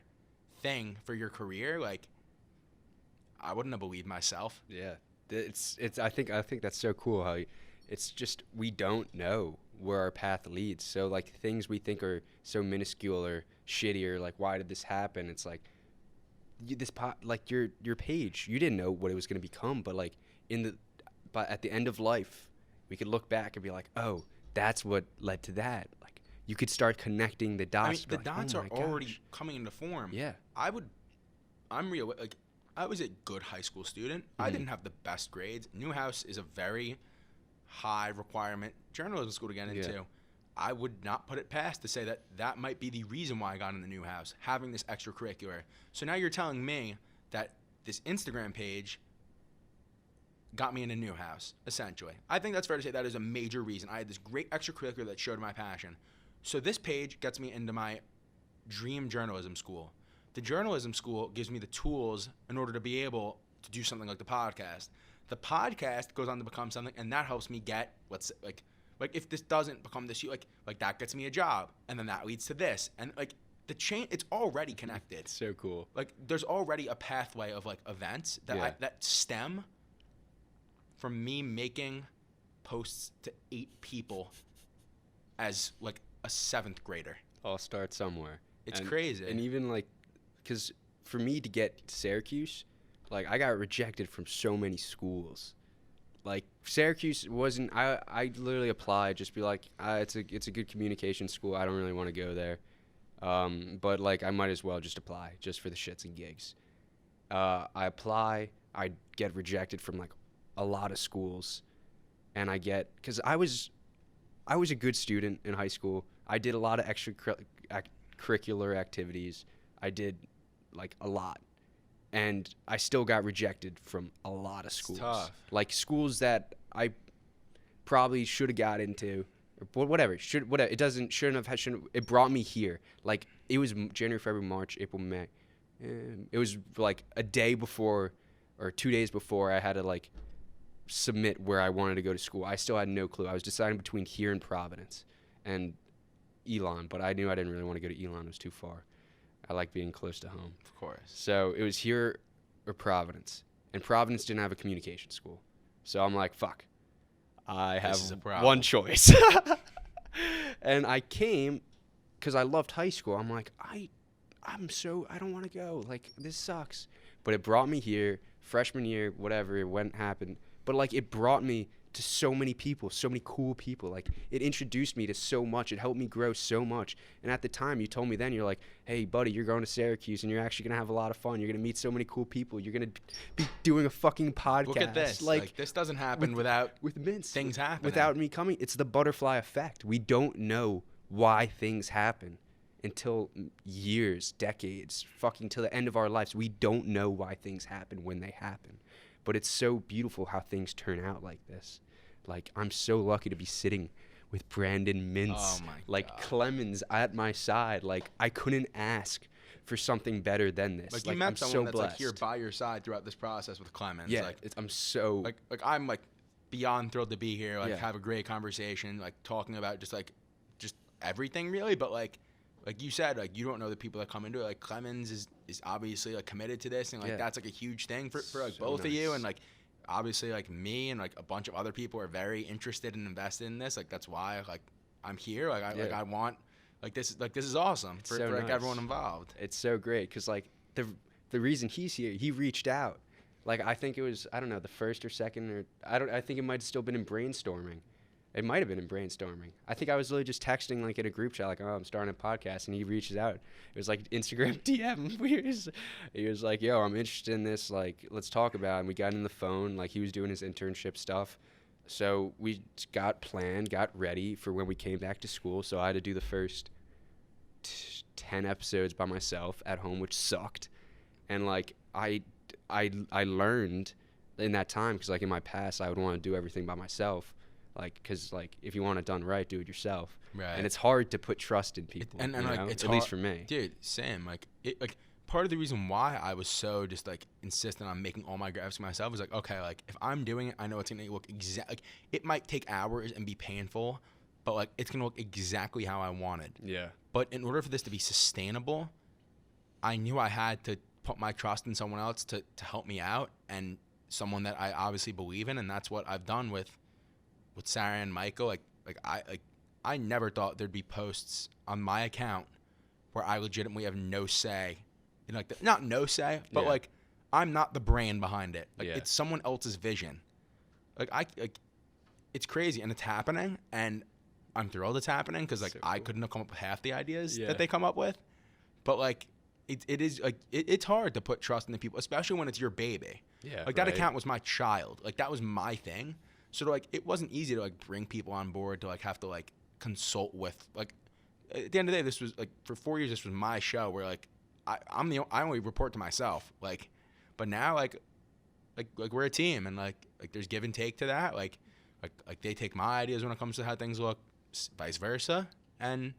Speaker 2: thing for your career. Like, I wouldn't have believed myself.
Speaker 1: Yeah. It's I think that's so cool how it's just, we don't know where our path leads. So, like, things we think are so minuscule or shitty, or, like, why did this happen? It's like, like, your page, you didn't know what it was going to become, but, like, but at the end of life, we could look back and be like, oh, that's what led to that. Like, you could start connecting the dots.
Speaker 2: I mean, the
Speaker 1: like,
Speaker 2: dots
Speaker 1: oh
Speaker 2: are
Speaker 1: my
Speaker 2: already
Speaker 1: gosh.
Speaker 2: coming into form.
Speaker 1: Yeah.
Speaker 2: I'm real. Like, I was a good high school student. I didn't have the best grades. Newhouse is a very high requirement journalism school to get into. I would not put it past to say that that might be the reason why I got into Newhouse, having this extracurricular. So now you're telling me that this Instagram page got me into Newhouse, essentially. I think that's fair to say that is a major reason. I had this great extracurricular that showed my passion. So this page gets me into my dream journalism school. The journalism school gives me the tools in order to be able to do something like the podcast. The podcast goes on to become something, and that helps me get, let's say, like if this doesn't become this, like that gets me a job, and then that leads to this, and, like, the chain, it's already connected.
Speaker 1: It's so cool.
Speaker 2: Like, there's already a pathway of, like, events that that stem from me making posts to 8 people as, like, a 7th grader.
Speaker 1: All start somewhere.
Speaker 2: It's crazy.
Speaker 1: And even, like, because for me to get to Syracuse, like, I got rejected from so many schools. Like, Syracuse wasn't, I literally applied, just be like, it's a good communication school, I don't really want to go there. But, like, I might as well just apply, just for the shits and gigs. I apply, I get rejected from, like, a lot of schools, and because I was a good student in high school. I did a lot of extracurricular activities. I did, like, a lot. And I still got rejected from a lot of schools.
Speaker 2: It's tough.
Speaker 1: Like, schools that I probably should have got into, or whatever. It brought me here. Like, it was January, February, March, April, May. It was, like, a day before or 2 days before I had to, like, submit where I wanted to go to school. I still had no clue. I was deciding between here and Providence and Elon, but I knew I didn't really want to go to Elon. It was too far. I like being close to home.
Speaker 2: Of course.
Speaker 1: So it was here or Providence. And Providence didn't have a communication school. So I'm like, fuck. I have one choice. And I came because I loved high school. I'm like, I don't want to go. Like, this sucks. But it brought me here, freshman year, whatever, it went happened. But, like, it brought me to so many people, so many cool people. Like, it introduced me to so much. It helped me grow so much. And at the time, you told me then, you're like, hey, buddy, you're going to Syracuse, and you're actually going to have a lot of fun. You're going to meet so many cool people. You're going to be doing a fucking podcast.
Speaker 2: Look at this. Like, this doesn't happen
Speaker 1: with
Speaker 2: without
Speaker 1: Mintz.
Speaker 2: Things happening.
Speaker 1: Without me coming. It's the butterfly effect. We don't know why things happen until years, decades, fucking till the end of our lives. We don't know why things happen when they happen. But it's so beautiful how things turn out like this. Like, I'm so lucky to be sitting with Brandon Mintz,
Speaker 2: Oh my
Speaker 1: like
Speaker 2: God.
Speaker 1: Clemens at my side. Like, I couldn't ask for something better than this.
Speaker 2: Like, you met someone that's, like, here by your side throughout this process with Clemens.
Speaker 1: Yeah,
Speaker 2: Like,
Speaker 1: I'm so...
Speaker 2: like I'm, like, beyond thrilled to be here. Like,
Speaker 1: Yeah.
Speaker 2: have a great conversation, like, talking about just everything, really. But, like you said, like, you don't know the people that come into it. Like, Clemens is obviously, like, committed to this, and, like, that's, like, a huge thing for like,
Speaker 1: So
Speaker 2: both of you.
Speaker 1: nice.
Speaker 2: And, like, obviously, like, me and, like, a bunch of other people are very interested and invested in this. Like, that's why, like, I'm here. Like, I want this is awesome for
Speaker 1: so
Speaker 2: like
Speaker 1: nice.
Speaker 2: everyone involved.
Speaker 1: It's so great because like the reason he's here, he reached out. Like I think it was, I don't know, the first or second, or I think it might have still been in brainstorming. It might have been in brainstorming. I think I was literally just texting like in a group chat, like, oh, I'm starting a podcast, and he reaches out. It was like Instagram DM. He was like, yo, I'm interested in this. Like, let's talk about it. And we got in the phone. Like, he was doing his internship stuff. So we got planned, got ready for when we came back to school. So I had to do the first 10 episodes by myself at home, which sucked. And like, I learned in that time, because like in my past, I would want to do everything by myself. Like, because like if you want it done right, do it yourself.
Speaker 2: Right.
Speaker 1: And it's hard to put trust in people.
Speaker 2: And like it's
Speaker 1: at least for me.
Speaker 2: Dude, same. Like part of the reason why I was so just like insistent on making all my graphics myself was like, okay, like if I'm doing it, I know it's gonna look like it might take hours and be painful, but like it's gonna look exactly how I wanted.
Speaker 1: Yeah.
Speaker 2: But in order for this to be sustainable, I knew I had to put my trust in someone else to help me out, and someone that I obviously believe in, and that's what I've done with Sarah and Michael. I never thought there'd be posts on my account where I legitimately have no say in like not no say, but
Speaker 1: Yeah.
Speaker 2: like I'm not the brain behind it. Like
Speaker 1: Yeah.
Speaker 2: it's someone else's vision. It's crazy, and it's happening, and I'm thrilled it's happening because like
Speaker 1: So
Speaker 2: I
Speaker 1: cool.
Speaker 2: couldn't have come up with half the ideas
Speaker 1: Yeah.
Speaker 2: that they come up with. But like it is like it's hard to put trust in the people, especially when it's your baby.
Speaker 1: Yeah.
Speaker 2: Like that account was my child. Like that was my thing. So like it wasn't easy to like bring people on board to like have to like consult with. Like at the end of the day, this was like for 4 years this was my show where like I only report to myself. Like but now like we're a team, and like there's give and take to that. Like they take my ideas when it comes to how things look, vice versa. And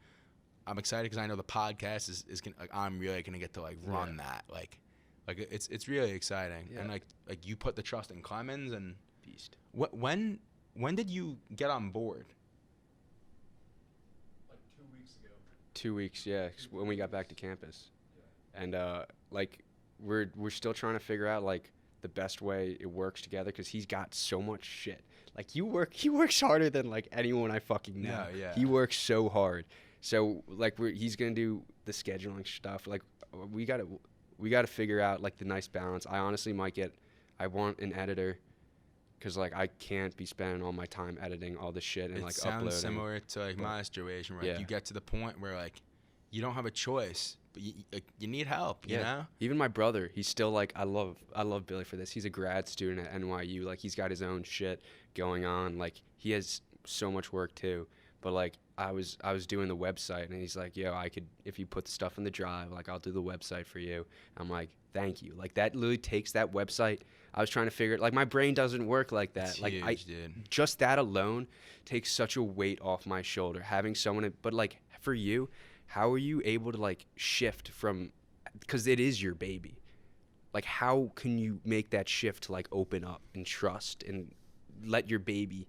Speaker 2: I'm excited because I know the podcast is gonna, like I'm really gonna get to like run that. Like it's really exciting.
Speaker 1: Yeah.
Speaker 2: And like you put the trust in Clemens. And
Speaker 1: Beast.
Speaker 2: when did you get on board?
Speaker 3: Like 2 weeks ago.
Speaker 1: 2 weeks, yeah, 'cause when we got back to campus. And like we're still trying to figure out like the best way it works together, because he's got so much shit. Like he works harder than like anyone I fucking know.
Speaker 2: Yeah.
Speaker 1: He works so hard. So like he's gonna do the scheduling stuff. Like we gotta figure out like the nice balance. I honestly I want an editor, because like I can't be spending all my time editing all this shit and
Speaker 2: It
Speaker 1: like
Speaker 2: sounds
Speaker 1: uploading.
Speaker 2: similar to like my situation, where
Speaker 1: Yeah.
Speaker 2: you get to the point where like you don't have a choice, but you need help. You know?
Speaker 1: Even my brother, he's still like, I love Billy for this. He's a grad student at NYU. Like he's got his own shit going on. Like he has so much work too. But like I was doing the website, and he's like, yo, I could, if you put the stuff in the drive, like I'll do the website for you. I'm like, thank you. Like that literally takes that website. I was trying to figure it, like my brain doesn't work like that.
Speaker 2: It's
Speaker 1: like
Speaker 2: huge, dude.
Speaker 1: just that alone takes such a weight off my shoulder, having someone, but like for you, how are you able to like shift from, because it is your baby. Like how can you make that shift to like open up and trust and let your baby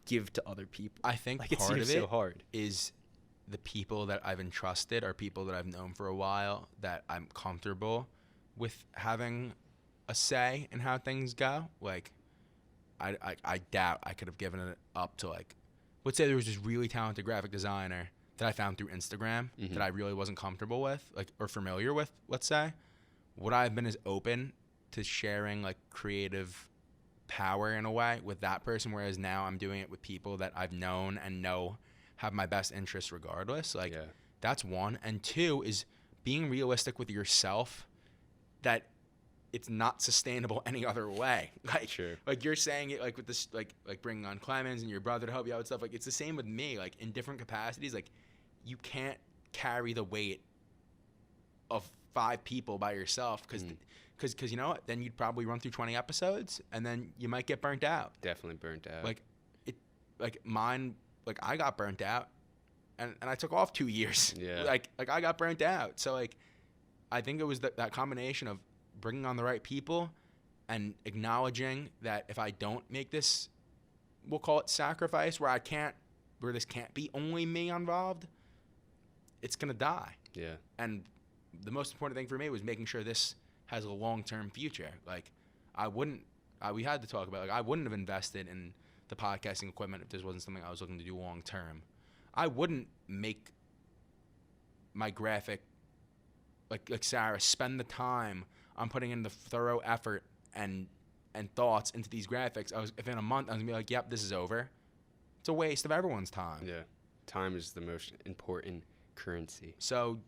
Speaker 1: give to other people?
Speaker 2: I think
Speaker 1: Like it
Speaker 2: part
Speaker 1: seems
Speaker 2: of it
Speaker 1: so hard.
Speaker 2: is the people that I've entrusted are people that I've known for a while, that I'm comfortable with having a say in how things go. Like I doubt I could have given it up to like, let's say there was this really talented graphic designer that I found through Instagram that I really wasn't comfortable with, like, or familiar with, let's say. Would I have been as open to sharing like creative power in a way with that person, whereas now I'm doing it with people that I've known and know have my best interests regardless? Like
Speaker 1: Yeah.
Speaker 2: that's one. And two is being realistic with yourself that it's not sustainable any other way. Like,
Speaker 1: Sure.
Speaker 2: like you're saying it like with this, like bringing on Clemens and your brother to help you out with stuff. Like it's the same with me, like in different capacities. Like you can't carry the weight of 5 people by yourself, because you know what? Then you'd probably run through 20 episodes and then you might get burnt out.
Speaker 1: Definitely burnt out.
Speaker 2: Like mine, like I got burnt out and I took off 2 years.
Speaker 1: Yeah.
Speaker 2: Like I got burnt out. So like I think it was that combination of bringing on the right people and acknowledging that if I don't make this, we'll call it sacrifice, where this can't be only me involved, it's gonna die.
Speaker 1: yeah.
Speaker 2: And the most important thing for me was making sure this has a long-term future. Like we had to talk about, like I wouldn't have invested in the podcasting equipment if this wasn't something I was looking to do long-term. I wouldn't make my graphic, like Sarah, spend the time on putting in the thorough effort and thoughts into these graphics. If in a month I was gonna be like, yep, this is over. It's a waste of everyone's time.
Speaker 1: Yeah. Time is the most important currency.
Speaker 2: So,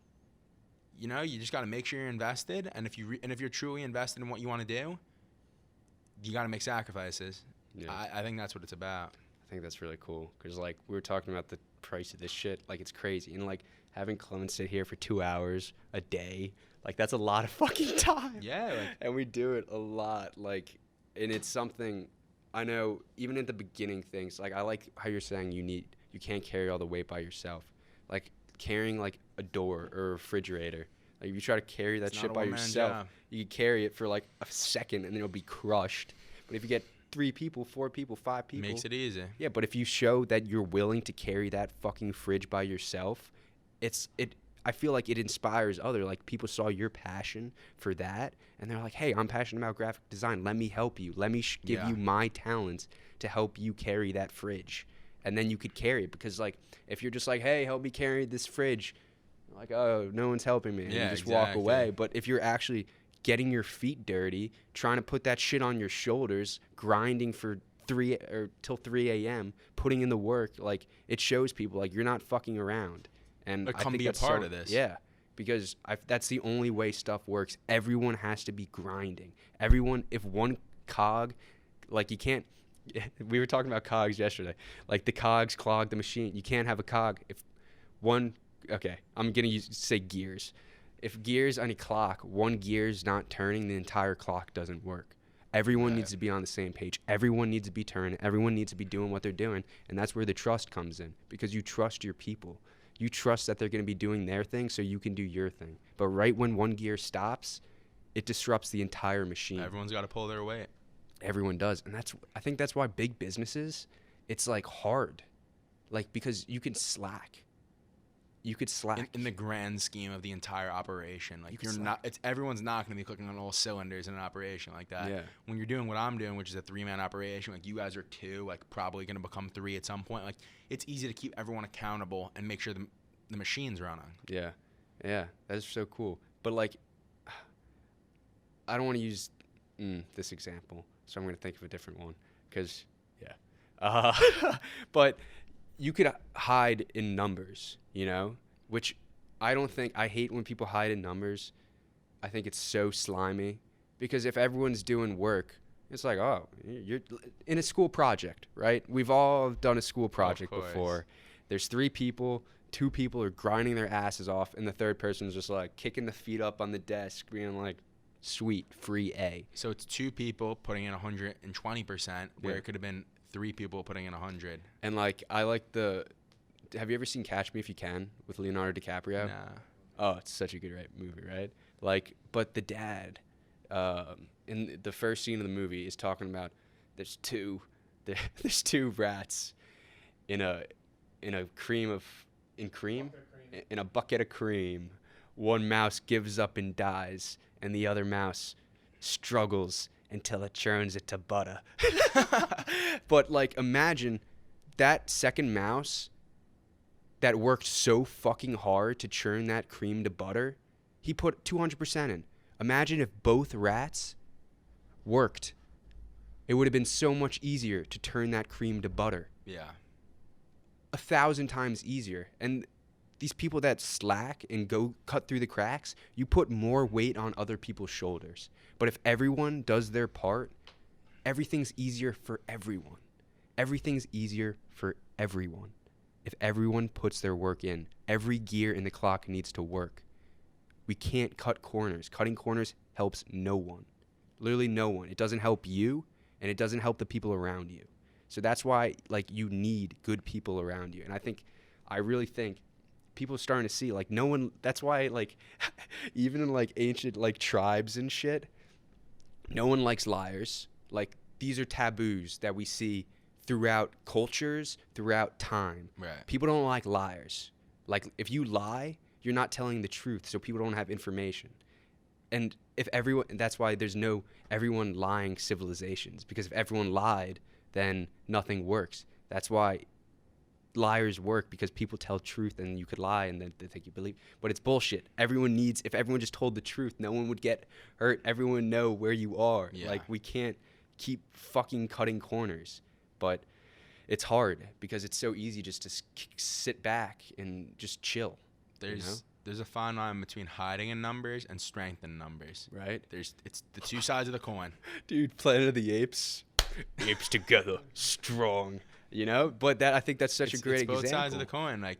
Speaker 2: you just got to make sure you're invested, and if you're truly invested in what you want to do, you got to make sacrifices.
Speaker 1: Yeah.
Speaker 2: I think that's what it's about.
Speaker 1: I think that's really cool because, like, we were talking about the price of this shit. Like, it's crazy. And, like, having Clement sit here for 2 hours a day, like, that's a lot of fucking time.
Speaker 2: Yeah.
Speaker 1: And we do it a lot. Like, and it's something I know even at the beginning things. Like, I like how you're saying you can't carry all the weight by yourself. Like, carrying, like, a door or a refrigerator. Like, if you try to carry that shit by yourself, you can carry it for, like, a second and then it'll be crushed. But if you get 3 people, 4 people, 5 people.
Speaker 2: Makes it easy.
Speaker 1: Yeah, but if you show that you're willing to carry that fucking fridge by yourself, I feel like it inspires other. Like, people saw your passion for that, and they're like, hey, I'm passionate about graphic design. Let me help you. Let me give you my talents to help you carry that fridge. And then you could carry it because, like, if you're just like, hey, help me carry this fridge, like, oh, no one's helping me. And you just walk away. But if you're actually getting your feet dirty, trying to put that shit on your shoulders, grinding for till 3 a.m., putting in the work, like, it shows people, like, you're not fucking around. And
Speaker 2: Like,
Speaker 1: I
Speaker 2: come
Speaker 1: think
Speaker 2: be a
Speaker 1: that's
Speaker 2: part of this.
Speaker 1: Yeah, because that's the only way stuff works. Everyone has to be grinding. Everyone, if one cog, like, you can't, we were talking about cogs yesterday. Like, the cogs clog the machine. You can't have a cog if one, okay, I'm going to say gears. If gears on a clock, one gear's not turning, the entire clock doesn't work. Everyone needs to be on the same page. Everyone needs to be turning. Everyone needs to be doing what they're doing. And that's where the trust comes in, because you trust your people. You trust that they're going to be doing their thing so you can do your thing. But right when one gear stops, it disrupts the entire machine.
Speaker 2: Everyone's got to pull their weight.
Speaker 1: Everyone does. And I think that's why big businesses, it's, like, hard. Like, because you can slack. You could slack
Speaker 2: in the grand scheme of the entire operation. Like, everyone's not going to be clicking on all cylinders in an operation like that.
Speaker 1: Yeah.
Speaker 2: When you're doing what I'm doing, which is a 3-man operation, like, you guys are 2, like, probably going to become 3 at some point. Like, it's easy to keep everyone accountable and make sure the machine's running.
Speaker 1: Yeah. Yeah. That is so cool. But, like, I don't want to use this example, so I'm going to think of a different one. Because, but you could hide in numbers, which I hate when people hide in numbers. I think it's so slimy, because if everyone's doing work, it's like, oh, you're in a school project, right? We've all done a school project before. There's 3 people, 2 people are grinding their asses off, and the third person's just, like, kicking the feet up on the desk, being like, sweet, free A.
Speaker 2: So it's 2 people putting in 120%, where it could have been 3 people putting in 100.
Speaker 1: And, like, have you ever seen Catch Me If You Can with Leonardo DiCaprio?
Speaker 2: Nah.
Speaker 1: Oh, it's such a good movie, right? Like, but the dad, in the first scene of the movie, is talking about there's two rats in a bucket of cream. One mouse gives up and dies, and the other mouse struggles until it churns it to butter. But, like, imagine that second mouse that worked so fucking hard to churn that cream to butter. He put 200% in. Imagine if both rats worked. It would have been so much easier to turn that cream to butter.
Speaker 2: Yeah.
Speaker 1: 1,000 times easier. And these people that slack and go cut through the cracks, you put more weight on other people's shoulders. But if everyone does their part, everything's easier for everyone. Everything's easier for everyone. If everyone puts their work in, every gear in the clock needs to work. We can't cut corners. Cutting corners helps no one. Literally no one. It doesn't help you, and it doesn't help the people around you. So that's why, like, you need good people around you. And I really think people are starting to see, like, no one, that's why, like, even in, like, ancient, like, tribes and shit, no one likes liars. Like, these are taboos that we see throughout cultures, throughout time.
Speaker 2: Right.
Speaker 1: People don't like liars. Like, if you lie, you're not telling the truth, so people don't have information. And that's why there's no everyone lying civilizations, because if everyone lied, then nothing works. That's why liars work because people tell truth and you could lie and then they think you believe. But it's bullshit. If everyone just told the truth, no one would get hurt. Everyone would know where you are.
Speaker 2: Yeah.
Speaker 1: Like, we can't keep fucking cutting corners. But it's hard because it's so easy just to sit back and just chill.
Speaker 2: There's a fine line between hiding in numbers and strength in numbers.
Speaker 1: Right?
Speaker 2: It's the two sides of the coin.
Speaker 1: Dude, Planet of the Apes. Apes together, strong. You know? But I think that's such a great example.
Speaker 2: It's both sides of the coin. Like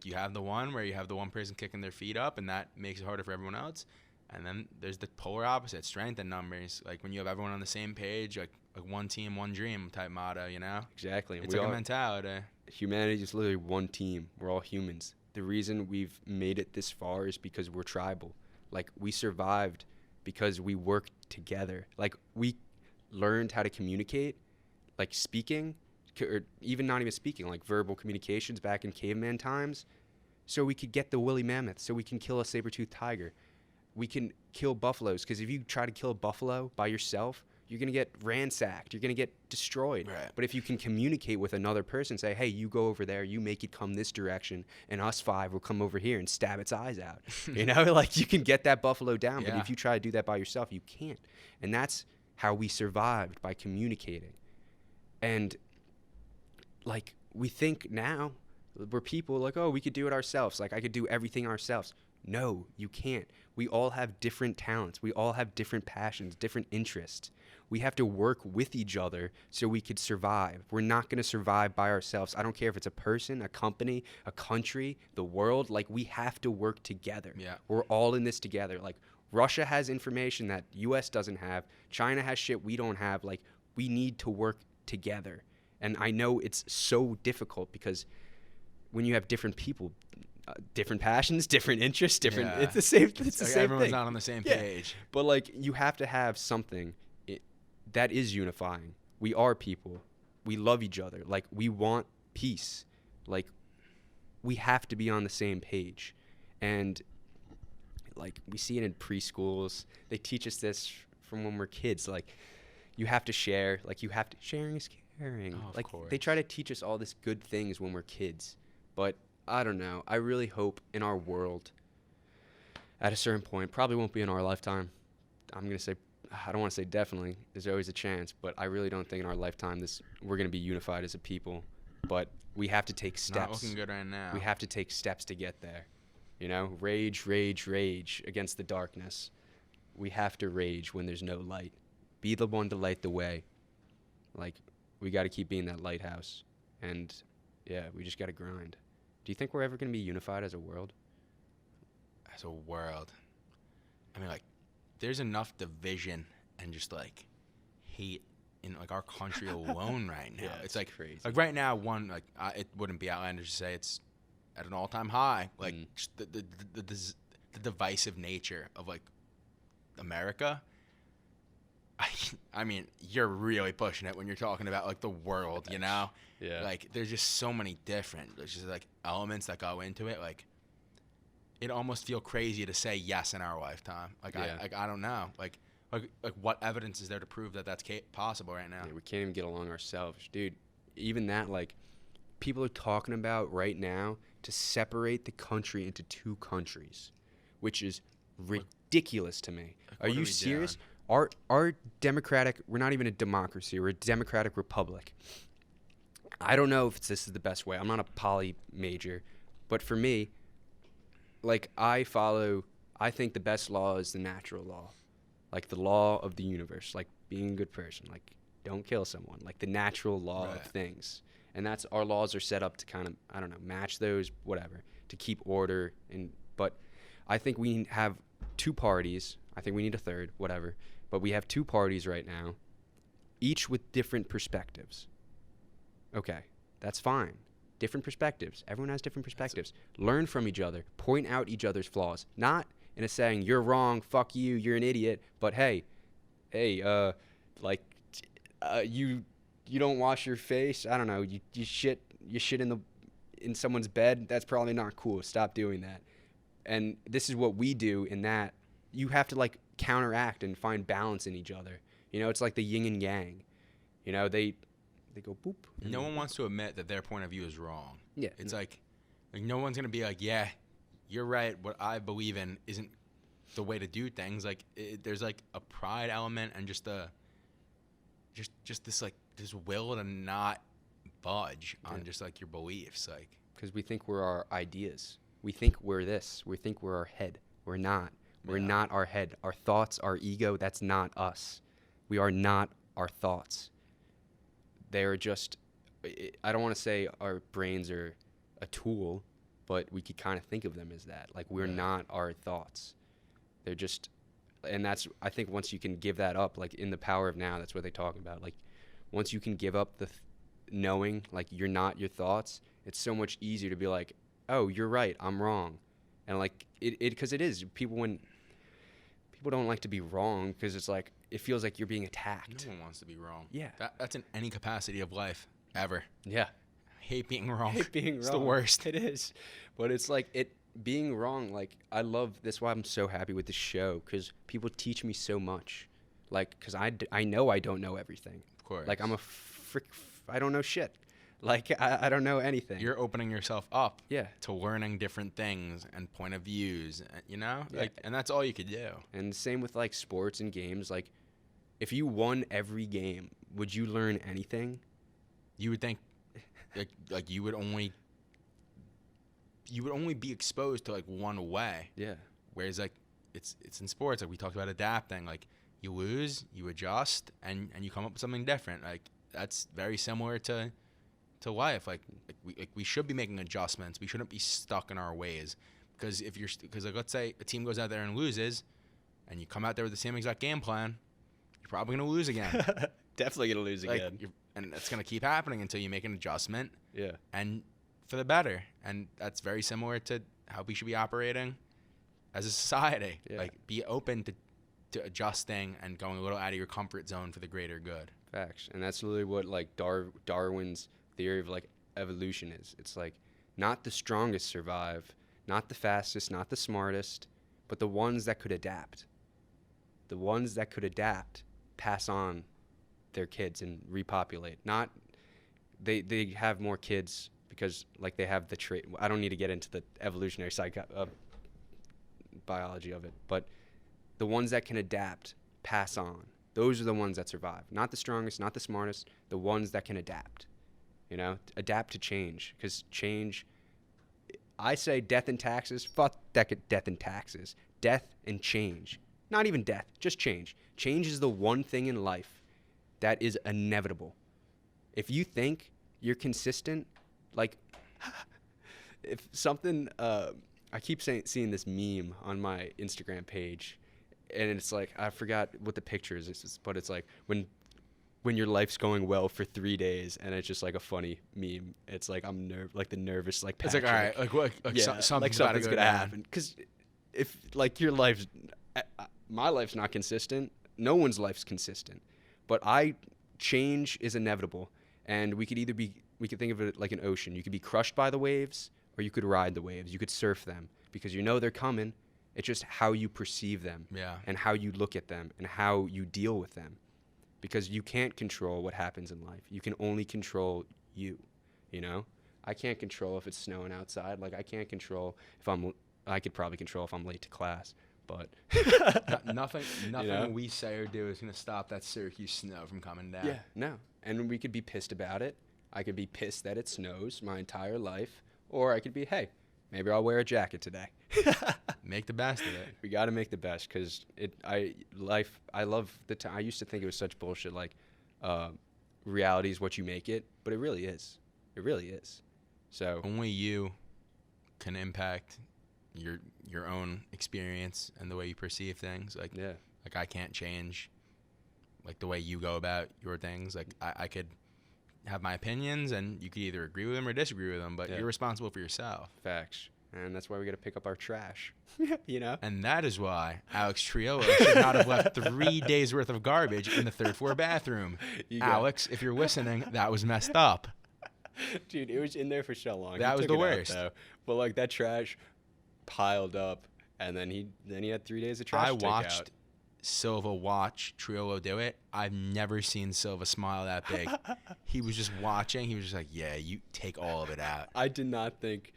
Speaker 2: you have the one where you have the one person kicking their feet up, and that makes it harder for everyone else. And then there's the polar opposite, strength in numbers. Like when you have everyone on the same page, like one team, one dream type motto, you know?
Speaker 1: Exactly.
Speaker 2: It's like a mentality.
Speaker 1: Humanity is literally one team. We're all humans. The reason we've made it this far is because we're tribal. Like, we survived because we worked together. Like, we learned how to communicate, like speaking, or even not even speaking, like verbal communications back in caveman times, so we could get the woolly mammoth, so we can kill a saber-toothed tiger. We can kill buffaloes, because if you try to kill a buffalo by yourself, you're going to get ransacked. You're going to get destroyed.
Speaker 2: Right.
Speaker 1: But if you can communicate with another person, say, hey, you go over there, you make it come this direction, and us five will come over here and stab its eyes out. You know, like, you can get that buffalo down.
Speaker 2: Yeah.
Speaker 1: But if you try to do that by yourself, you can't. And that's how we survived, by communicating. And, like, we think now, we're people like, oh, we could do it ourselves. Like, I could do everything ourselves. No, you can't. We all have different talents. We all have different passions, different interests. We have to work with each other so we could survive. We're not going to survive by ourselves. I don't care if it's a person, a company, a country, the world. Like, we have to work together.
Speaker 2: Yeah.
Speaker 1: We're all in this together. Like, Russia has information that U.S. doesn't have. China has shit we don't have. Like, we need to work together. And I know it's so difficult because when you have different people, different passions, different interests, different.
Speaker 2: Yeah.
Speaker 1: It's the same. It's the
Speaker 2: like
Speaker 1: same
Speaker 2: everyone's
Speaker 1: thing.
Speaker 2: not on the same
Speaker 1: Yeah.
Speaker 2: page.
Speaker 1: But, like, you have to have something that is unifying. We are people. We love each other. Like, we want peace. Like, we have to be on the same page. And, like, we see it in preschools. They teach us this from when we're kids. Like, you have to share. Like, sharing is caring.
Speaker 2: Oh, of
Speaker 1: like,
Speaker 2: course.
Speaker 1: they try to teach us all this good things when we're kids. But I don't know. I really hope in our world, at a certain point, probably won't be in our lifetime. I'm going to say, I don't want to say definitely. There's always a chance. But I really don't think in our lifetime we're going to be unified as a people. But we have to take steps.
Speaker 2: Not looking good right now.
Speaker 1: We have to take steps to get there. You know, rage, rage, rage against the darkness. We have to rage when there's no light. Be the one to light the way. Like, we got to keep being that lighthouse. And, yeah, we just got to grind. Do you think we're ever going to be unified as a world?
Speaker 2: As a world, I mean, like, there's enough division and just, like, hate in, like, our country alone right now.
Speaker 1: Yeah,
Speaker 2: it's like
Speaker 1: crazy.
Speaker 2: Like right now, it wouldn't be outlandish to say it's at an all-time high. Like, just the divisive nature of, like, America. I mean, you're really pushing it when you're talking about, like, the world, you know?
Speaker 1: Yeah.
Speaker 2: Like, there's just so many there's just, like, elements that go into it. Like, it almost feel crazy to say yes in our lifetime. Like,
Speaker 1: Yeah.
Speaker 2: I don't know. Like what evidence is there to prove that that's possible right now?
Speaker 1: Yeah, we can't even get along ourselves. Dude, even that, like, people are talking about right now to separate the country into two countries, which is ridiculous to me.
Speaker 2: Like,
Speaker 1: Are
Speaker 2: what
Speaker 1: you
Speaker 2: we
Speaker 1: serious?
Speaker 2: doing?
Speaker 1: Our democratic, we're not even a democracy, we're a democratic republic. I don't know if this is the best way. I'm not a poly major, but for me, like, I think the best law is the natural law. Like, the law of the universe, like being a good person, like, don't kill someone, like the natural law of things. And that's, our laws are set up to kind of, I don't know, match those, whatever, to keep order. But I think we have two parties. I think we need a third, whatever. But we have two parties right now, each with different perspectives. Okay, that's fine. Different perspectives. Everyone has different perspectives. Learn from each other. Point out each other's flaws. Not in a saying, you're wrong, fuck you, you're an idiot. But hey, you don't wash your face. I don't know. You shit in someone's bed. That's probably not cool. Stop doing that. And this is what we do in that. You have to, like, counteract and find balance in each other. You know, it's like the yin and yang. You know, they they go boop.
Speaker 2: No one wants to admit that their point of view is wrong.
Speaker 1: Yeah.
Speaker 2: It's like no one's gonna be like, yeah, you're right. What I believe in isn't the way to do things. Like there's like a pride element and just this like this will to not budge on just like your beliefs. Like
Speaker 1: because we think we're our ideas. We think we're this. We think we're our head. We're not. We're not our head. Our thoughts, our ego. That's not us. We are not our thoughts. They're just. I don't want to say our brains are a tool, but we could kind of think of them as that. Like we're not our thoughts. They're just, and that's, I think once you can give that up, like in The Power of Now, that's what they talk about. Like once you can give up the knowing, like you're not your thoughts, it's so much easier to be like, oh, you're right, I'm wrong. And like because it is, people don't like to be wrong because it's like, it feels like you're being attacked.
Speaker 2: No one wants to be wrong.
Speaker 1: Yeah.
Speaker 2: That's in any capacity of life, ever.
Speaker 1: Yeah.
Speaker 2: I hate being wrong.
Speaker 1: Hate being wrong.
Speaker 2: It's the worst.
Speaker 1: It is. But it's like being wrong, like I love, that's why I'm so happy with this show, because people teach me so much. Like, because I know I don't know everything.
Speaker 2: Of course.
Speaker 1: Like I'm I don't know shit. Like I don't know anything.
Speaker 2: You're opening yourself up
Speaker 1: Yeah.
Speaker 2: to learning different things and point of views, you know?
Speaker 1: Yeah.
Speaker 2: Like, and that's all you could do.
Speaker 1: And same with like sports and games. Like if you won every game, would you learn anything?
Speaker 2: You would think like you would only be exposed to like one way.
Speaker 1: Yeah.
Speaker 2: Whereas like it's in sports, like we talked about adapting, like you lose, you adjust, and you come up with something different. Like that's very similar to life. Like we should be making adjustments. We shouldn't be stuck in our ways, because like let's say a team goes out there and loses, and you come out there with the same exact game plan, you're probably gonna lose again.
Speaker 1: Definitely gonna lose
Speaker 2: Like,
Speaker 1: again.
Speaker 2: and it's gonna keep happening until you make an adjustment.
Speaker 1: Yeah.
Speaker 2: And for the better. And that's very similar to how we should be operating as a society.
Speaker 1: Yeah.
Speaker 2: Like be open to adjusting and going a little out of your comfort zone for the greater good.
Speaker 1: Facts. And that's literally what like Darwin's theory of like evolution is. It's like not the strongest survive, not the fastest, not the smartest, but the ones that could adapt. The ones that could adapt pass on their kids and repopulate. Not they have more kids because like they have the trait. I don't need to get into the evolutionary biology of it, but the ones that can adapt pass on. Those are the ones that survive. Not the strongest, not the smartest, the ones that can adapt. You know, adapt to change, because change, I say death and taxes, fuck death and taxes. Death and change. Not even death, just change. Change is the one thing in life that is inevitable. If you think you're consistent, like, if something, I keep seeing this meme on my Instagram page, and it's like, I forgot what the picture is, but it's like when your life's going well for 3 days, and it's just like a funny meme. It's like like the nervous, like
Speaker 2: It's
Speaker 1: Patrick.
Speaker 2: like, all right, like what? Like
Speaker 1: Yeah,
Speaker 2: something's
Speaker 1: like something's
Speaker 2: gonna
Speaker 1: gonna
Speaker 2: down.
Speaker 1: happen. Because if like your life's, my life's not consistent. No one's life's consistent. But change is inevitable, and we could think of it like an ocean. You could be crushed by the waves, or you could ride the waves. You could surf them because you know they're coming. It's just how you perceive them, and how you look at them, and how you deal with them. Because you can't control what happens in life. You can only control you, you know? I can't control if it's snowing outside. Like, I can't control I could probably control if I'm late to class, but.
Speaker 2: Nothing
Speaker 1: You know?
Speaker 2: we say or do is going to stop that Syracuse snow from coming down.
Speaker 1: Yeah, no. And we could be pissed about it. I could be pissed that it snows my entire life. Or I could be, hey, maybe I'll wear a jacket today.
Speaker 2: Make the best of it.
Speaker 1: We got to make the best, because I love the time. I used to think it was such bullshit, like reality is what you make it, but it really is. It really is. So
Speaker 2: Only you can impact your own experience and the way you perceive things. Like,
Speaker 1: yeah,
Speaker 2: like I can't change like the way you go about your things. Like I could have my opinions, and you could either agree with them or disagree with them, but you're responsible for yourself.
Speaker 1: facts. And that's why we got to pick up our trash, you know?
Speaker 2: And that is why Alex Triolo should not have left 3 days worth of garbage in the third floor bathroom. Alex, if you're listening, that was messed up.
Speaker 1: Dude, it was in there for so long.
Speaker 2: That
Speaker 1: He
Speaker 2: was
Speaker 1: took
Speaker 2: the
Speaker 1: it out,
Speaker 2: worst.
Speaker 1: though. But like that trash piled up, and then he had 3 days of trash
Speaker 2: I
Speaker 1: to take
Speaker 2: watched
Speaker 1: out.
Speaker 2: Silva watch Triolo do it, I've never seen Silva smile that big. He was just watching. He was just like, yeah, you take all of it out.
Speaker 1: I did not think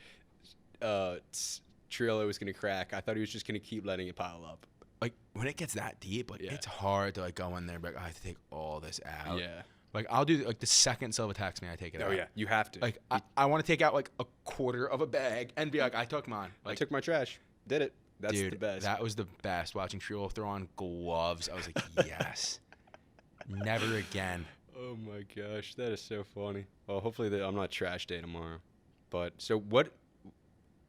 Speaker 1: Triolo was going to crack. I thought he was just going to keep letting it pile up.
Speaker 2: Like, when it gets that deep, like, it's hard to, like, go in there and be like, I have to take all this out.
Speaker 1: Yeah.
Speaker 2: Like, I'll do, like, the second Silva attacks me, I take it out.
Speaker 1: Oh, yeah. You have to.
Speaker 2: Like, I want to take out, like, a quarter of a bag and be like, I took mine. Like,
Speaker 1: I took my trash. Did it. That's
Speaker 2: dude,
Speaker 1: the best.
Speaker 2: That was the best. Watching Triolo throw on gloves, I was like, yes. Never again.
Speaker 1: Oh, my gosh. That is so funny. Well, hopefully I'm not trash day tomorrow. But, so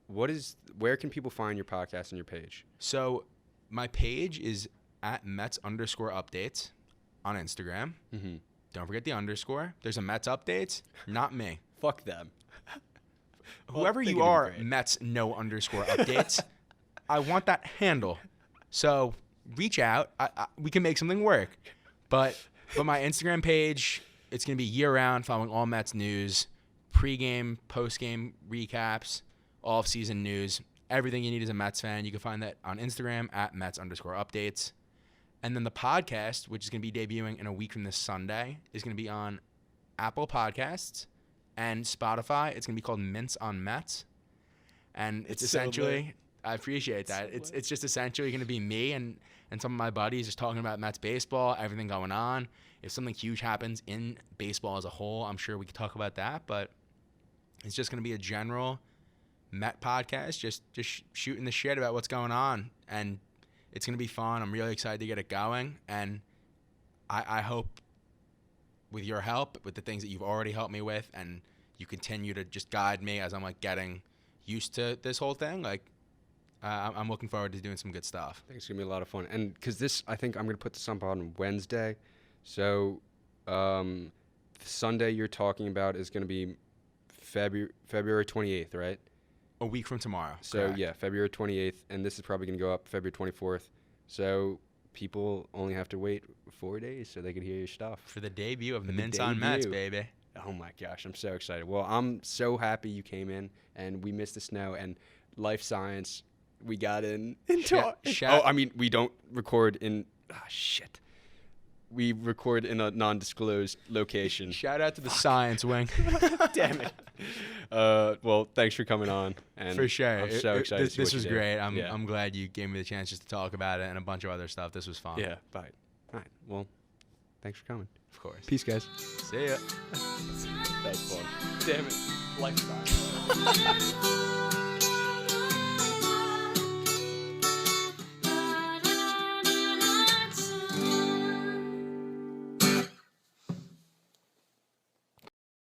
Speaker 1: where can people find your podcast and your page?
Speaker 2: So, my page is at Mets_updates on Instagram.
Speaker 1: Mm-hmm.
Speaker 2: Don't forget the underscore. There's a Mets updates, not me.
Speaker 1: Fuck them.
Speaker 2: Whoever you are, Mets no underscore updates. I want that handle. So reach out. We can make something work. But my Instagram page, it's going to be year-round, following all Mets news, pre-game, post-game recaps, off-season news. Everything you need as a Mets fan. You can find that on Instagram at Mets_updates. And then the podcast, which is going to be debuting in a week from this Sunday, is going to be on Apple Podcasts and Spotify. It's going to be called Mintz on Mets. And it's essentially, I appreciate that. It's just essentially going to be me and some of my buddies just talking about Mets baseball, everything going on. If something huge happens in baseball as a whole, I'm sure we could talk about that. But it's just going to be a general Met podcast, just shooting the shit about what's going on. And it's going to be fun. I'm really excited to get it going. And I hope with your help, with the things that you've already helped me with, and you continue to just guide me as I'm like getting used to this whole thing, like I'm looking forward to doing some good stuff.
Speaker 1: I think it's going to be a lot of fun. And because I think I'm going to put this up on Wednesday. So Sunday you're talking about is going to be February 28th, right?
Speaker 2: A week from tomorrow.
Speaker 1: So,
Speaker 2: correct.
Speaker 1: yeah, February 28th, and this is probably going to go up February 24th. So, people only have to wait 4 days so they can hear your stuff.
Speaker 2: For the debut of
Speaker 1: For the
Speaker 2: Mintz on Mets,
Speaker 1: debut.
Speaker 2: baby.
Speaker 1: Oh, my gosh, I'm so excited. Well, I'm so happy you came in, and we missed the snow, and life science, we got in. We don't record in, shit. We record in a non-disclosed location.
Speaker 2: Shout out to the science wing.
Speaker 1: Damn it. Well, thanks for coming on. And
Speaker 2: For sure.
Speaker 1: I'm so excited to see
Speaker 2: This
Speaker 1: what
Speaker 2: was
Speaker 1: you do.
Speaker 2: great.
Speaker 1: Yeah.
Speaker 2: I'm glad you gave me the chance just to talk about it and a bunch of other stuff. This was fun.
Speaker 1: Yeah, bye. All right. Well, thanks for coming.
Speaker 2: Of course.
Speaker 1: Peace, guys.
Speaker 2: See ya.
Speaker 1: That was fun. Damn it. Lifestyle.